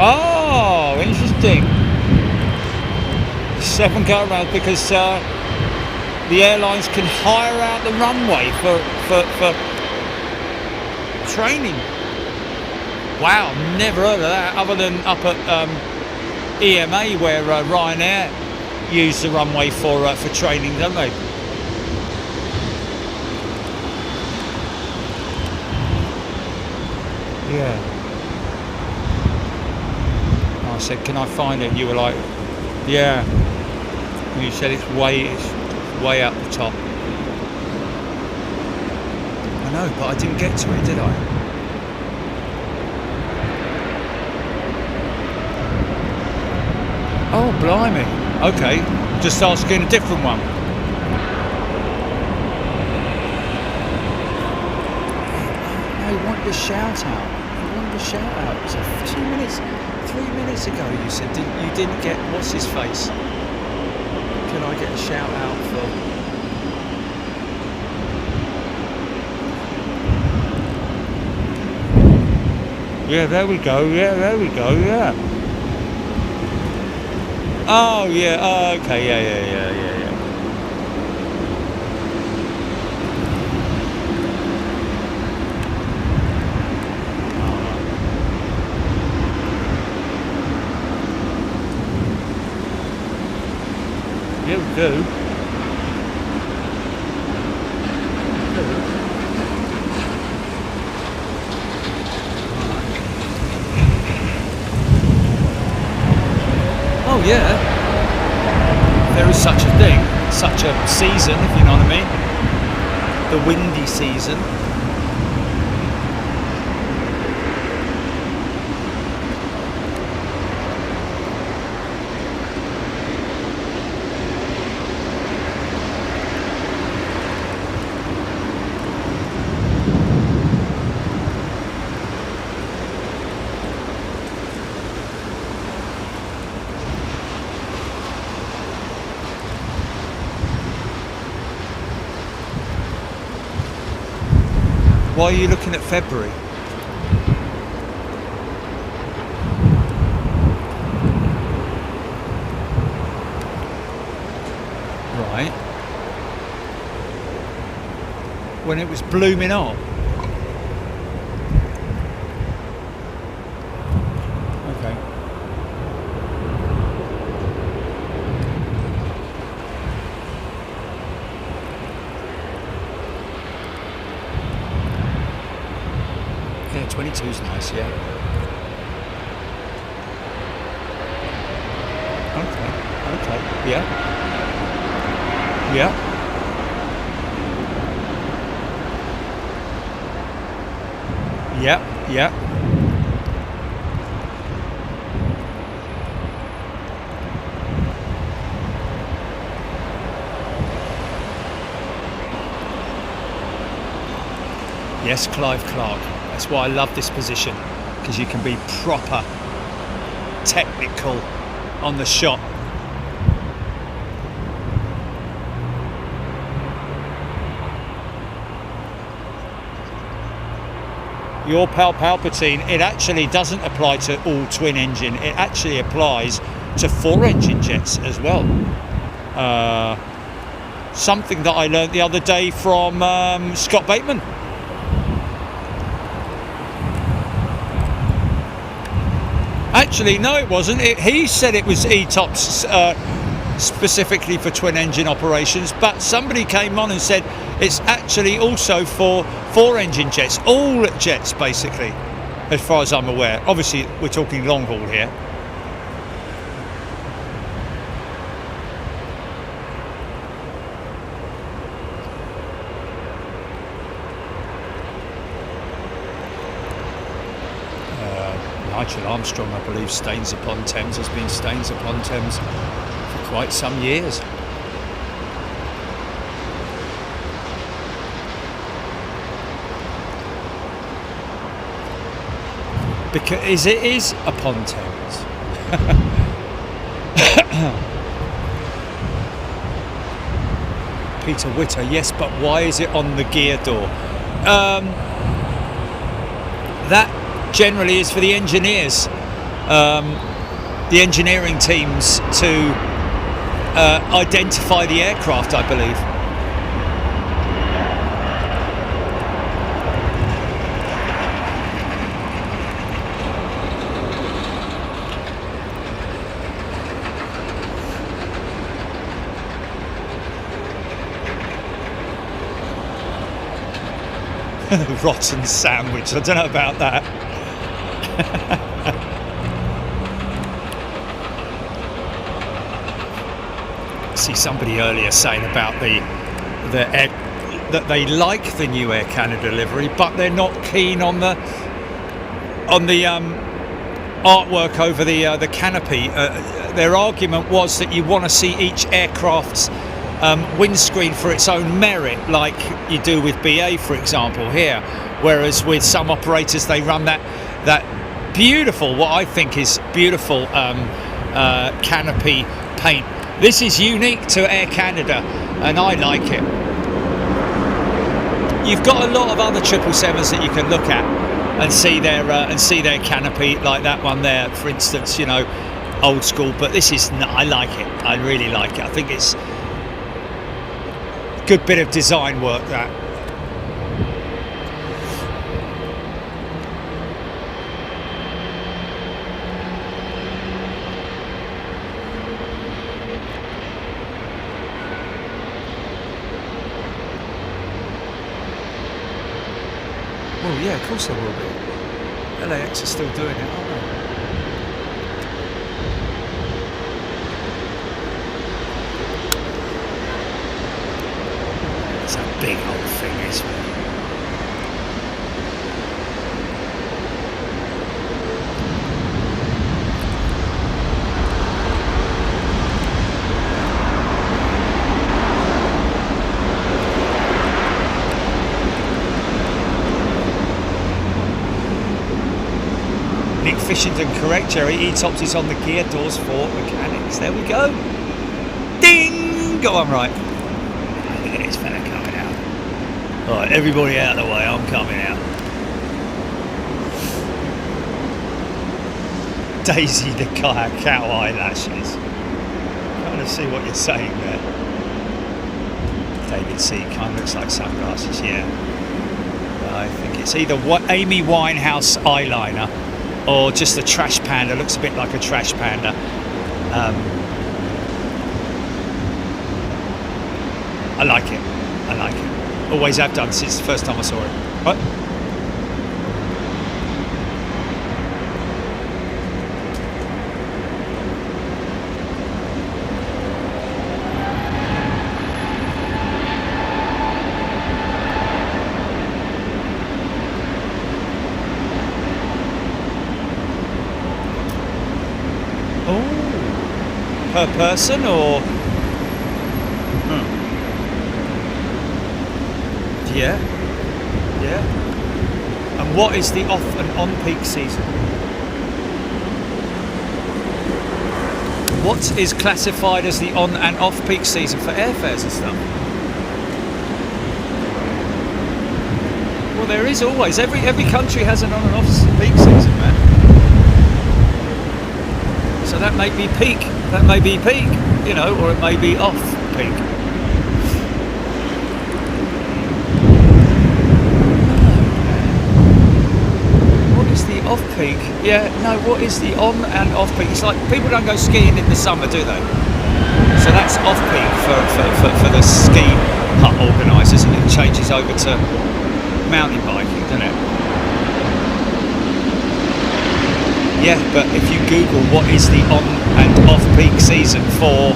Oh, interesting. 7 go around because the airlines can hire out the runway for training. Wow, never heard of that, other than up at EMA where Ryanair use the runway for training, don't they? Yeah. I said, can I find it? You were like, yeah. And you said it's way up the top. I know, but I didn't get to it, did I? Oh, blimey. Okay, just asking a different one. No, you wanted a shout out. You wanted a shout out. It was 3 minutes ago you said you didn't get, what's his face? Can I get a shout out for... Yeah, there we go. Yeah, there we go. Yeah. Oh, yeah. Okay. Yeah. Yeah, we do. Oh yeah, there is such a thing, such a season, if you know what I mean. The windy season. Why are you looking at February? Right. When it was blooming hot. Okay. Yeah, 22's nice, yeah. Okay, yeah. Yeah. Yeah. Yes, Clive Clark. That's why I love this position, because you can be proper technical on the shot. Your pal Palpatine, it actually doesn't apply to all twin engine, it actually applies to 4-engine jets as well. Something that I learned the other day from Scott Bateman. Actually, no, it wasn't. He said it was ETOPS specifically for twin engine operations, but somebody came on and said it's actually also for 4-engine jets, all jets basically, as far as I'm aware. Obviously, we're talking long haul here. Nigel Armstrong, I believe, Stains upon Thames, has been Stains upon Thames for quite some years. Because it is upon Thames. Peter Witter, yes, but why is it on the gear door? That generally is for the engineers. the engineering teams to identify the aircraft, I believe. Rotten sandwich, I don't know about that. See somebody earlier saying about that they like the new Air Canada livery, but they're not keen on the artwork over the canopy. Their argument was that you want to see each aircraft's windscreen for its own merit, like you do with BA, for example, here. Whereas with some operators, they run that beautiful, what I think is beautiful canopy paint. This is unique to Air Canada, and I like it. You've got a lot of other 777s that you can look at and see their canopy, like that one there, for instance. You know, old school. But this is, I like it. I really like it. I think it's a good bit of design work, that. Oh yeah, of course they will be. LAX are still doing it, aren't they? It's a big old thing, isn't it? Fishington correct, Jerry. E-tops is on the gear doors for mechanics. There we go. Ding! Go on, right. Look at this fella coming out. Right, everybody out of the way. I'm coming out. Daisy the cow eyelashes. Trying to see what you're saying there. David C. Kind of looks like sunglasses, yeah. I think it's either Amy Winehouse eyeliner or just a trash panda. Looks a bit like a trash panda. I like it. I like it. Always have done since the first time I saw it. What? Per person, or yeah. And what is the off and on peak season? What is classified as the on and off peak season for airfares and stuff? Well, there is always, every country has an on and off peak season, man. So that may be peak. That may be peak, you know, or it may be off peak. What is the off peak? Yeah, no, what is the on and off peak? It's like people don't go skiing in the summer, do they? So that's off peak for the ski hut organisers, and it changes over to mountain biking, doesn't it? Yeah, but if you Google what is the on and off peak season for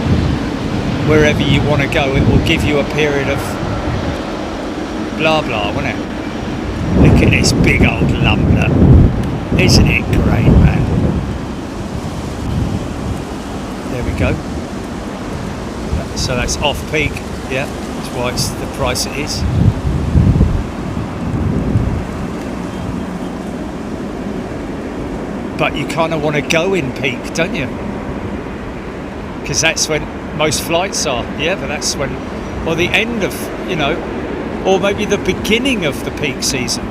wherever you want to go, it will give you a period of blah blah, won't it? Look at this big old lumber. Isn't it great, man? There we go. So that's off peak, yeah, that's why it's the price it is. But you kind of want to go in peak, don't you? Because that's when most flights are. Yeah, but that's when, or the end of, you know, or maybe the beginning of the peak season.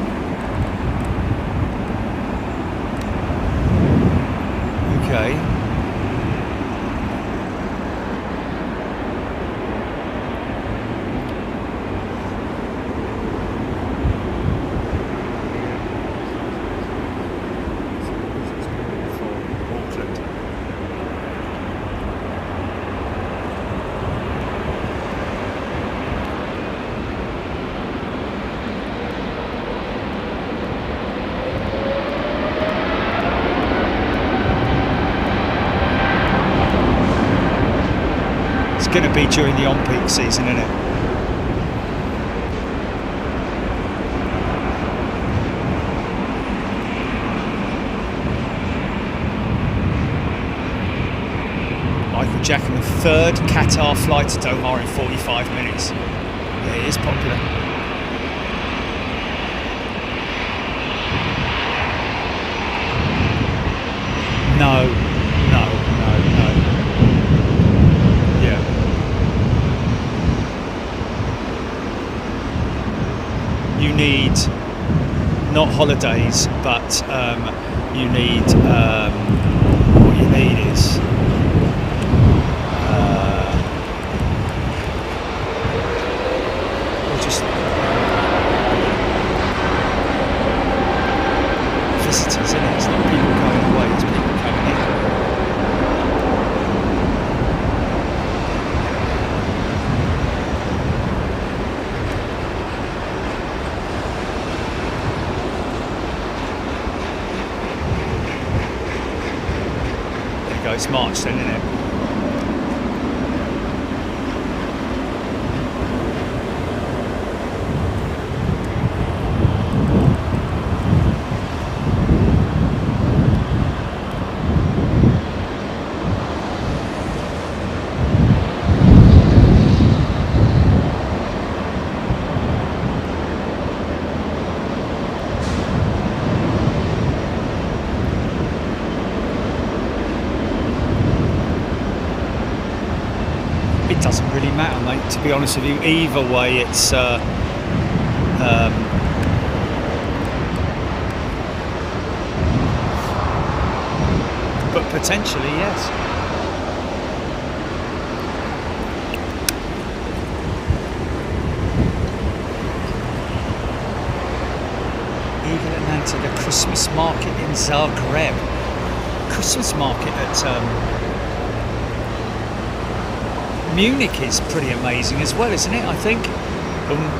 going to be during the on-peak season, isn't it? Michael Jackson, the third Qatar flight to Doha in 45 minutes. Yeah, it is popular. No. Yeah. You need not holidays, but you need what you need is just visitors, isn't it? It's not people going away, it's people coming in. There you go, it's March then, isn't it? Doesn't really matter, mate, to be honest with you. Either way, it's but potentially, yes. Even announced the Christmas market in Zagreb. Christmas market at Munich is pretty amazing as well, isn't it? I think.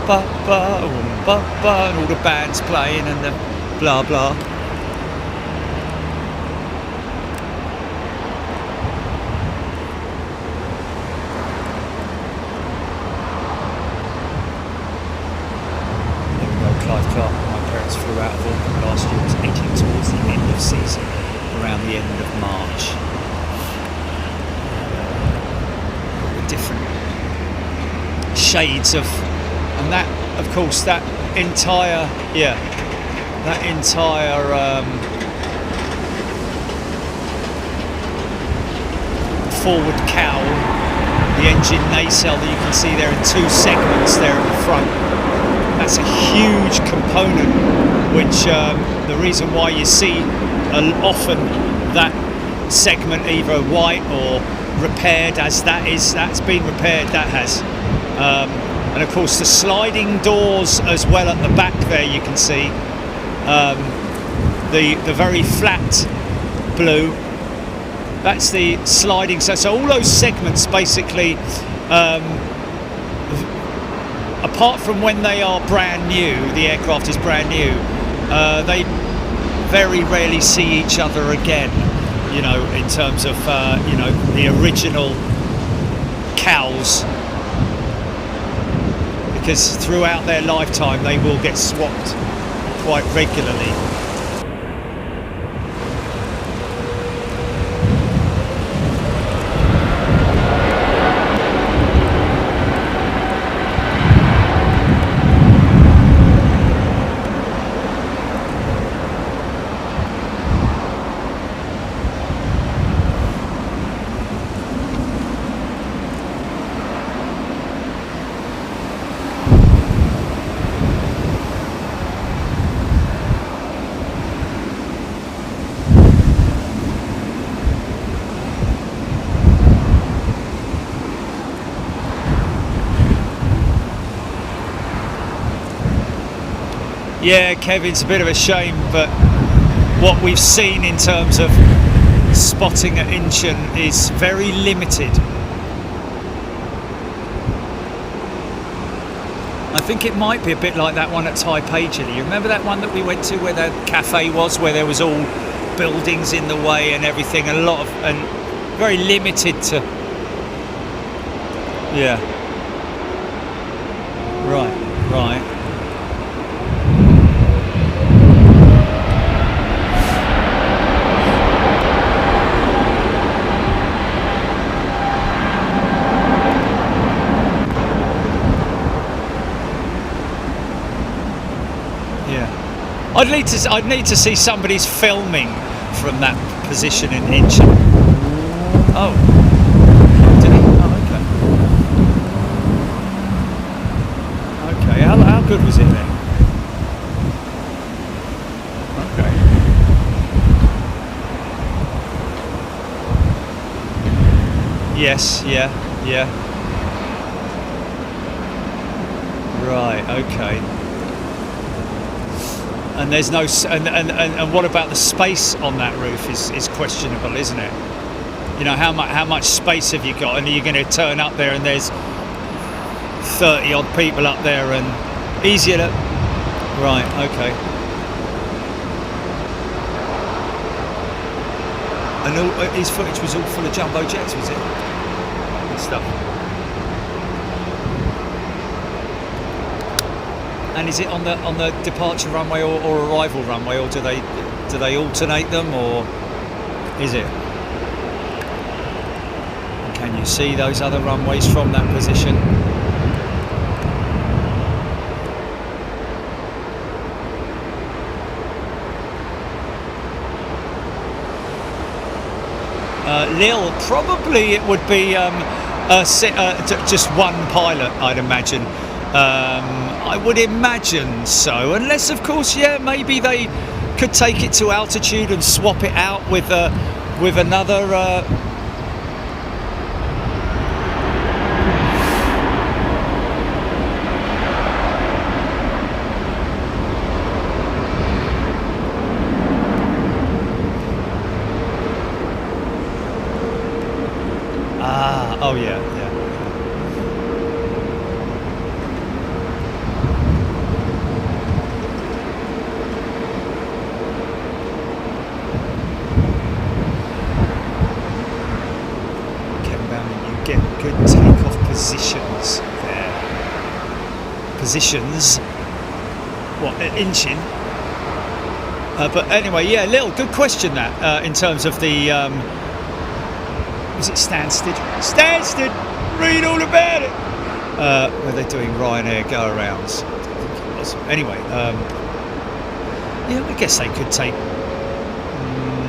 Ba-ba, ba-ba, and all the bands playing and the blah blah. There we go, Clive Clark. My parents flew out of Auckland last year. It was edging towards the end of season, around the end of March. Different shades of, and that, of course, that entire forward cowl, the engine nacelle that you can see there in two segments there at the front. That's a huge component, which the reason why you see often that segment either white or repaired, as that's been repaired, that has, and of course the sliding doors as well at the back there, you can see the very flat blue, that's the sliding, so all those segments basically, apart from when they are brand new, the aircraft is brand new, they very rarely see each other again, you know, in terms of you know, the original cowls, because throughout their lifetime they will get swapped quite regularly. Yeah, Kevin, it's a bit of a shame, but what we've seen in terms of spotting at Incheon is very limited. I think it might be a bit like that one at Taipei, Chile. You remember that one that we went to where the cafe was, where there was all buildings in the way and everything, and very limited to Yeah. Right. Right. I'd need to see somebody's filming from that position in Incheon. Oh, did he? Oh, okay. Okay, how good was it then? Okay. Yes. Yeah. Yeah. Right. Okay. And there's no, and what about the space on that roof is questionable, isn't it? You know, how much space have you got, and are you going to turn up there and there's 30 odd people up there, and easier to, right? Okay. And all, his footage was all full of jumbo jets, was it? And stuff. And is it on the departure runway or arrival runway, or do they alternate them, or is it? And can you see those other runways from that position? Lille, probably it would be just one pilot, I'd imagine. I would imagine so, unless of course, yeah, maybe they could take it to altitude and swap it out with another oh yeah. Positions there. Positions. What, Incheon? But anyway, yeah, Lille, good question that, in terms of the, was it Stansted? Stansted! Read all about it! Where they're doing Ryanair go-arounds. I think it was. Anyway, yeah, I guess they could take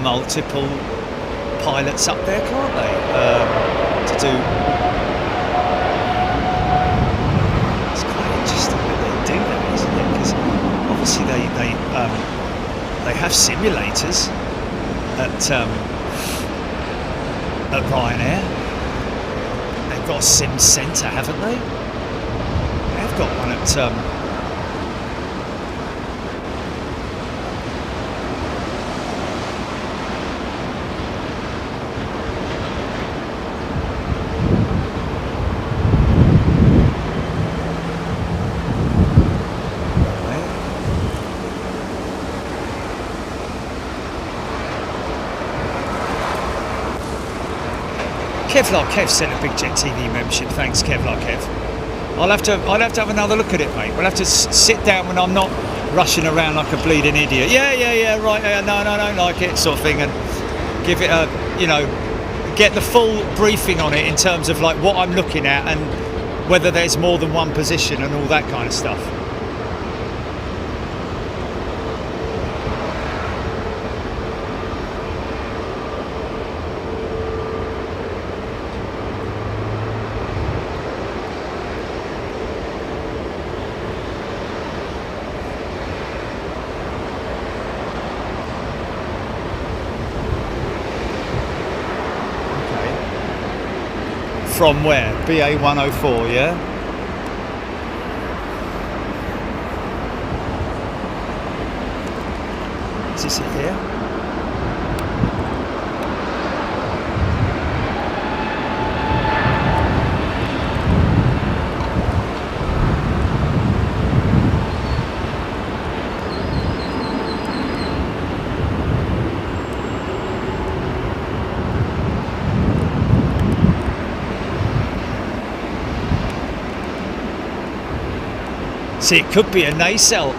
multiple pilots up there, can't they? To do... Obviously, they have simulators at Ryanair. They've got a sim centre, haven't they? They've got one at Kevlar Kev sent a Big Jet TV membership. Thanks, Kevlar Kev. I'll have to have another look at it, mate. We'll have to sit down when I'm not rushing around like a bleeding idiot. Yeah, right. No, I don't like it, sort of thing, and give it a, get the full briefing on it in terms of like what I'm looking at and whether there's more than one position and all that kind of stuff. From where? BA 104, yeah? Is this it here? See, it could be a nacelle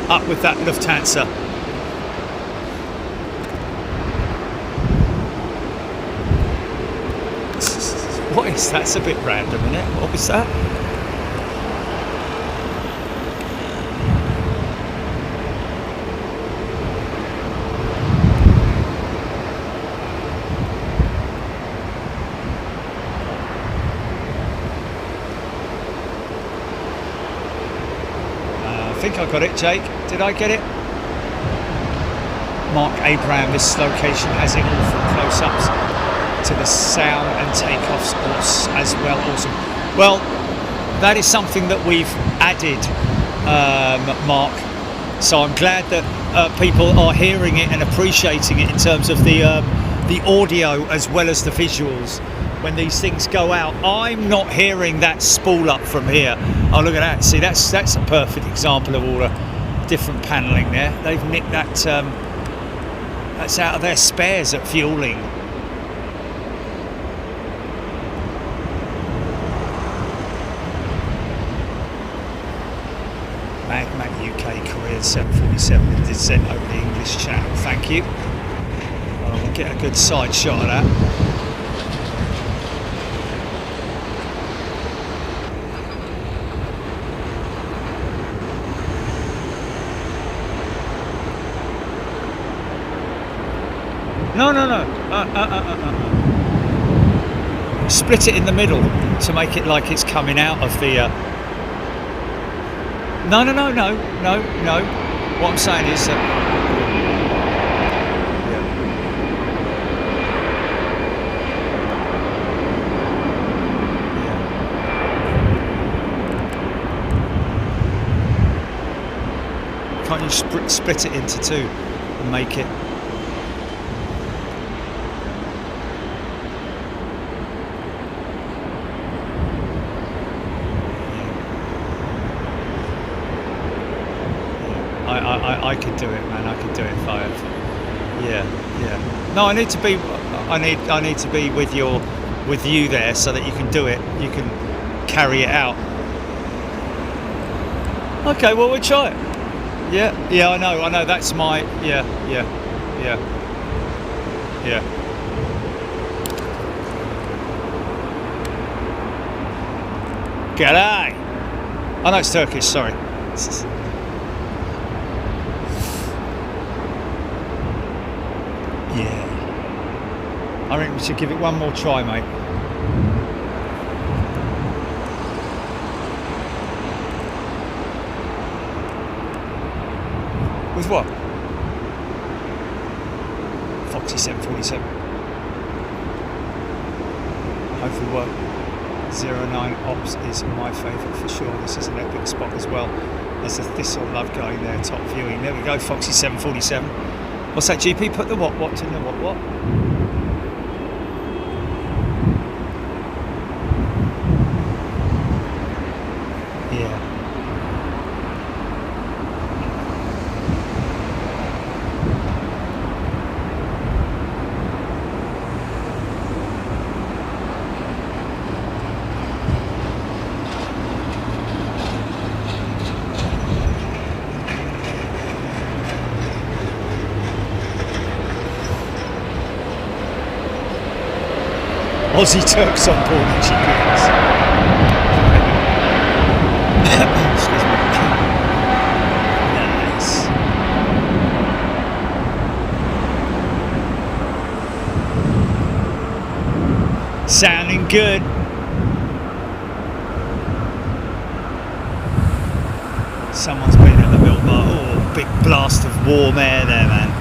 up with that Lufthansa. What is that? That's a bit random, isn't it? What was that? I think I got it, Jake. Did I get it? Mark Abraham, this location has it all from close-ups to the sound and takeoffs as well. Awesome. Well, that is something that we've added, Mark. So I'm glad that people are hearing it and appreciating it in terms of the audio as well as the visuals. When these things go out, I'm not hearing that spool up from here. Oh, look at that. See, that's a perfect example of all the different panelling there. They've nicked that. That's out of their spares at fueling. Mac UK Korean 747 did send over the English channel. Thank you. We'll get a good side shot of that. No. Split it in the middle to make it like it's coming out of the. No. What I'm saying is. Can't you split it into two and make it? I could do it, man. I could do it if I had. Yeah. No, I need to be with you there so that you can do it. You can carry it out. Okay, well we'll try it. Yeah. I know. That's my. Yeah. G'day. Oh no, it's Turkish. Sorry. Yeah. I think we should give it one more try, mate. With what? Foxy 747. Hopefully work. 09 Ops is my favourite for sure. This is an epic spot as well. There's a Thistle Love going there, top viewing. There we go, Foxy 747. What's that, GP? Put the what in the what? Yeah. Aussie Turks on board, and she grins. Excuse me. Nice. Sounding good. Someone's been in the milk bar. Oh, big blast of warm air there, man.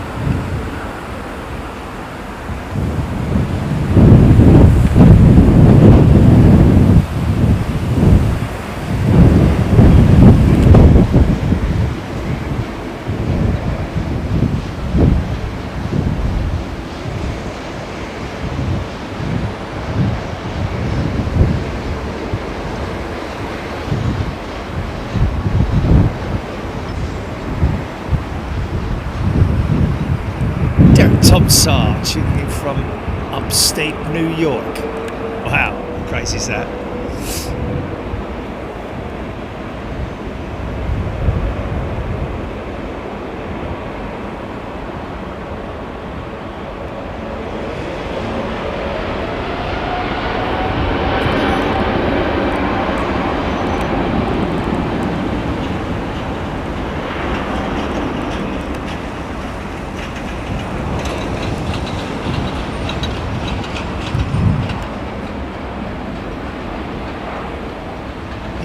Tom Saar tuning in from upstate New York. Wow, how crazy is that?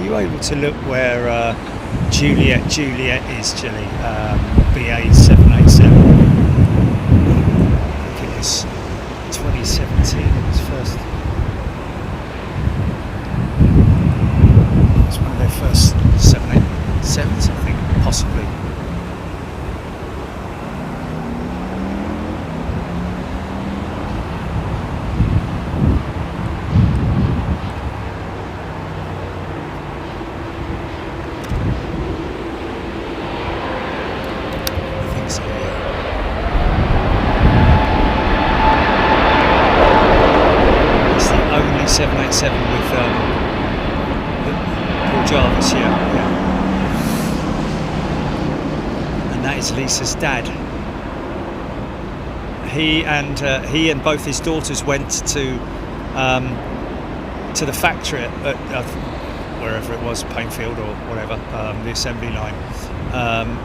Are you able to look where Juliet is, Chile? BA 787. I think it was 2017. It was first. It was one of their first 787s, I think, possibly. Lisa's dad. He and both his daughters went to the factory at wherever it was, Painfield or whatever, the assembly line,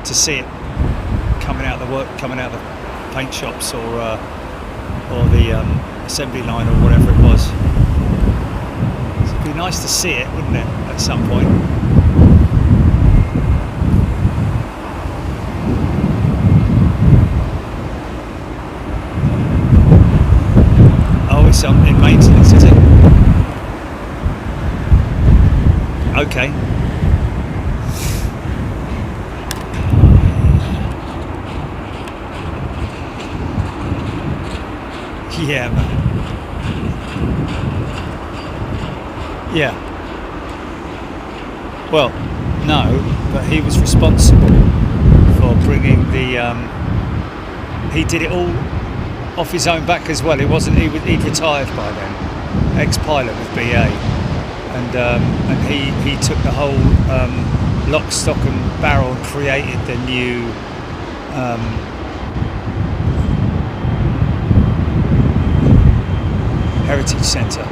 to see it coming out of the paint shops or the assembly line or whatever it was. So it'd be nice to see it, wouldn't it, at some point? In maintenance, is it? Okay. Yeah, man. Yeah. Well, no, but he was responsible for bringing the. He did it all off his own back as well. It wasn't. He'd retired by then, ex-pilot with BA, and he took the whole lock, stock, and barrel and created the new Heritage Centre.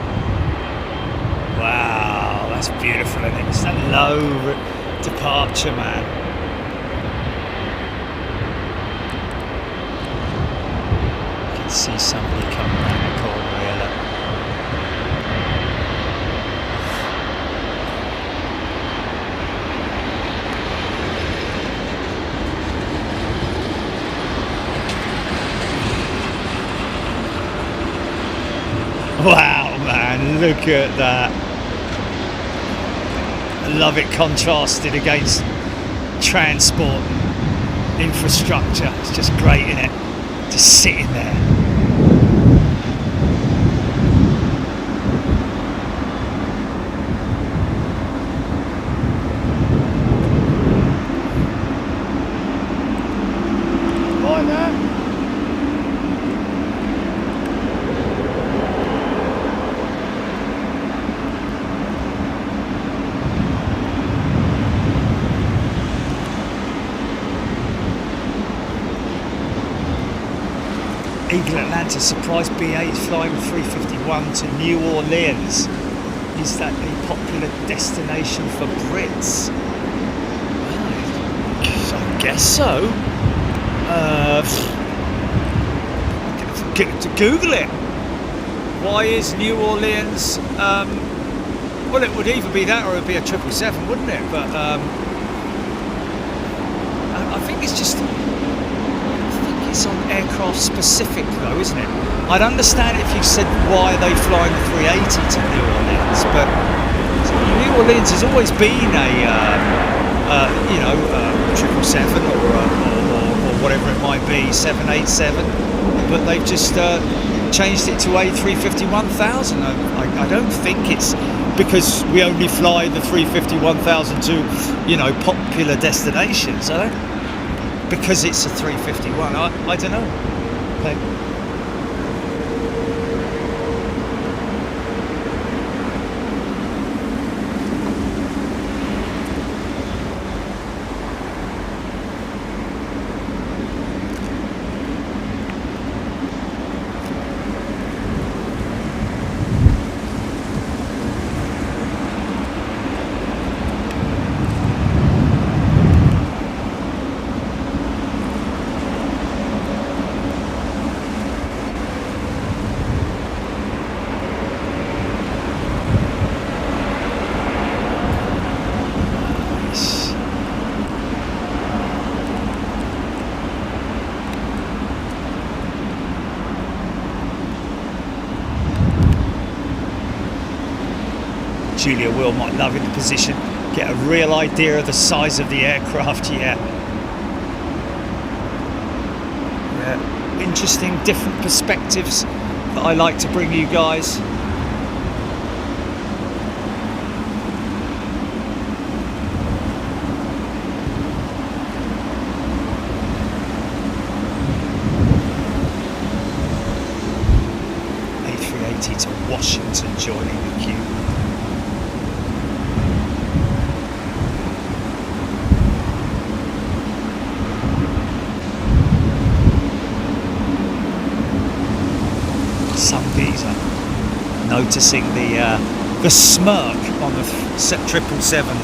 Wow, that's beautiful, isn't it? It's that low departure, man. See somebody coming around the corner here, look. Wow, man, look at that. I love it contrasted against transport and infrastructure. It's just great, isn't it? Just sitting there. Eagle Atlanta, surprise BA is flying 351 to New Orleans. Is that a popular destination for Brits? I guess so. To Google it. Why is New Orleans? Well, it would either be that or it would be a 777, wouldn't it? But I think it's just. It's on aircraft specific though, isn't it? I'd understand if you said why are they flying the 380 to New Orleans, but New Orleans has always been a 777 or whatever it might be, 787, but they've just changed it to A350-1000. I don't think it's because we only fly the 350-1000 to popular destinations. I don't. Because it's a 351, I don't know. Julia Wilmot loving the position. Get a real idea of the size of the aircraft. Yeah, interesting, different perspectives that I like to bring you guys. A380 to Washington joining the queue. Some geezer noticing the smirk on the 777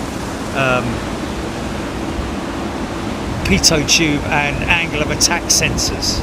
pitot tube and angle of attack sensors.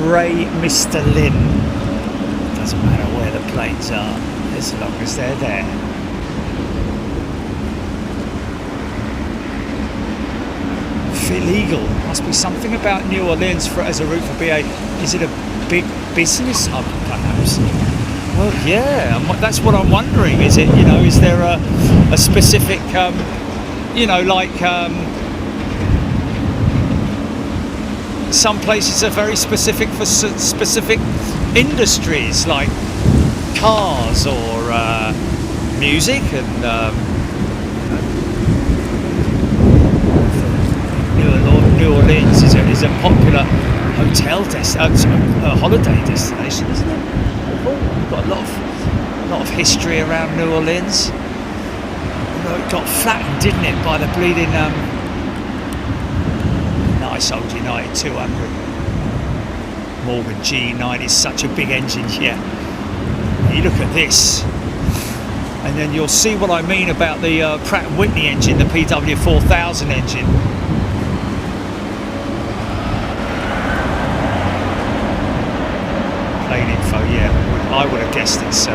Ray, Mr. Lynn. Doesn't matter where the planes are, as long as they're there. Illegal. Must be something about New Orleans as a route for BA. Is it a big business hub, perhaps? Well, yeah. That's what I'm wondering. Is it? Is there a specific? Some places are very specific for specific industries, like cars or music, and New Orleans is a popular holiday destination, isn't it? We've got a lot of history around New Orleans. It got flattened, didn't it, by the bleeding. Nice old United 200. Morgan G9 is such a big engine, yeah. You look at this, and then you'll see what I mean about the Pratt & Whitney engine, the PW4000 engine. Plane info, yeah. I would have guessed it's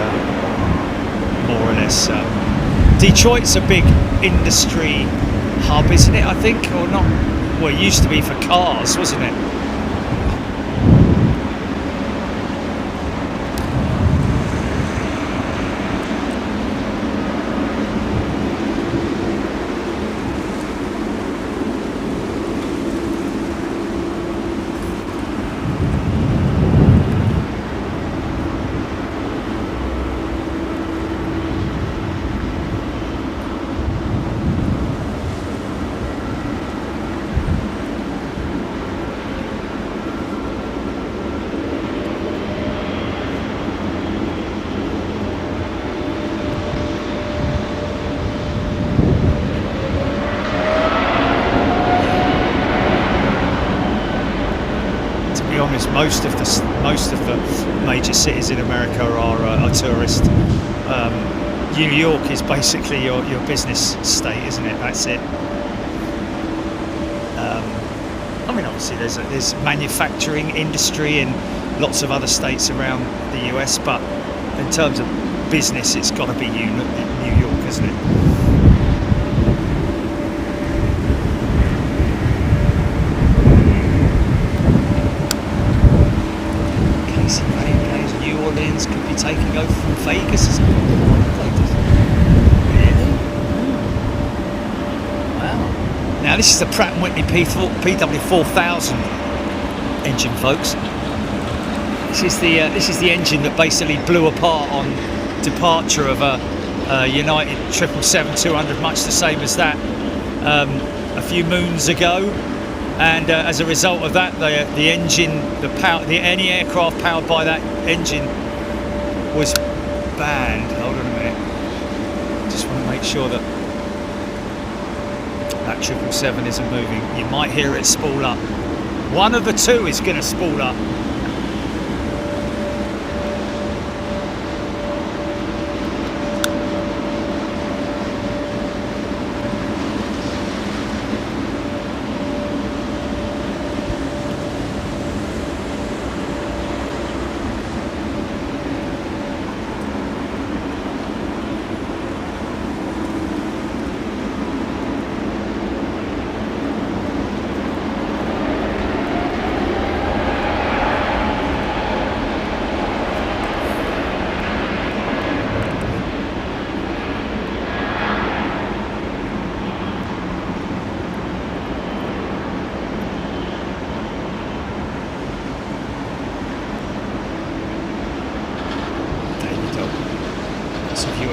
more or less. Detroit's a big industry hub, isn't it? I think, or not? Well, it used to be for cars, wasn't it? Most of the major cities in America are tourist. New York is basically your business state, isn't it? That's it. Obviously there's manufacturing industry in lots of other states around the US, but in terms of business, it's got to be New York, isn't it? Could be taking over from Vegas. Really? Wow. Now this is the Pratt & Whitney PW4000 engine, folks. This is the engine that basically blew apart on departure of a United 777-200, much the same as that, a few moons ago. And as a result of that, the engine, any aircraft powered by that engine was banned. Hold on a minute. Just want to make sure that that 777 isn't moving. You might hear it spool up. One of the two is going to spool up.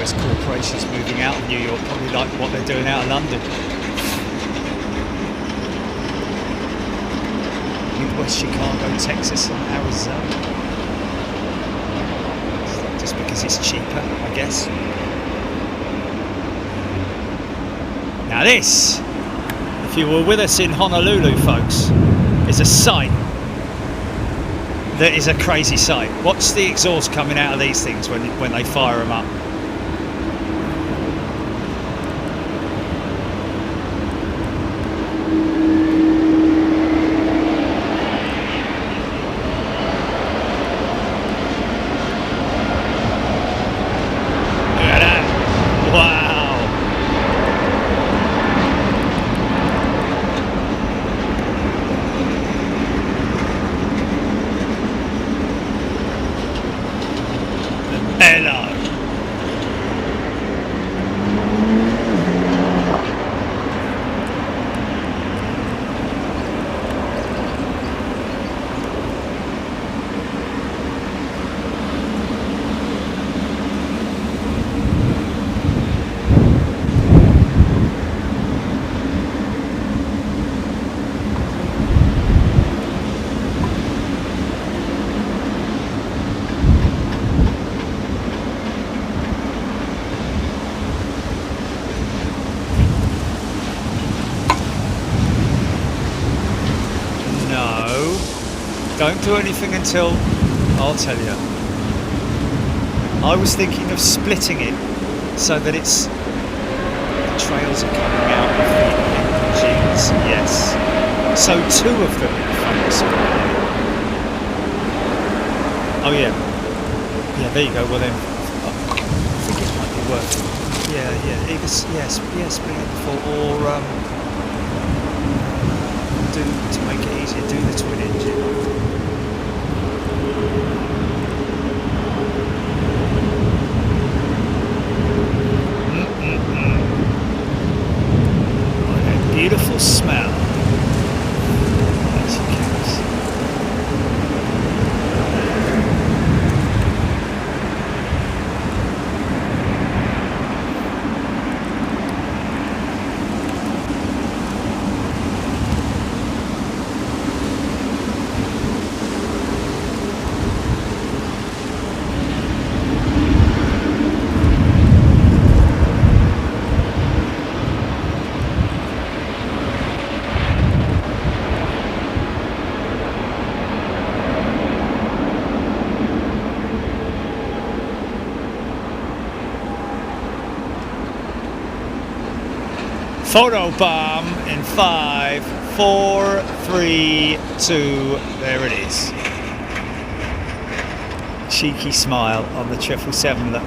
Corporations moving out of New York, probably like what they're doing out of London. Midwest Chicago, Texas and Arizona. Just because it's cheaper, I guess. Now this, if you were with us in Honolulu, folks, is a sight that is a crazy sight. Watch the exhaust coming out of these things when they fire them up. Don't do anything until I'll tell you. I was thinking of splitting it so that the trails are coming out of the engines. Yes. So two of them, folks. Oh yeah. Yeah, there you go. Well then, I think it might be worth it. Yeah. Either split it before or to make it easier, do the twin engine. Oh, that beautiful smell. As you can see. Photo bomb in 5, 4, 3, 2. There it is. Cheeky smile on the 777.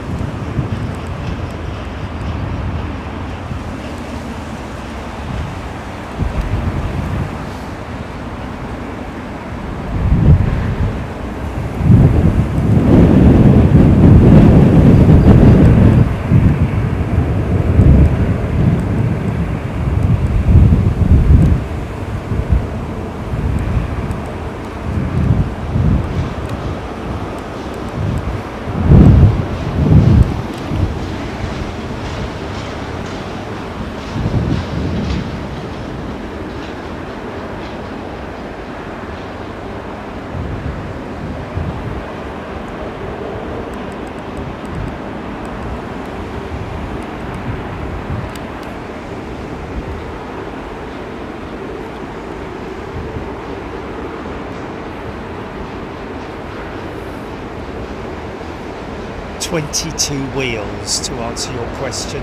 22 wheels to answer your question,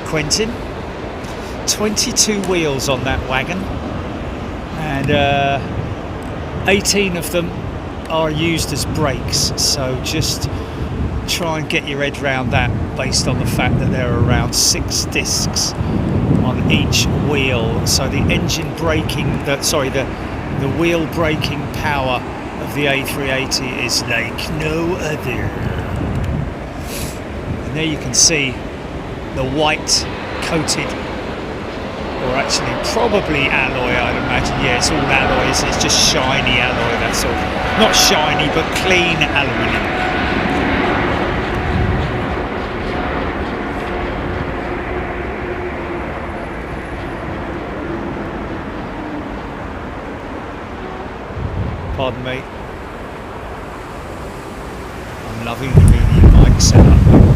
Quentin. 22 wheels on that wagon, and 18 of them are used as brakes, so just try and get your head around that based on the fact that there are around 6 discs on each wheel. So the engine braking, the wheel braking power of the A380 is like no other. And there you can see the white coated, or actually probably alloy, I'd imagine. Yeah, it's all alloys, it's just shiny alloy, that's all. Not shiny, but clean aluminium. Pardon me. I'm loving the medium mic setup, I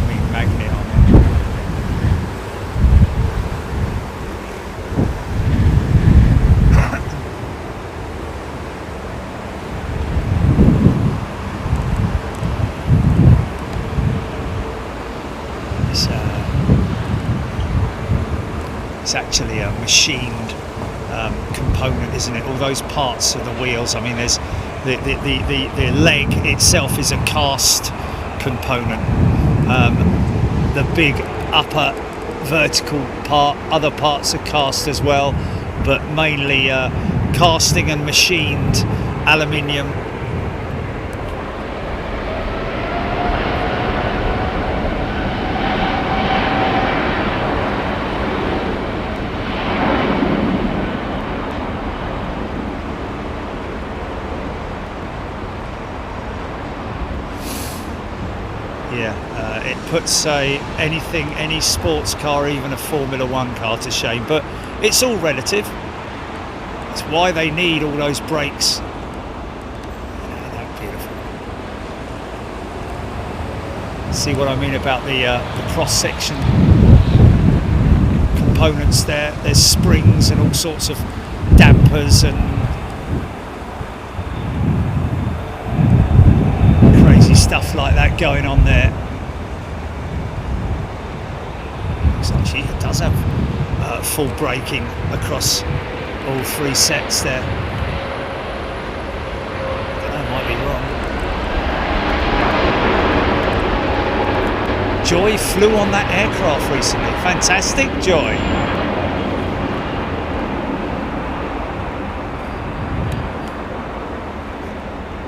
mean magnet on it. It's actually a machined component, isn't it? All those parts of the wheels. I mean, there's the leg itself is a cast component. The big upper vertical part, other parts are cast as well, but mainly casting and machined aluminium. It puts any sports car, even a Formula One car, to shame, but it's all relative. It's why they need all those brakes. That's beautiful. See what I mean about the cross-section components there? There's springs and all sorts of dampers and crazy stuff like that going on there. Actually, it does have full braking across all 3 sets there. I might be wrong. Joy flew on that aircraft recently. Fantastic, Joy.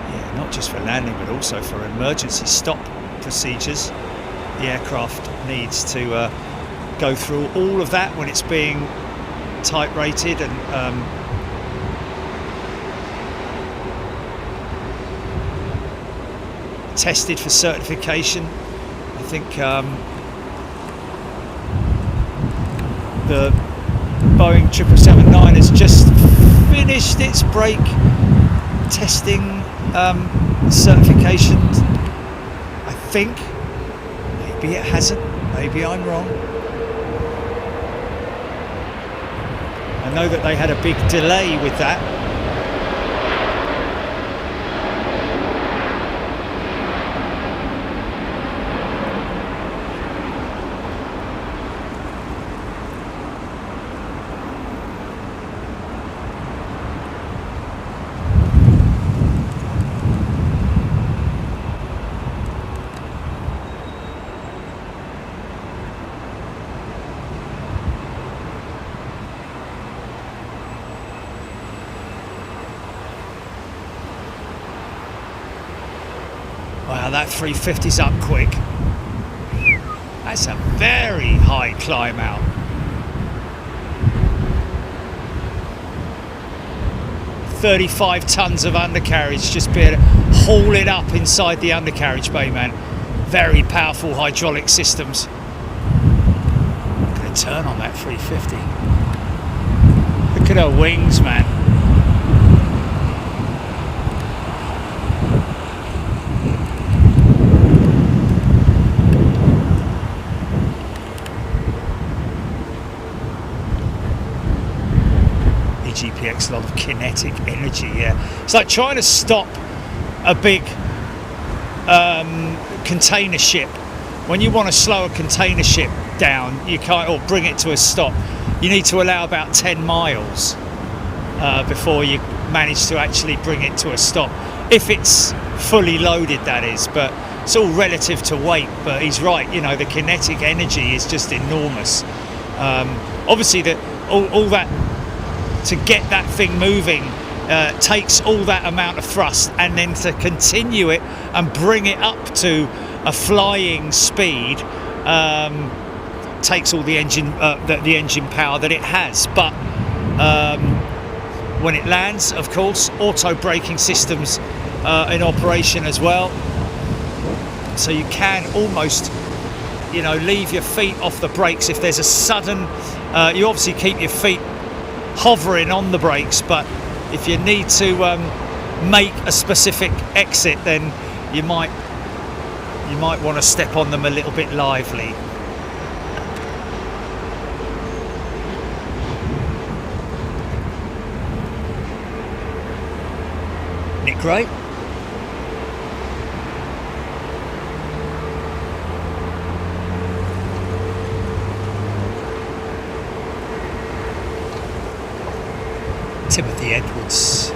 Yeah, not just for landing, but also for emergency stop procedures. The aircraft needs to go through all of that when it's being type rated and tested for certification. I think the Boeing 777-9 has just finished its brake testing certification. I think. Maybe it hasn't. Maybe I'm wrong. I know that they had a big delay with that. Wow, that 350's up quick. That's a very high climb out. "35 tons of undercarriage, just be able to haul it up inside the undercarriage bay, man. Very powerful hydraulic systems. Look at the turn on that 350. Look at her wings, man. GPX, a lot of kinetic energy. Yeah, it's like trying to stop a big container ship when you want to slow a container ship down, you can't, or bring it to a stop, you need to allow about 10 miles before you manage to actually bring it to a stop. If it's fully loaded, that is, but it's all relative to weight. But he's right, you know, the kinetic energy is just enormous. Obviously, all that, to get that thing moving takes all that amount of thrust, and then to continue it and bring it up to a flying speed takes all the engine power that it has. But when it lands, of course, auto braking systems in operation as well, so you can almost, you know, leave your feet off the brakes if there's a sudden. You obviously keep your feet hovering on the brakes, but if you need to make a specific exit, then you might want to step on them a little bit lively. Isn't it great? Timothy Edwards.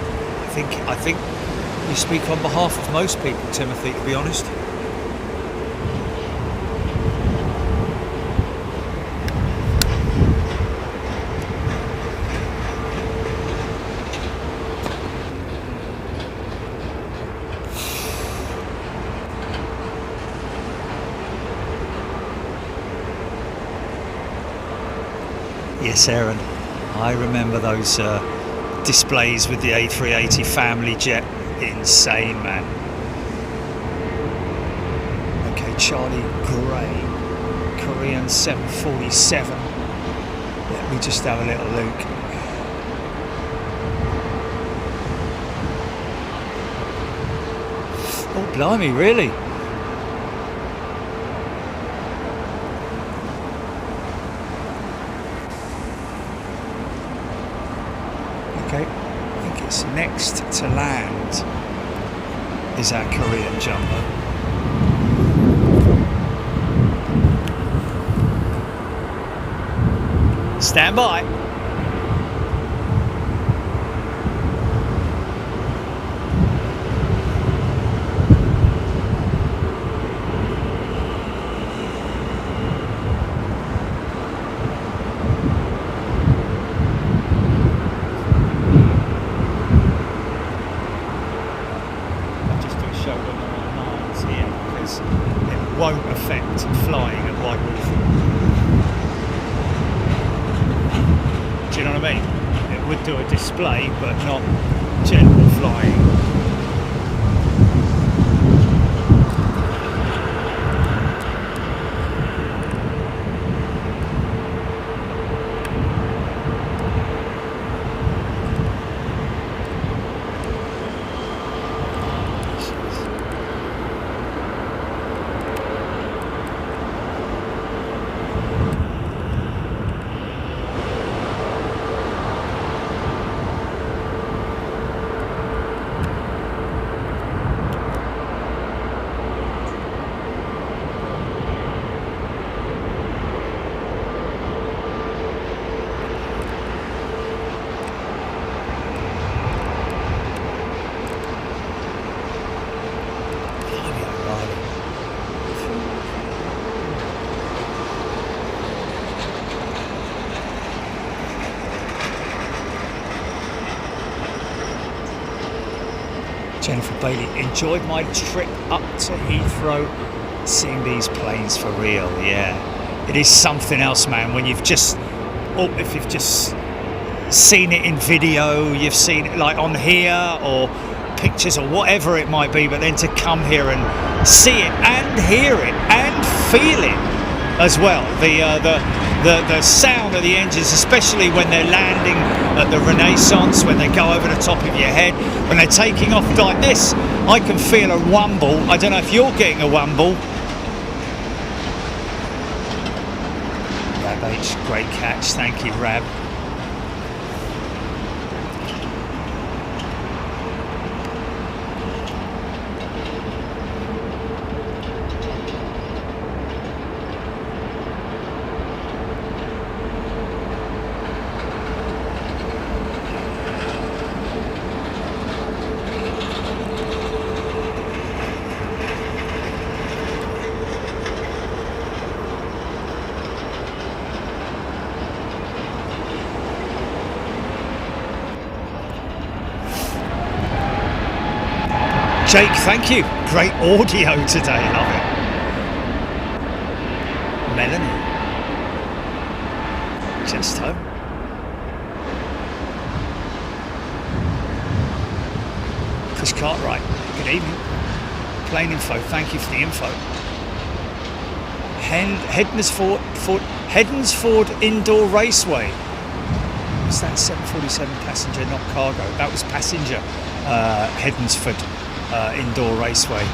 I think you speak on behalf of most people, Timothy, to be honest. Yes, Aaron, I remember those displays with the A380 family jet. Insane, man. Okay, Charlie Gray, Korean 747. Let me just have a little look. Oh, blimey, really? Okay, I think it's next to land is our Korean jumbo. Stand by. Won't affect flying at Whitehall. Do you know what I mean? It would do a display, but not general flying. Jennifer Bailey, enjoyed my trip up to Heathrow, seeing these planes for real. Yeah, it is something else, man, when you've just, or if you've just seen it in video, you've seen it like on here or pictures or whatever it might be, but then to come here and see it and hear it and feel it as well, the sound of the engines, especially when they're landing at the Renaissance, when they go over the top of your head, when they're taking off like this, I can feel a wumble. I don't know if you're getting a wumble. Rab H, great catch, thank you, Rab. Jake, thank you. Great audio today, love it. Melanie. Just home. Chris Cartwright, good evening. Plane info, thank you for the info. Hednesford Indoor Raceway. Was that 747 passenger, not cargo? That was passenger. Hednesford Indoor Raceway.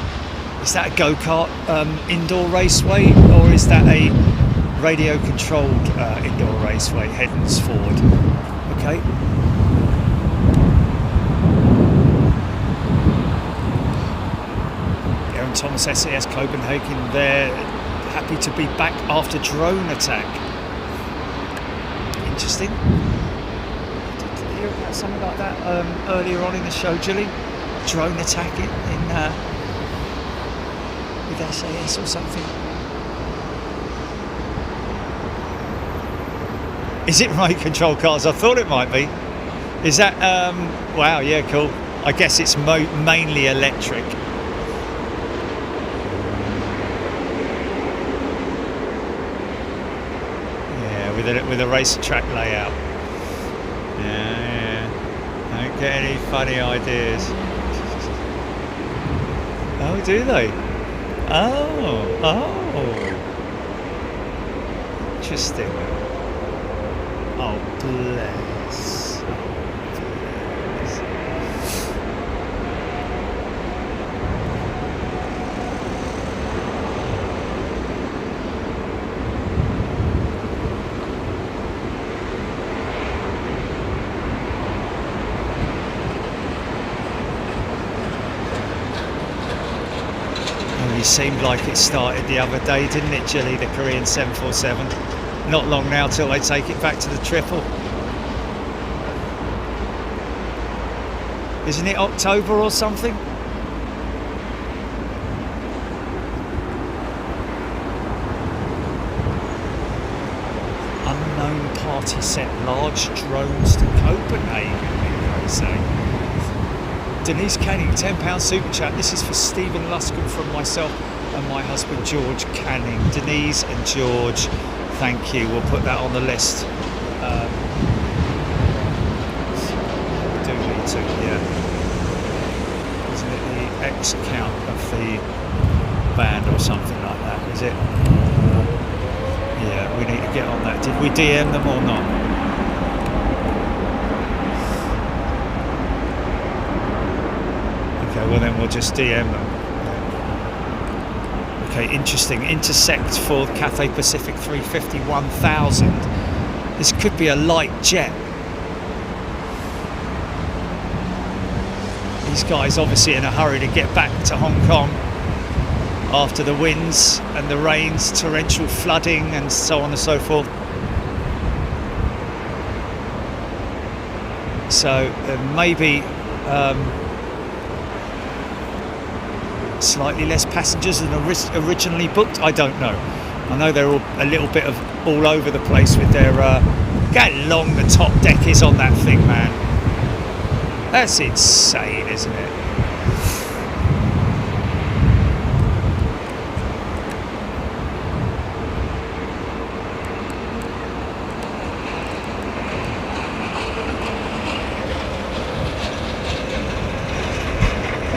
Is that a go-kart indoor raceway, or is that a radio-controlled indoor raceway? Hednesford. Okay. Aaron Thomas, SAS Copenhagen. They're happy to be back after drone attack. Interesting. Did you hear about something like that earlier on in the show, Julie? Drone attack in with SAS or something. Is it remote control cars? I thought it might be. Is that wow, yeah, cool. I guess it's mainly electric. Yeah, with a racetrack layout. Yeah. Don't get any funny ideas. Oh, do they? Oh. Interesting. Oh, bless. Seemed like it started the other day, didn't it, Gilly, the Korean 747? Not long now till they take it back to the triple. Isn't it October or something? Unknown party sent large drones to Copenhagen, they say. Denise Canning, £10 super chat. This is for Stephen Luscombe from myself and my husband George Canning. Denise and George, thank you. We'll put that on the list. Do need to, yeah. Isn't it the X account of the band or something like that? Is it? Yeah, we need to get on that. Did we DM them or not? Well, then we'll just DM them. Okay, interesting. Intersect for Cathay Pacific 350-1000. This could be a light jet. These guys obviously in a hurry to get back to Hong Kong after the winds and the rains, torrential flooding and so on and so forth. So maybe slightly less passengers than originally booked. I don't know. I know they're all a little bit of all over the place with their look how long the top deck is on that thing, man. That's insane, isn't it?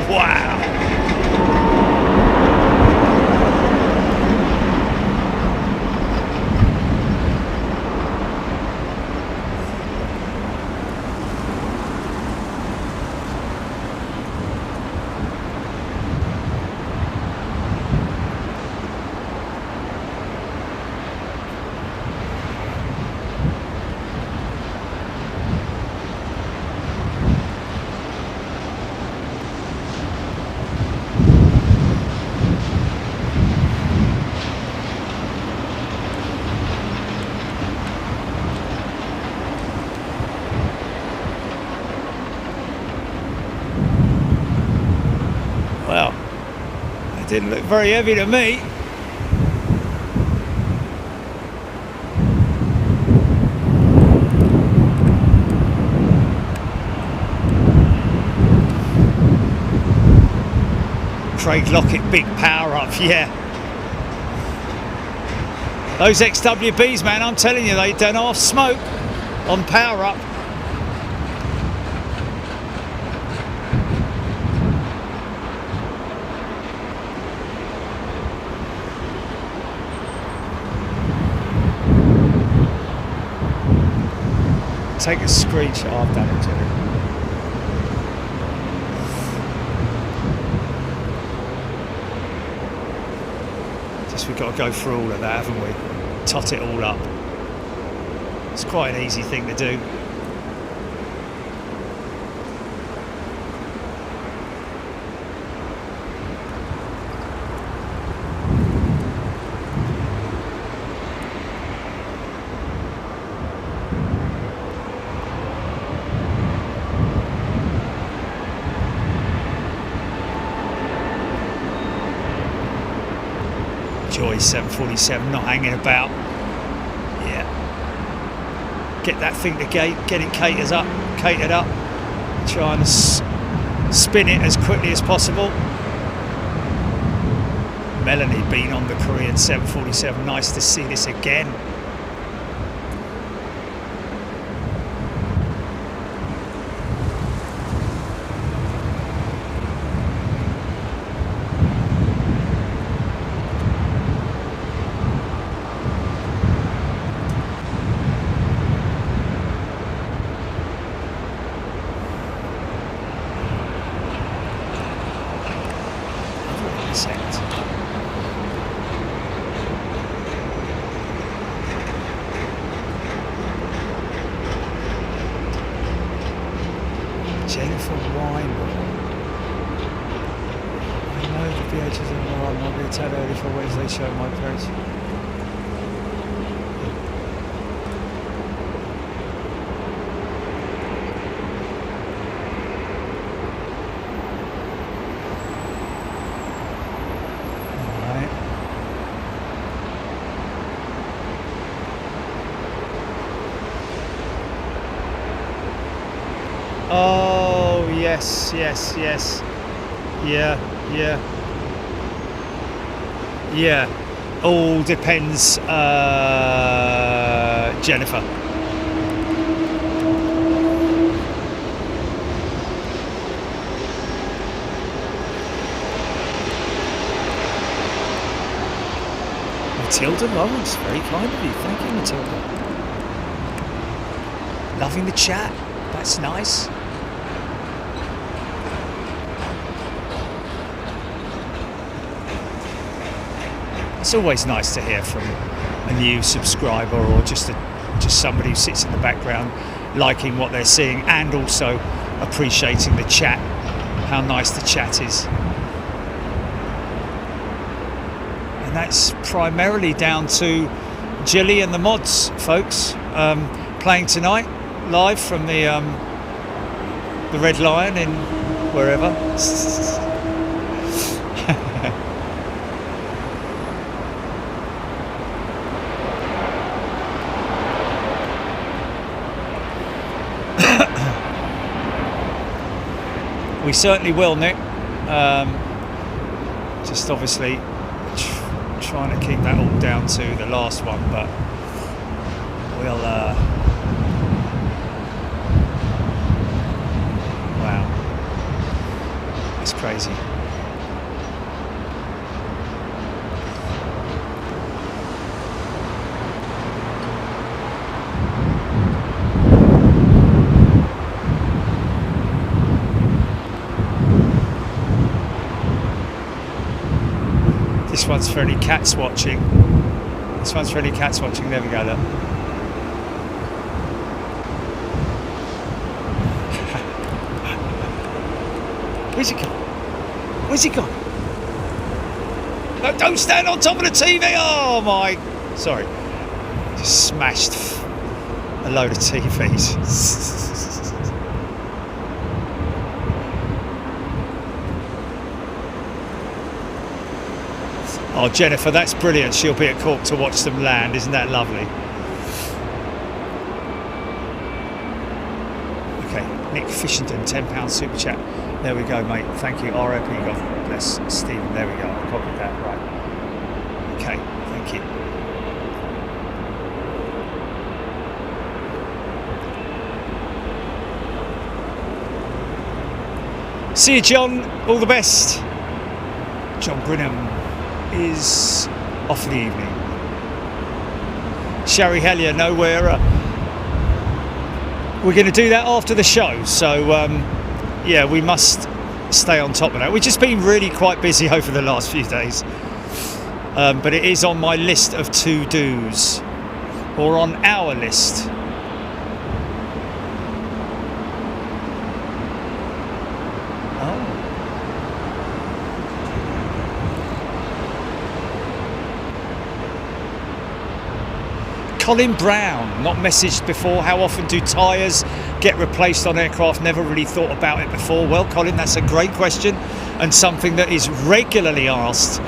Wow. Well, it didn't look very heavy to me. Craig Lockett, big power up, yeah. Those XWBs, man, I'm telling you, they don't half smoke on power up. Take a screenshot. I've done it, Jerry. Just we've got to go through all of that, haven't we? Tot it all up. It's quite an easy thing to do. Joy 747 not hanging about. Yeah. Get that thing to gate, get it catered up, try and spin it as quickly as possible. Melanie being on the Korean 747, nice to see this again. Jennifer Wine. I know the VHs are more. I'm not going to tell early for Wednesday show my parents. Oh, yes. Yeah. All depends, Jennifer. Matilda Lawrence, very kind of you. Thank you, Matilda. Loving the chat. That's nice. It's always nice to hear from a new subscriber or just somebody who sits in the background liking what they're seeing and also appreciating the chat, how nice the chat is. And that's primarily down to Jilly and the mods, folks, playing tonight live from the Red Lion in wherever. We certainly will, Nick. Just obviously trying to keep that all down to the last one, but we'll. Wow, that's crazy. This one's for any cats watching. There we go, look. Where's he gone? No, don't stand on top of the TV. Oh my, sorry. Just smashed a load of TVs. Oh, Jennifer, that's brilliant. She'll be at Cork to watch them land. Isn't that lovely? Okay, Nick Fishington, £10 super chat. There we go, mate. Thank you. RIP, God bless Stephen. There we go. I copied that. Right. Okay. Thank you. See you, John. All the best. John Brinham is off for the evening. Sherry Hellier, no, we're going to do that after the show. So, yeah, we must stay on top of that. We've just been really quite busy over the last few days. But it is on my list of to-dos, or on our list. Colin Brown, not messaged before. How often do tyres get replaced on aircraft? Never really thought about it before. Well, Colin, that's a great question and something that is regularly asked.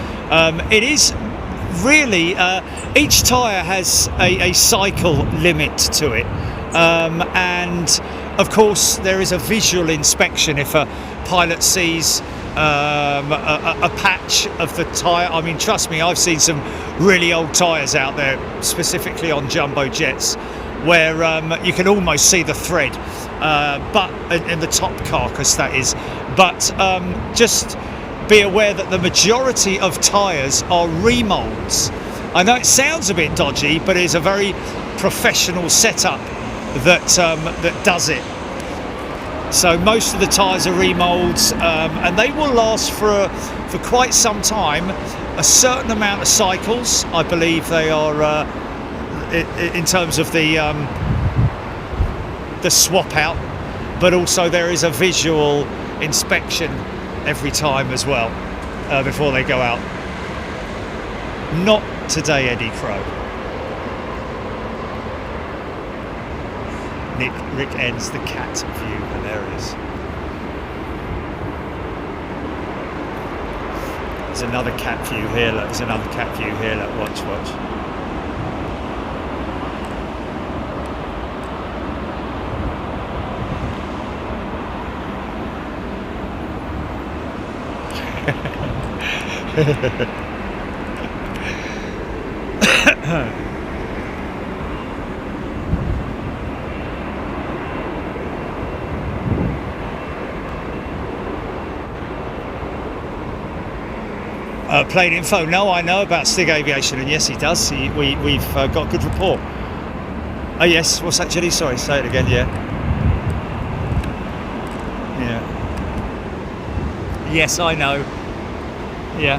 It is really, each tyre has a cycle limit to it. And of course, there is a visual inspection if a pilot sees a patch of the tyre. I mean, trust me, I've seen some really old tyres out there, specifically on jumbo jets, where you can almost see the thread, but in the top carcass, that is. But just be aware that the majority of tyres are remolds. I know it sounds a bit dodgy, but it's a very professional setup that does it. So most of the tyres are remolds, and they will last for quite some time. A certain amount of cycles, I believe they are, in terms of the swap out, but also there is a visual inspection every time as well before they go out. Not today, Eddie Crow. Rick ends the cat view. Hilarious. There's another cat view here. Look, there's another cat view here. Look, watch. Plane info. No, I know about Stig Aviation, and yes, he does. We've got good rapport. Oh yes, what's that, Jenny? Sorry, say it again. Yeah. Yes, I know. Yeah.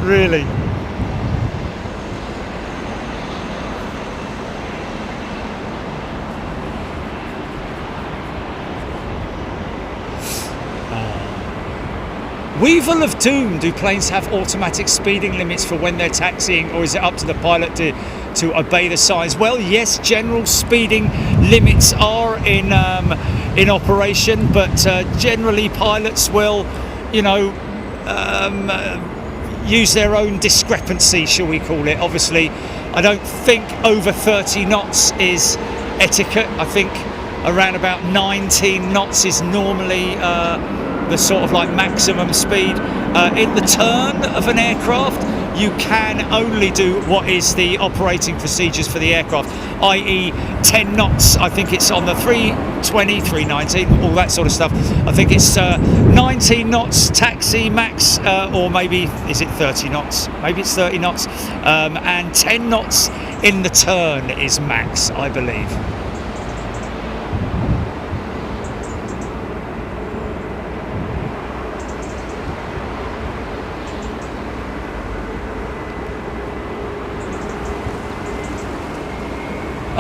Really? Weevil of Doom, do planes have automatic speeding limits for when they're taxiing, or is it up to the pilot to obey the signs? Well, yes, general speeding limits are in operation, but generally pilots will, use their own discrepancy, shall we call it. Obviously, I don't think over 30 knots is etiquette. I think around about 19 knots is normally the sort of like maximum speed. In the turn of an aircraft, you can only do what is the operating procedures for the aircraft, i.e. 10 knots. I think it's on the 320, 319, all that sort of stuff. I think it's 19 knots taxi max, or maybe, is it 30 knots? Maybe it's 30 knots. And 10 knots in the turn is max, I believe.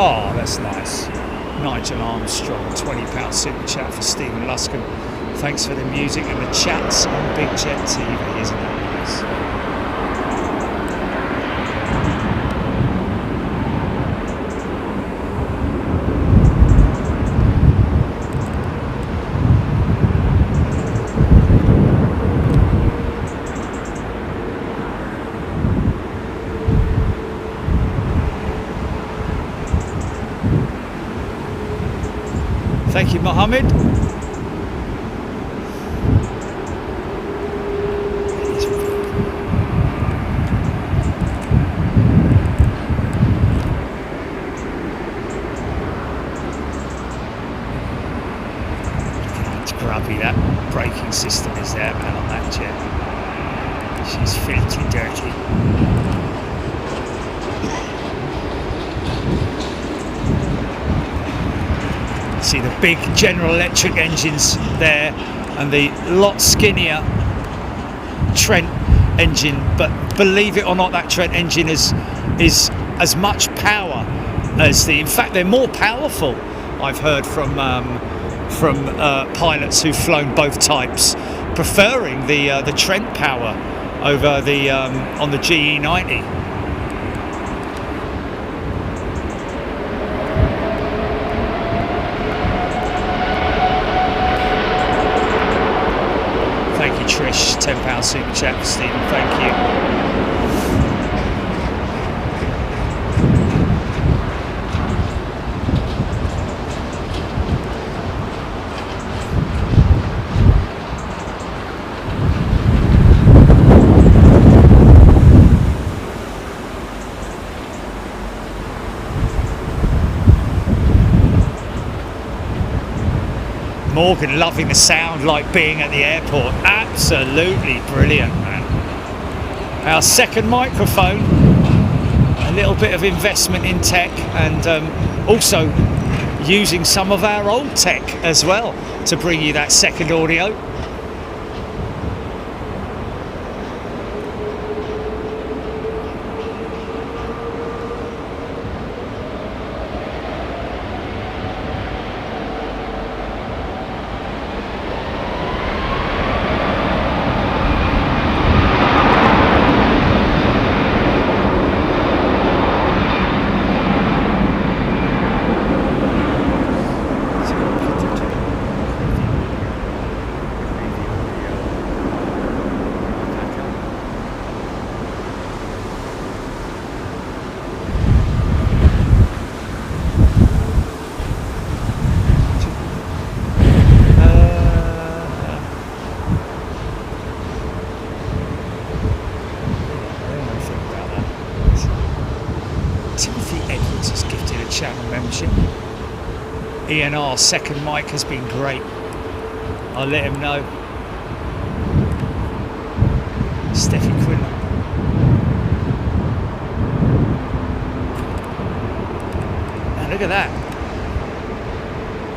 Oh, that's nice. Nigel Armstrong, £20 super chat for Stephen Luscombe. Thanks for the music and the chats on Big Jet TV, isn't that nice? Thank you, Mohammed. It's grubby, that braking system is there, man, on that jet. She's filthy dirty. See the big General Electric engines there, and the lot skinnier Trent engine, but believe it or not, that Trent engine is as much power as in fact they're more powerful, I've heard from pilots who've flown both types, preferring the Trent power over the on the GE90. Thank you, Trish. £10 super chat for Stephen. Thank you. Morgan loving the sound like being at the airport. Absolutely brilliant, man. Our second microphone, a little bit of investment in tech, and also using some of our old tech as well to bring you that second audio. ENR second mic has been great. I'll let him know. Steffi Quinlan. And look at that.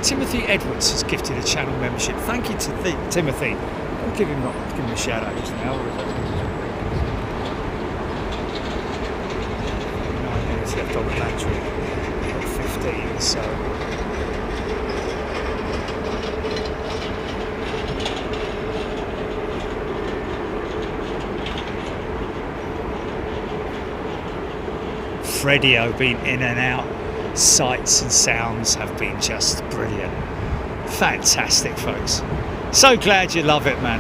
Timothy Edwards has gifted a channel membership. Thank you to Timothy. I'll give him a shout out just now. 9 minutes left on the battery. 15, so. Radio been in and out. Sights and sounds have been just brilliant. Fantastic, folks. So glad you love it, man.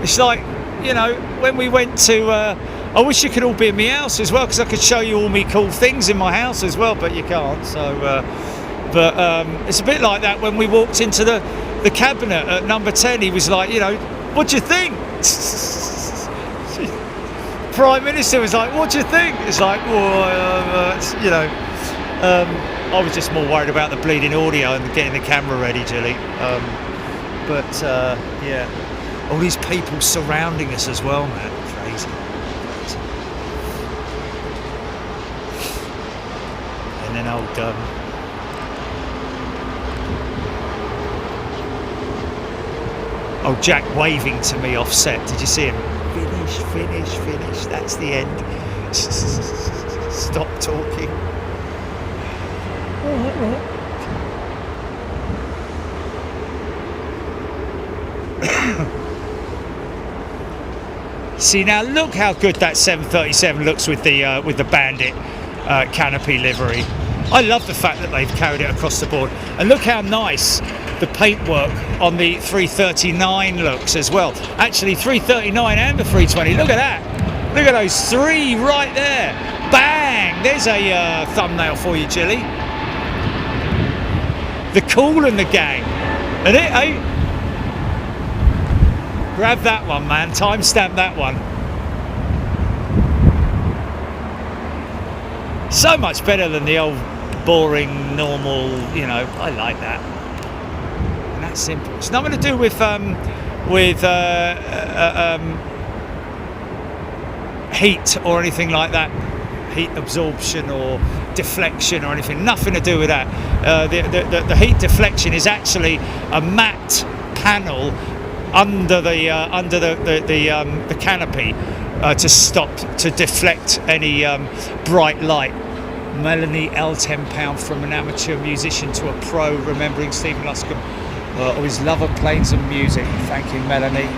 It's like, you know, when we went to I wish you could all be in my house as well, because I could show you all me cool things in my house as well, but you can't. So but it's a bit like that when we walked into the cabinet at number 10. He was like, you know, what do you think? Prime Minister was like, what do you think? It's like, well, you know, I was just more worried about the bleeding audio and getting the camera ready, Jilly. Yeah, all these people surrounding us as well, man. Crazy. And then old Jack waving to me offset. Did you see him? Finish. That's the end. Stop talking. See, now look how good that 737 looks with the Bandit canopy livery. I love the fact that they've carried it across the board, and look how nice the paintwork on the 330-9 looks as well. Actually, 339 and the 320. Look at that. Look at those three right there. Bang! There's a thumbnail for you, Jilly. The Cool and the Gang. And it, eh? Grab that one, man. Timestamp that one. So much better than the old boring, normal, you know, I like that. And that's simple. It's nothing to do with heat or anything like that. Heat absorption or deflection or anything. Nothing to do with that. The heat deflection is actually a matte panel under the canopy to deflect any bright light. Melanie L, £10 from an amateur musician to a pro, remembering Stephen Luscombe, always love of planes and music. Thank you, Melanie.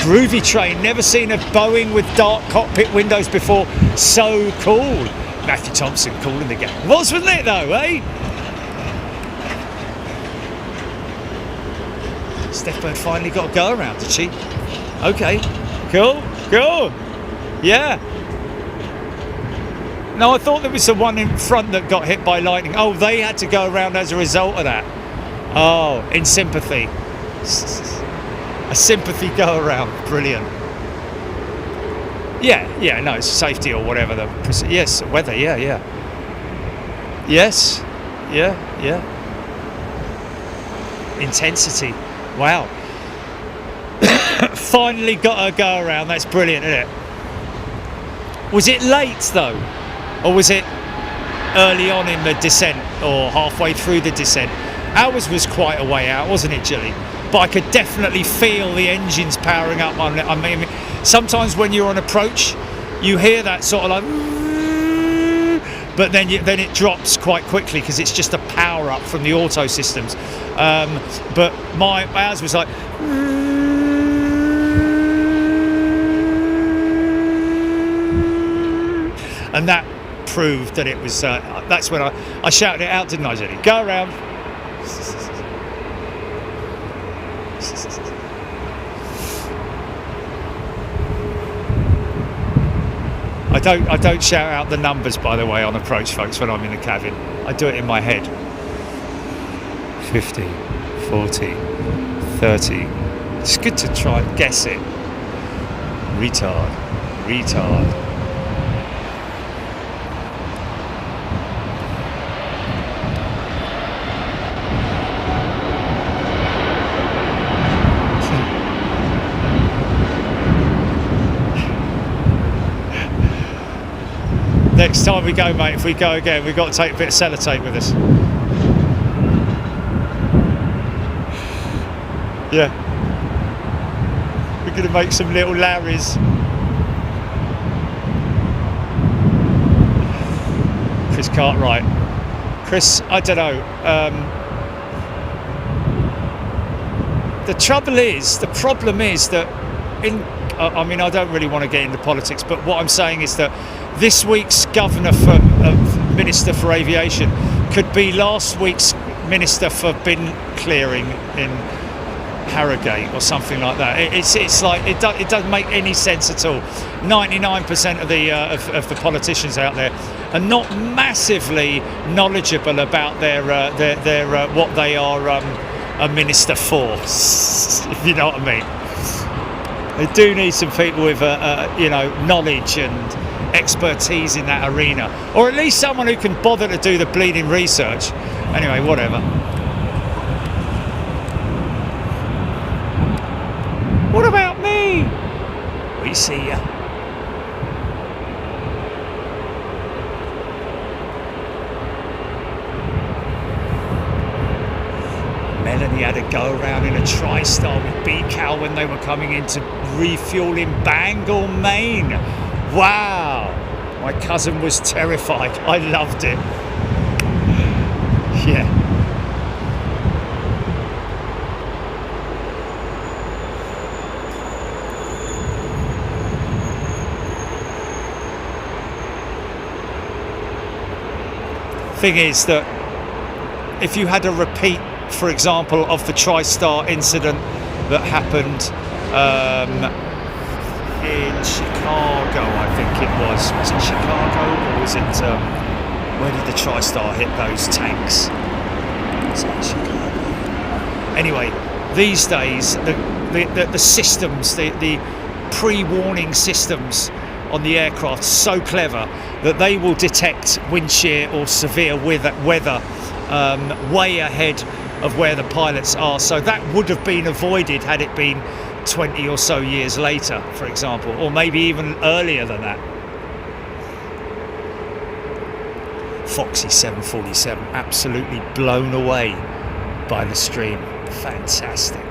Groovy train, never seen a Boeing with dark cockpit windows before. So cool. Matthew Thompson, cool in the game. Wasn't it though, eh? Steph Bird finally got a go around, did she? Okay, cool. Yeah. No, I thought there was the one in front that got hit by lightning. Oh, they had to go around as a result of that. Oh, in sympathy. A sympathy go around. Brilliant. Yeah, no, it's safety or whatever. Yes, weather, yeah. Yes, yeah. Intensity. Wow. Finally got a go around. That's brilliant, isn't it? Was it late though? Or was it early on in the descent or halfway through the descent? Ours was quite a way out, wasn't it, Jilly? But I could definitely feel the engines powering up on it. I mean, sometimes when you're on approach, you hear that sort of like, but then it drops quite quickly because it's just a power up from the auto systems. But ours was like, and that proved that it was. That's when I shouted it out, didn't I, Jenny? Go around. I don't shout out the numbers, by the way, on approach, folks, when I'm in the cabin. I do it in my head. 50, 40, 30. It's good to try and guess it. Retard. Next time we go, mate, if we go again, we've got to take a bit of sellotape with us. Yeah. We're going to make some little Larrys. Chris Cartwright. Chris, I don't know. The problem is that I mean, I don't really want to get into politics, but what I'm saying is that this week's Minister for Aviation could be last week's Minister for bin clearing in Harrogate or something like that. It's like it doesn't make any sense at all. 99% of the politicians out there are not massively knowledgeable about their what they are a minister for. If you know what I mean. They do need some people with knowledge and expertise in that arena, or at least someone who can bother to do the bleeding research. Anyway, whatever. What about me? We see ya. Melanie had a go around in a TriStar with BCAL when they were coming in to refuel in Bangor, Maine. Wow, my cousin was terrified. I loved it. Yeah. Thing is that if you had a repeat for example, of the TriStar incident that happened in Chicago, I think it was. Was it Chicago, or was it, where did the TriStar hit those tanks? Was it Chicago? Anyway, these days, the systems, the pre-warning systems on the aircraft, so clever that they will detect wind shear or severe weather way ahead of where the pilots are. So that would have been avoided had it been 20 or so years later, for example, or maybe even earlier than that. Foxy 747, absolutely blown away by the stream. Fantastic.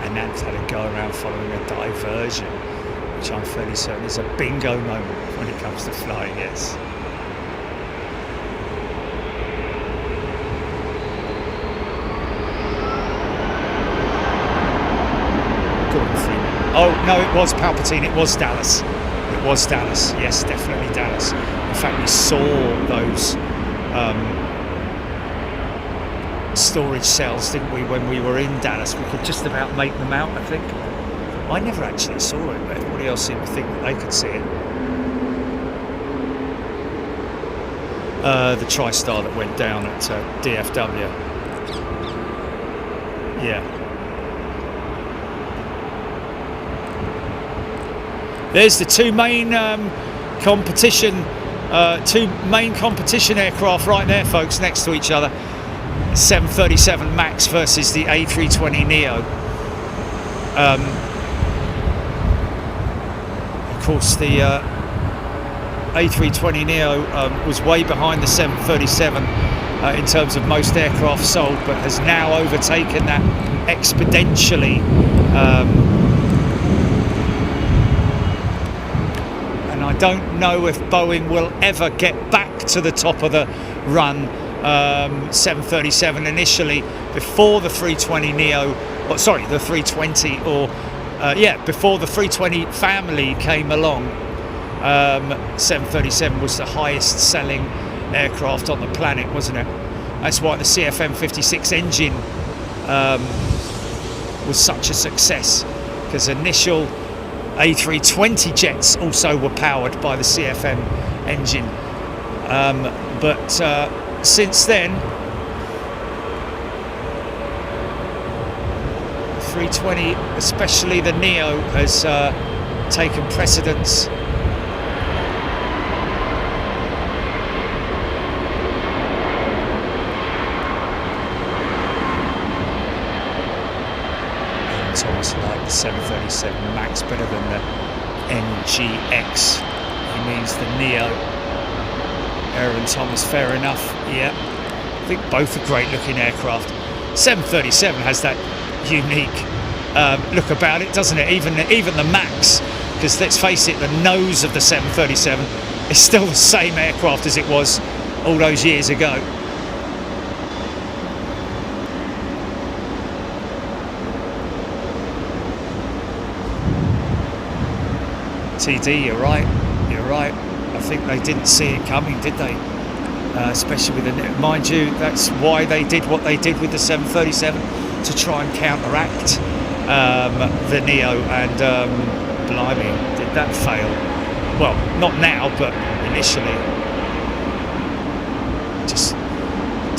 And Nance had a go around following a diversion, which I'm fairly certain is a bingo moment when it comes to flying, yes. Oh, no, it was Palpatine, it was Dallas. It was Dallas, yes, definitely Dallas. In fact, we saw those storage cells, didn't we, when we were in Dallas? We could just about make them out, I think. I never actually saw it, but everybody else seemed to think that they could see it. The TriStar that went down at DFW. Yeah. There's the two main competition aircraft right there, folks, next to each other. 737 MAX versus the A320neo. Of course, the A320neo was way behind the 737 in terms of most aircraft sold, but has now overtaken that exponentially. I don't know if Boeing will ever get back to the top of the run. 737 initially, before the 320neo, the 320, or before the 320 family came along. 737 was the highest selling aircraft on the planet, wasn't it? That's why the CFM56 engine was such a success, because initial A320 jets also were powered by the CFM engine, but since then 320, especially the Neo, has taken precedence. Thomas liked the 737 MAX better than the NGX. He means the Neo. Aaron Thomas, fair enough. Yeah, I think both are great looking aircraft. 737 has that unique look about it, doesn't it? Even the MAX, because let's face it, the nose of the 737 is still the same aircraft as it was all those years ago. TD, you're right. I think they didn't see it coming, did they? Especially with the, mind you, that's why they did what they did with the 737, to try and counteract the Neo, and blimey, did that fail? Well, not now, but initially. Just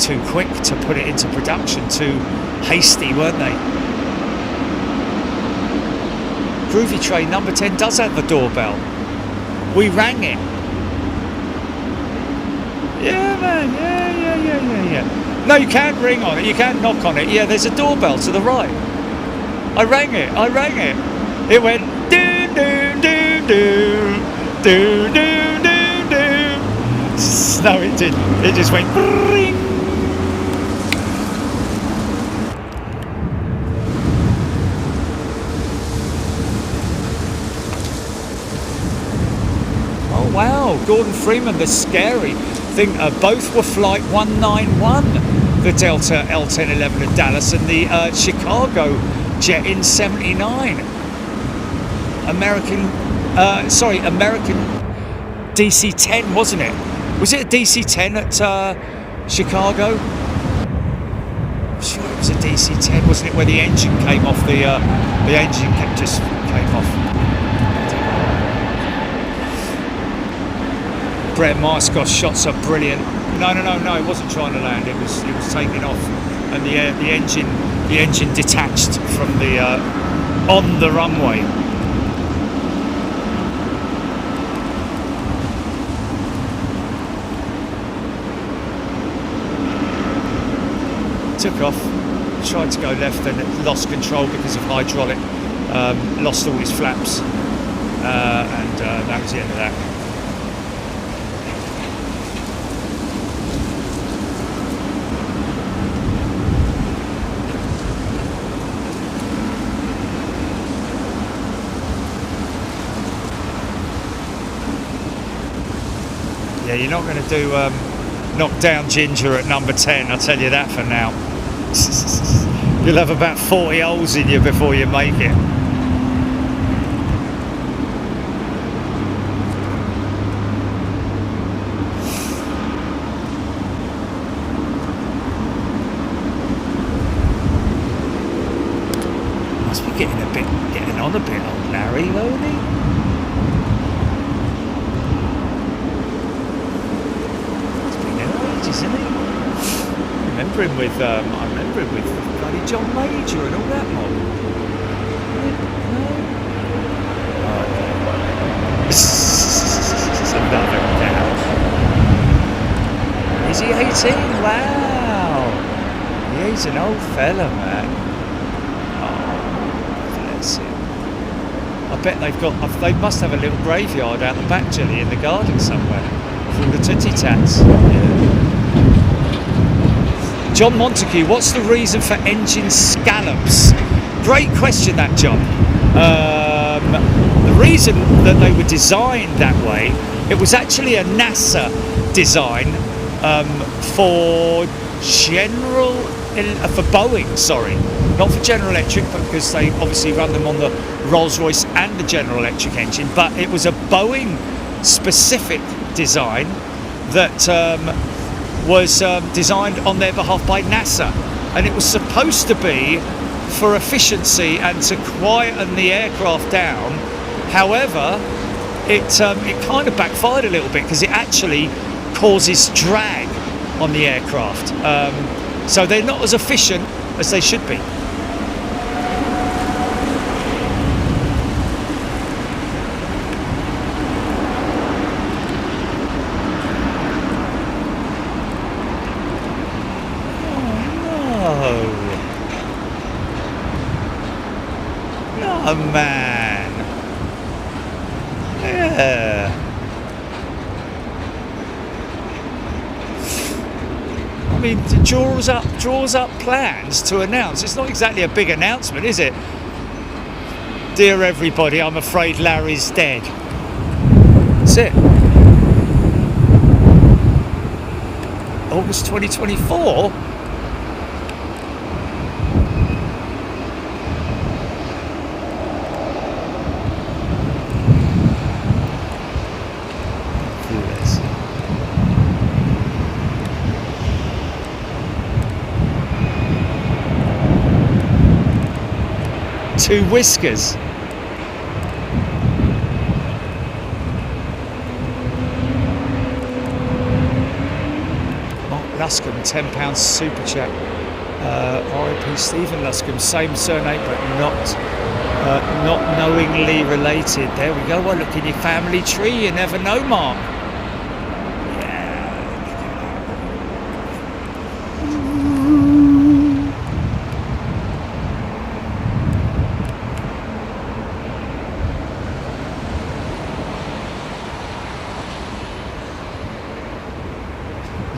too quick to put it into production, too hasty, weren't they? Groovy Train number 10 does have the doorbell. We rang it. Yeah, man. Yeah. No, you can't ring on it. You can't knock on it. Yeah, there's a doorbell to the right. I rang it. It went do do do do do do do do. No, it didn't. It just went ring. Wow, Gordon Freeman, the scary thing. Both were flight 191, the Delta L1011 at Dallas, and the Chicago jet in 79. American Sorry, American DC-10, wasn't it? Was it a DC-10 at Chicago? I'm sure it was a DC-10, wasn't it? Where the engine came off, the engine just came off. Brett Marscott's shots are brilliant. No, it wasn't trying to land. It was taking off, and the engine detached from the on the runway. Took off, tried to go left, and it lost control because of hydraulic. Lost all his flaps, and that was the end of that. Yeah, you're not going to do knock down Ginger at number 10, I'll tell you that for now. You'll have about 40 holes in you before you make it. Must be getting on a bit, old Larry, won't he? Isn't it? I remember him with bloody John Major and all that mob. No? Another cow. Is he 18? Wow. Yeah, he's an old fella, man. Oh, bless him. I bet they must have a little graveyard out the back, Jelly, in the garden somewhere. For all the tootie tats. Yeah. John Montague, what's the reason for engine scallops? Great question, that, John. The reason that they were designed that way, it was actually a NASA design for Boeing, sorry. Not for General Electric, because they obviously run them on the Rolls-Royce and the General Electric engine, but it was a Boeing specific design that was designed on their behalf by NASA, and it was supposed to be for efficiency and to quieten the aircraft down. However, it kind of backfired a little bit because it actually causes drag on the aircraft, so they're not as efficient as they should be. Oh man, yeah. I mean, it draws up plans to announce. It's not exactly a big announcement, is it? Dear everybody, I'm afraid Larry's dead. That's it. August 2024. Two whiskers. Mark Luscombe, £10 super chat. RIP Stephen Luscombe, same surname but not knowingly related. There we go. Well, look in your family tree, you never know, Mark.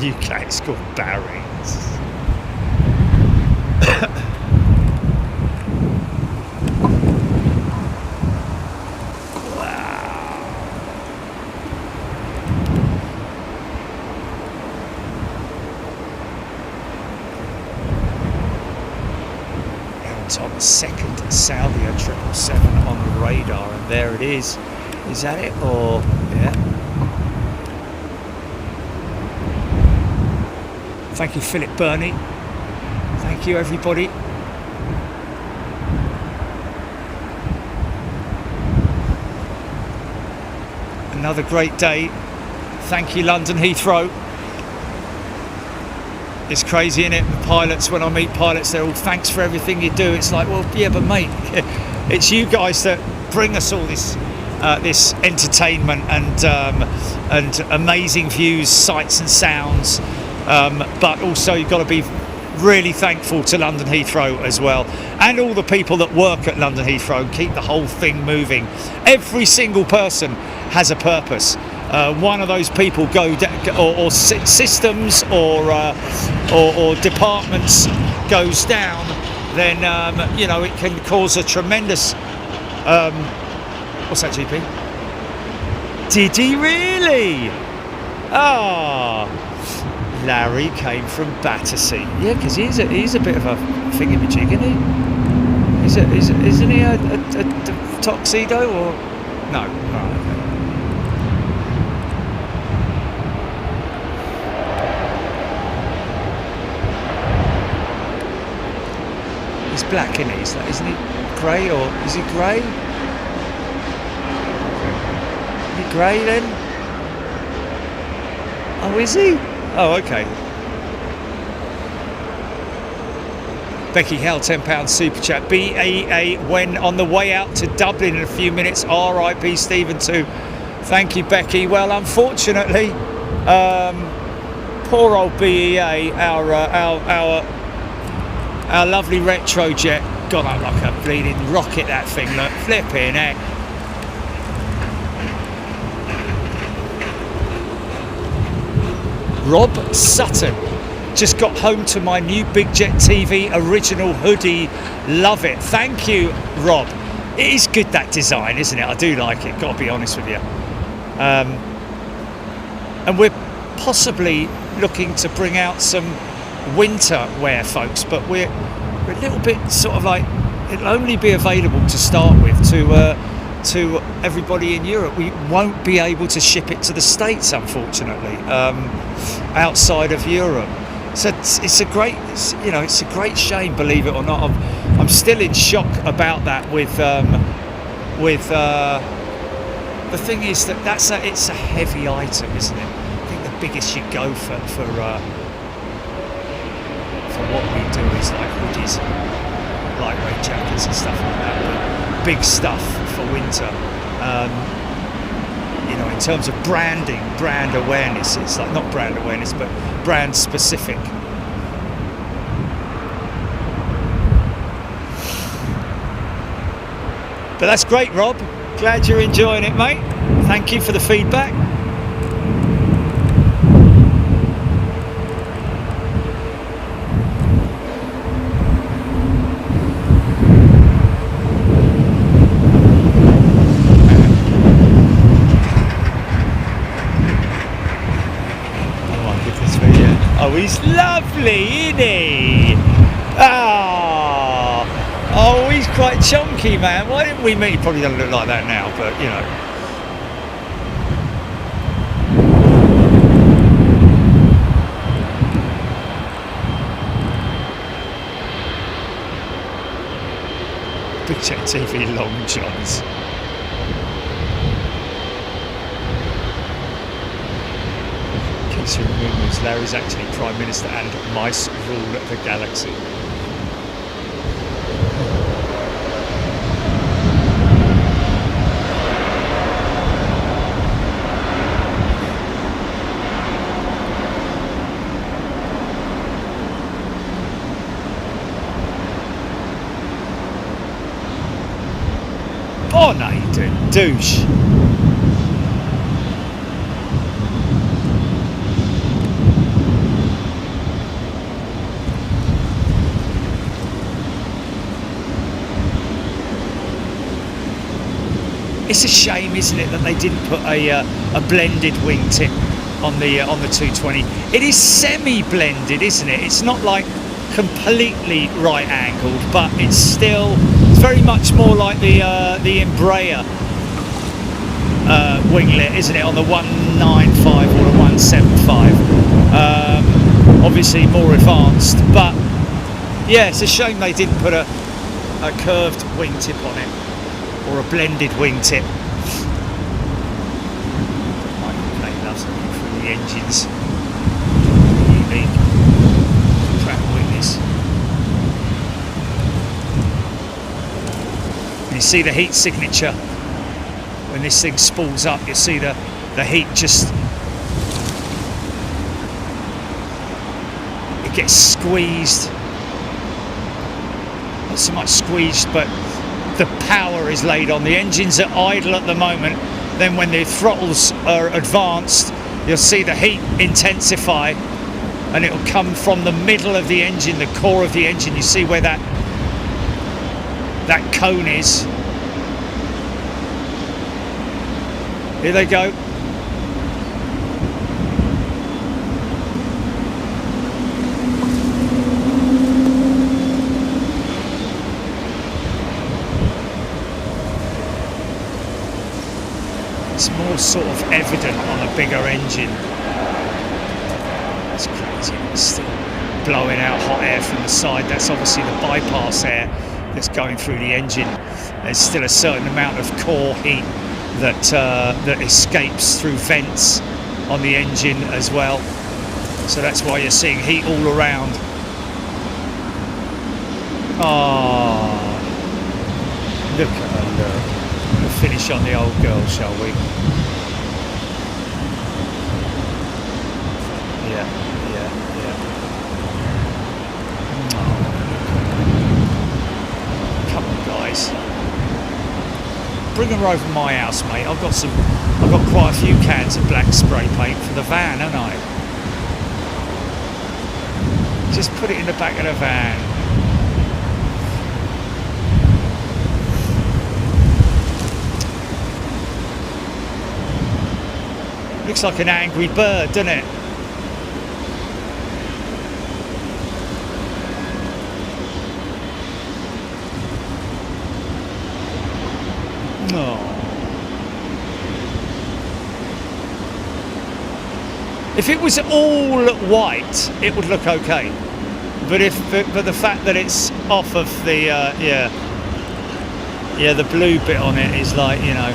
UK, it's called Barry's. Wow. Now on top, second Saudia 777 on the radar, and there it is. Is that it? Or yeah. Thank you, Philip Burney. Thank you, everybody. Another great day. Thank you, London Heathrow. It's crazy, isn't it? The pilots, when I meet pilots, they're all, thanks for everything you do. It's like, well, yeah, but mate, it's you guys that bring us all this this entertainment and amazing views, sights and sounds. But also you've got to be really thankful to London Heathrow as well, and all the people that work at London Heathrow and keep the whole thing moving. Every single person has a purpose. One of those people or systems or departments goes down, then you know, it can cause a tremendous. What's that, GP? Did he really? Ah. Larry came from Battersea. Yeah, because he's a bit of a thingamajig, isn't he? Isn't he a tuxedo or no? Oh, okay. He's black, isn't he? Grey, or is he grey? Is he grey then? Oh, is he? Oh, okay. Becky Hell, £10 super chat. BEA when on the way out to Dublin in a few minutes. RIP Stephen too. Thank you, Becky. Well, unfortunately, poor old BEA, our lovely retro jet, gone up like a bleeding rocket. That thing, look, flipping heck. Rob Sutton, just got home to my new Big Jet TV original hoodie. Love it. Thank you, Rob. It is good, that design, isn't it? I do like it, got to be honest with you. And we're possibly looking to bring out some winter wear, folks, but we're a little bit sort of like, it'll only be available to start with to everybody in Europe. We won't be able to ship it to the States, unfortunately, outside of Europe. So it's a great shame, believe it or not. I'm still in shock about that. With the thing is that it's a heavy item, isn't it? I think the biggest you go for what we do is like hoodies, lightweight jackets and stuff like that. But big stuff for winter. You know, in terms of brand awareness, it's like not brand awareness, but brand specific. But that's great, Rob. Glad you're enjoying it, mate. Thank you for the feedback. Oh, he's lovely, isn't he? Oh, he's quite chunky, man. Why didn't we meet? He probably doesn't look like that now, but you know. Big Jet TV Long Johns. Rumours Larry's actually Prime Minister and mice rule the galaxy. Oh no, you do, douche. It's a shame, isn't it, that they didn't put a blended wingtip on the 220. It is semi-blended, isn't it? It's not like completely right angled, but it's very much more like the Embraer. winglet, isn't it, on the 195 or the 175. Obviously more advanced, but yeah, it's a shame they didn't put a curved wingtip on it, or a blended wingtip. Michael Plane loves looking through the engines. Unique Pratt Whitneys. And you see the heat signature when this thing spools up. You see the heat just, it gets squeezed. Not so much squeezed, but the power is laid on. The engines are idle at the moment. Then when the throttles are advanced, you'll see the heat intensify, and it'll come from the middle of the engine, the core of the engine. You see where that cone is. Here they go. It's more sort of evident on a bigger engine. It's crazy. It's still blowing out hot air from the side. That's obviously the bypass air that's going through the engine. There's still a certain amount of core heat that escapes through vents on the engine as well. So that's why you're seeing heat all around. Oh, look at her look. We'll finish on the old girl, shall we? Yeah. Oh, come on, guys. Bring her over my house, mate. I've got quite a few cans of black spray paint for the van, haven't I? Just put it in the back of the van. Looks like an angry bird, doesn't it? Oh. If it was all white, it would look okay. But the fact that it's off of the the blue bit on it is like, you know,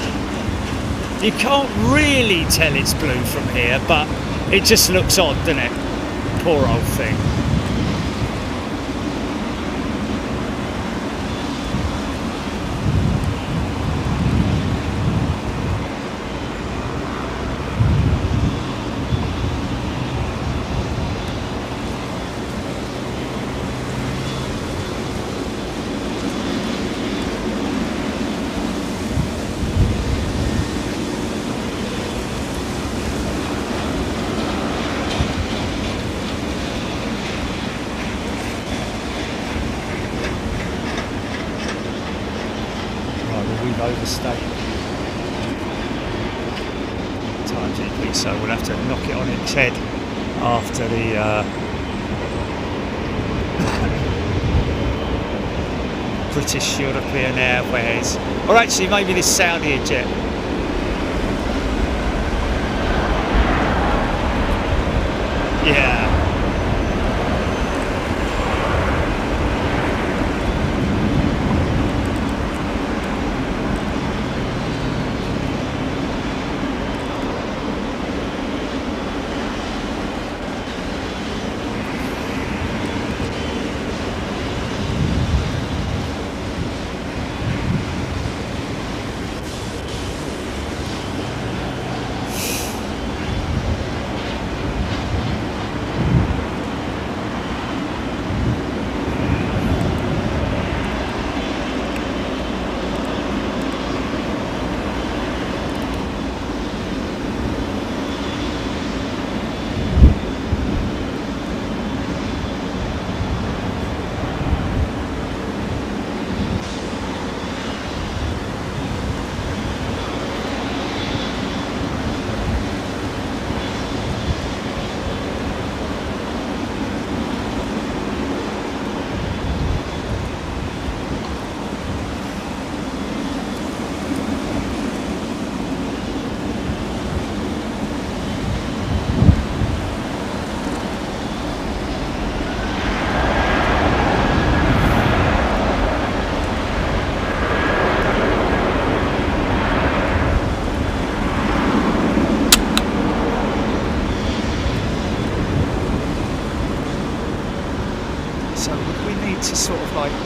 you can't really tell it's blue from here, but it just looks odd, doesn't it? Poor old thing. Overstayed tangibly, so we'll have to knock it on its head after the British European Airways, or actually maybe this Saudia jet. Yeah.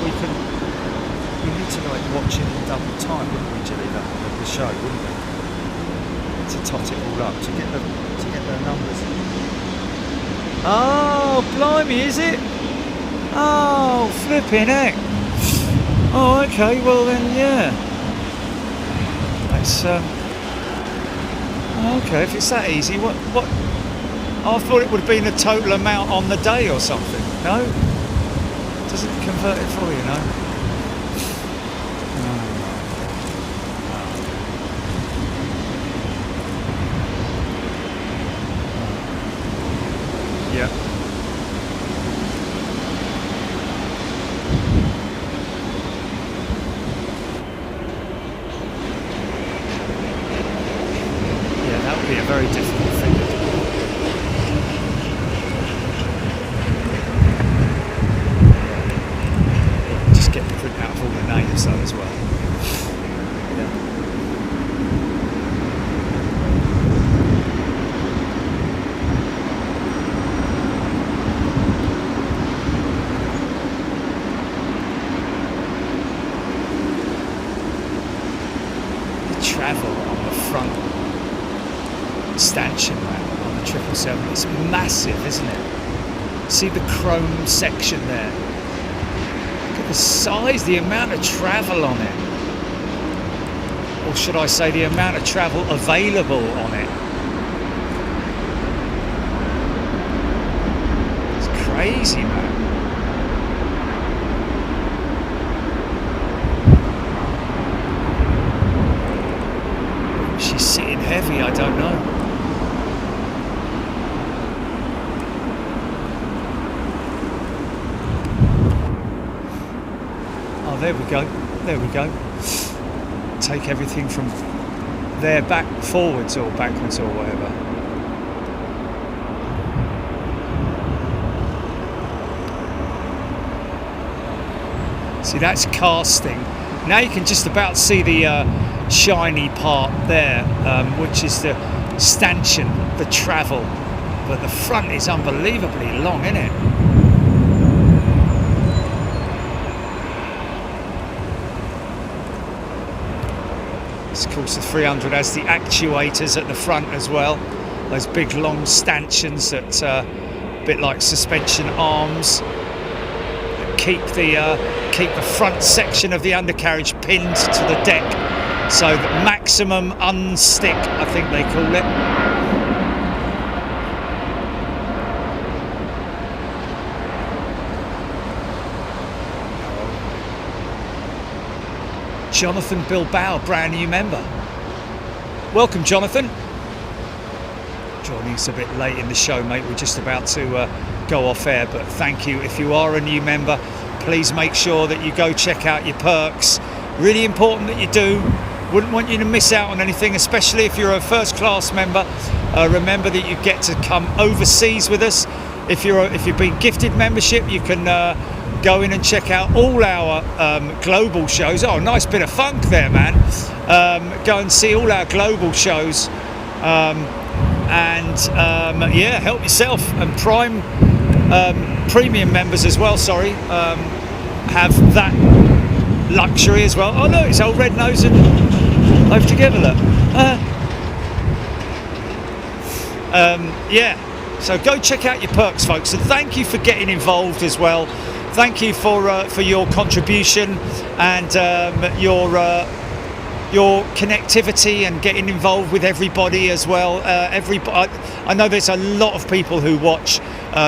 we need to like watch it in double time, wouldn't we, Jilly, the show, wouldn't we? To tot it all up, to get the numbers. Oh, blimey, is it? Oh, flipping heck. Oh, okay, well then, yeah. That's, okay, if it's that easy, what? I thought it would have been the total amount on the day or something. No? Doesn't convert it for you, no? Yeah. Yeah, that would be a very difficult thing to do. Just get the print out of all the names though as well. Travel on the front stanchion on the 777, it's massive, isn't it? See the chrome section there, look at the size, the amount of travel on it, or should I say the amount of travel available on it. It's crazy, man. She's sitting heavy, I don't know. Oh, there we go. There we go. Take everything from there back forwards or backwards or whatever. See, that's casting. Now you can just about see the shiny part there, which is the stanchion, the travel, but the front is unbelievably long, isn't it? Of course the 300 has the actuators at the front as well, those big long stanchions that a bit like suspension arms that keep the front section of the undercarriage pinned to the deck. So the maximum unstick, I think they call it. Jonathan Bilbao, brand new member. Welcome, Jonathan. Joining us a bit late in the show, mate. We're just about to go off air, but thank you. If you are a new member, please make sure that you go check out your perks. Really important that you do. Wouldn't want you to miss out on anything, especially if you're a first class member. Remember that you get to come overseas with us. If you've been gifted membership, you can go in and check out all our global shows. Oh, nice bit of funk there, man. Go and see all our global shows, yeah, help yourself. And premium members as well, sorry, have that luxury as well. Oh look, it's old Red Nose and Live Together, look. Yeah, so go check out your perks, folks, and thank you for getting involved as well. Thank you for your contribution and your connectivity and getting involved with everybody as well. I know there's a lot of people who watch,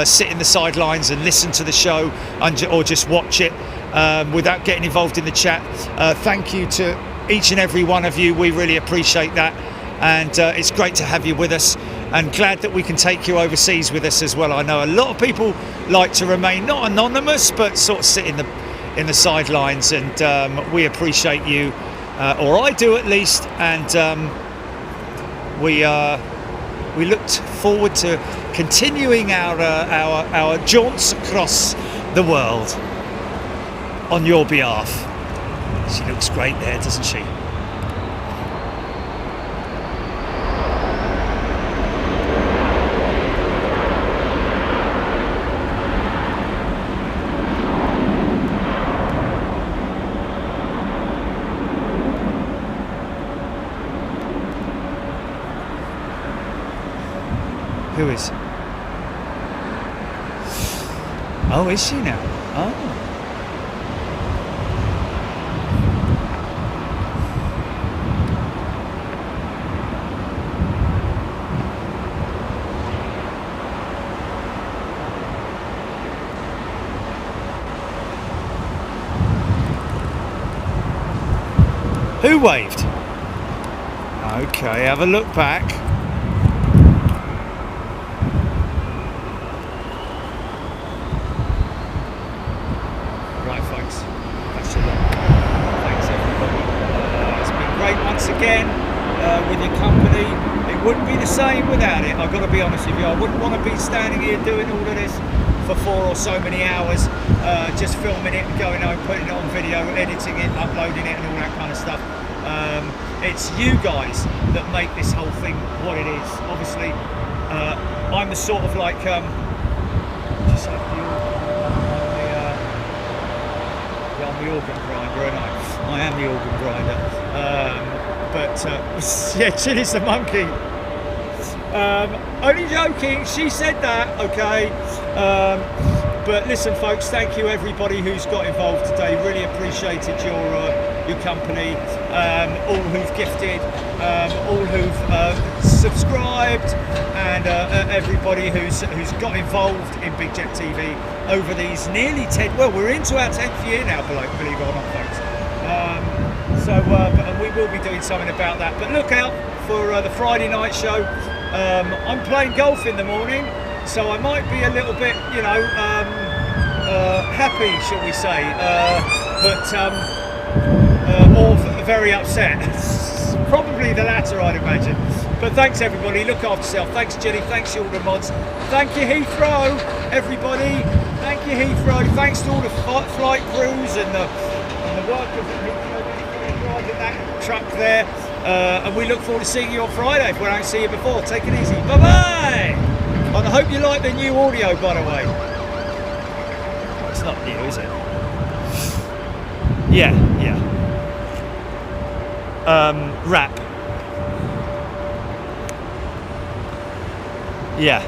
sit in the sidelines and listen to the show, or just watch it without getting involved in the chat. Thank you to each and every one of you. We really appreciate that, and it's great to have you with us, and glad that we can take you overseas with us as well. I know a lot of people like to remain not anonymous, but sort of sit in the sidelines, and we appreciate you, or I do at least, and we looked forward to continuing our jaunts across the world on your behalf. She looks great there, doesn't she? Who is? Oh, is she now? Oh. Who waved? Okay, have a look back. Right, folks, that's a lot. Thanks, everybody. It's been great once again with your company. It wouldn't be the same without it. I've got to be honest with you. I wouldn't want to be standing here doing all of this for 4 or so many hours, just filming it, going home, putting it on video, editing it, uploading it, and all that kind of stuff. It's you guys that make this whole thing what it is. Obviously, I'm the sort of like, just like I'm the organ grinder, and I am the organ grinder. Yeah, Chili's the monkey. Only joking, she said that, okay. But listen, folks, thank you everybody who's got involved today. Really appreciated your company, all who've gifted, all who've subscribed, and everybody who's got involved in Big Jet TV over these nearly 10. Well, we're into our 10th year now, believe it or not, folks. But we will be doing something about that. But look out for the Friday night show. I'm playing golf in the morning, so I might be a little bit, happy, shall we say, or very upset. Probably the latter, I'd imagine. But thanks, everybody. Look after yourself. Thanks, Jenny. Thanks to all the mods. Thank you, Heathrow, everybody. Thank you, Heathrow. Thanks to all the flight crews and the workers at Heathrow driving that truck there. And we look forward to seeing you on Friday if we don't see you before. Take it easy. Bye-bye. And I hope you like the new audio, by the way. It's not new, is it? Yeah. Rap. Yeah.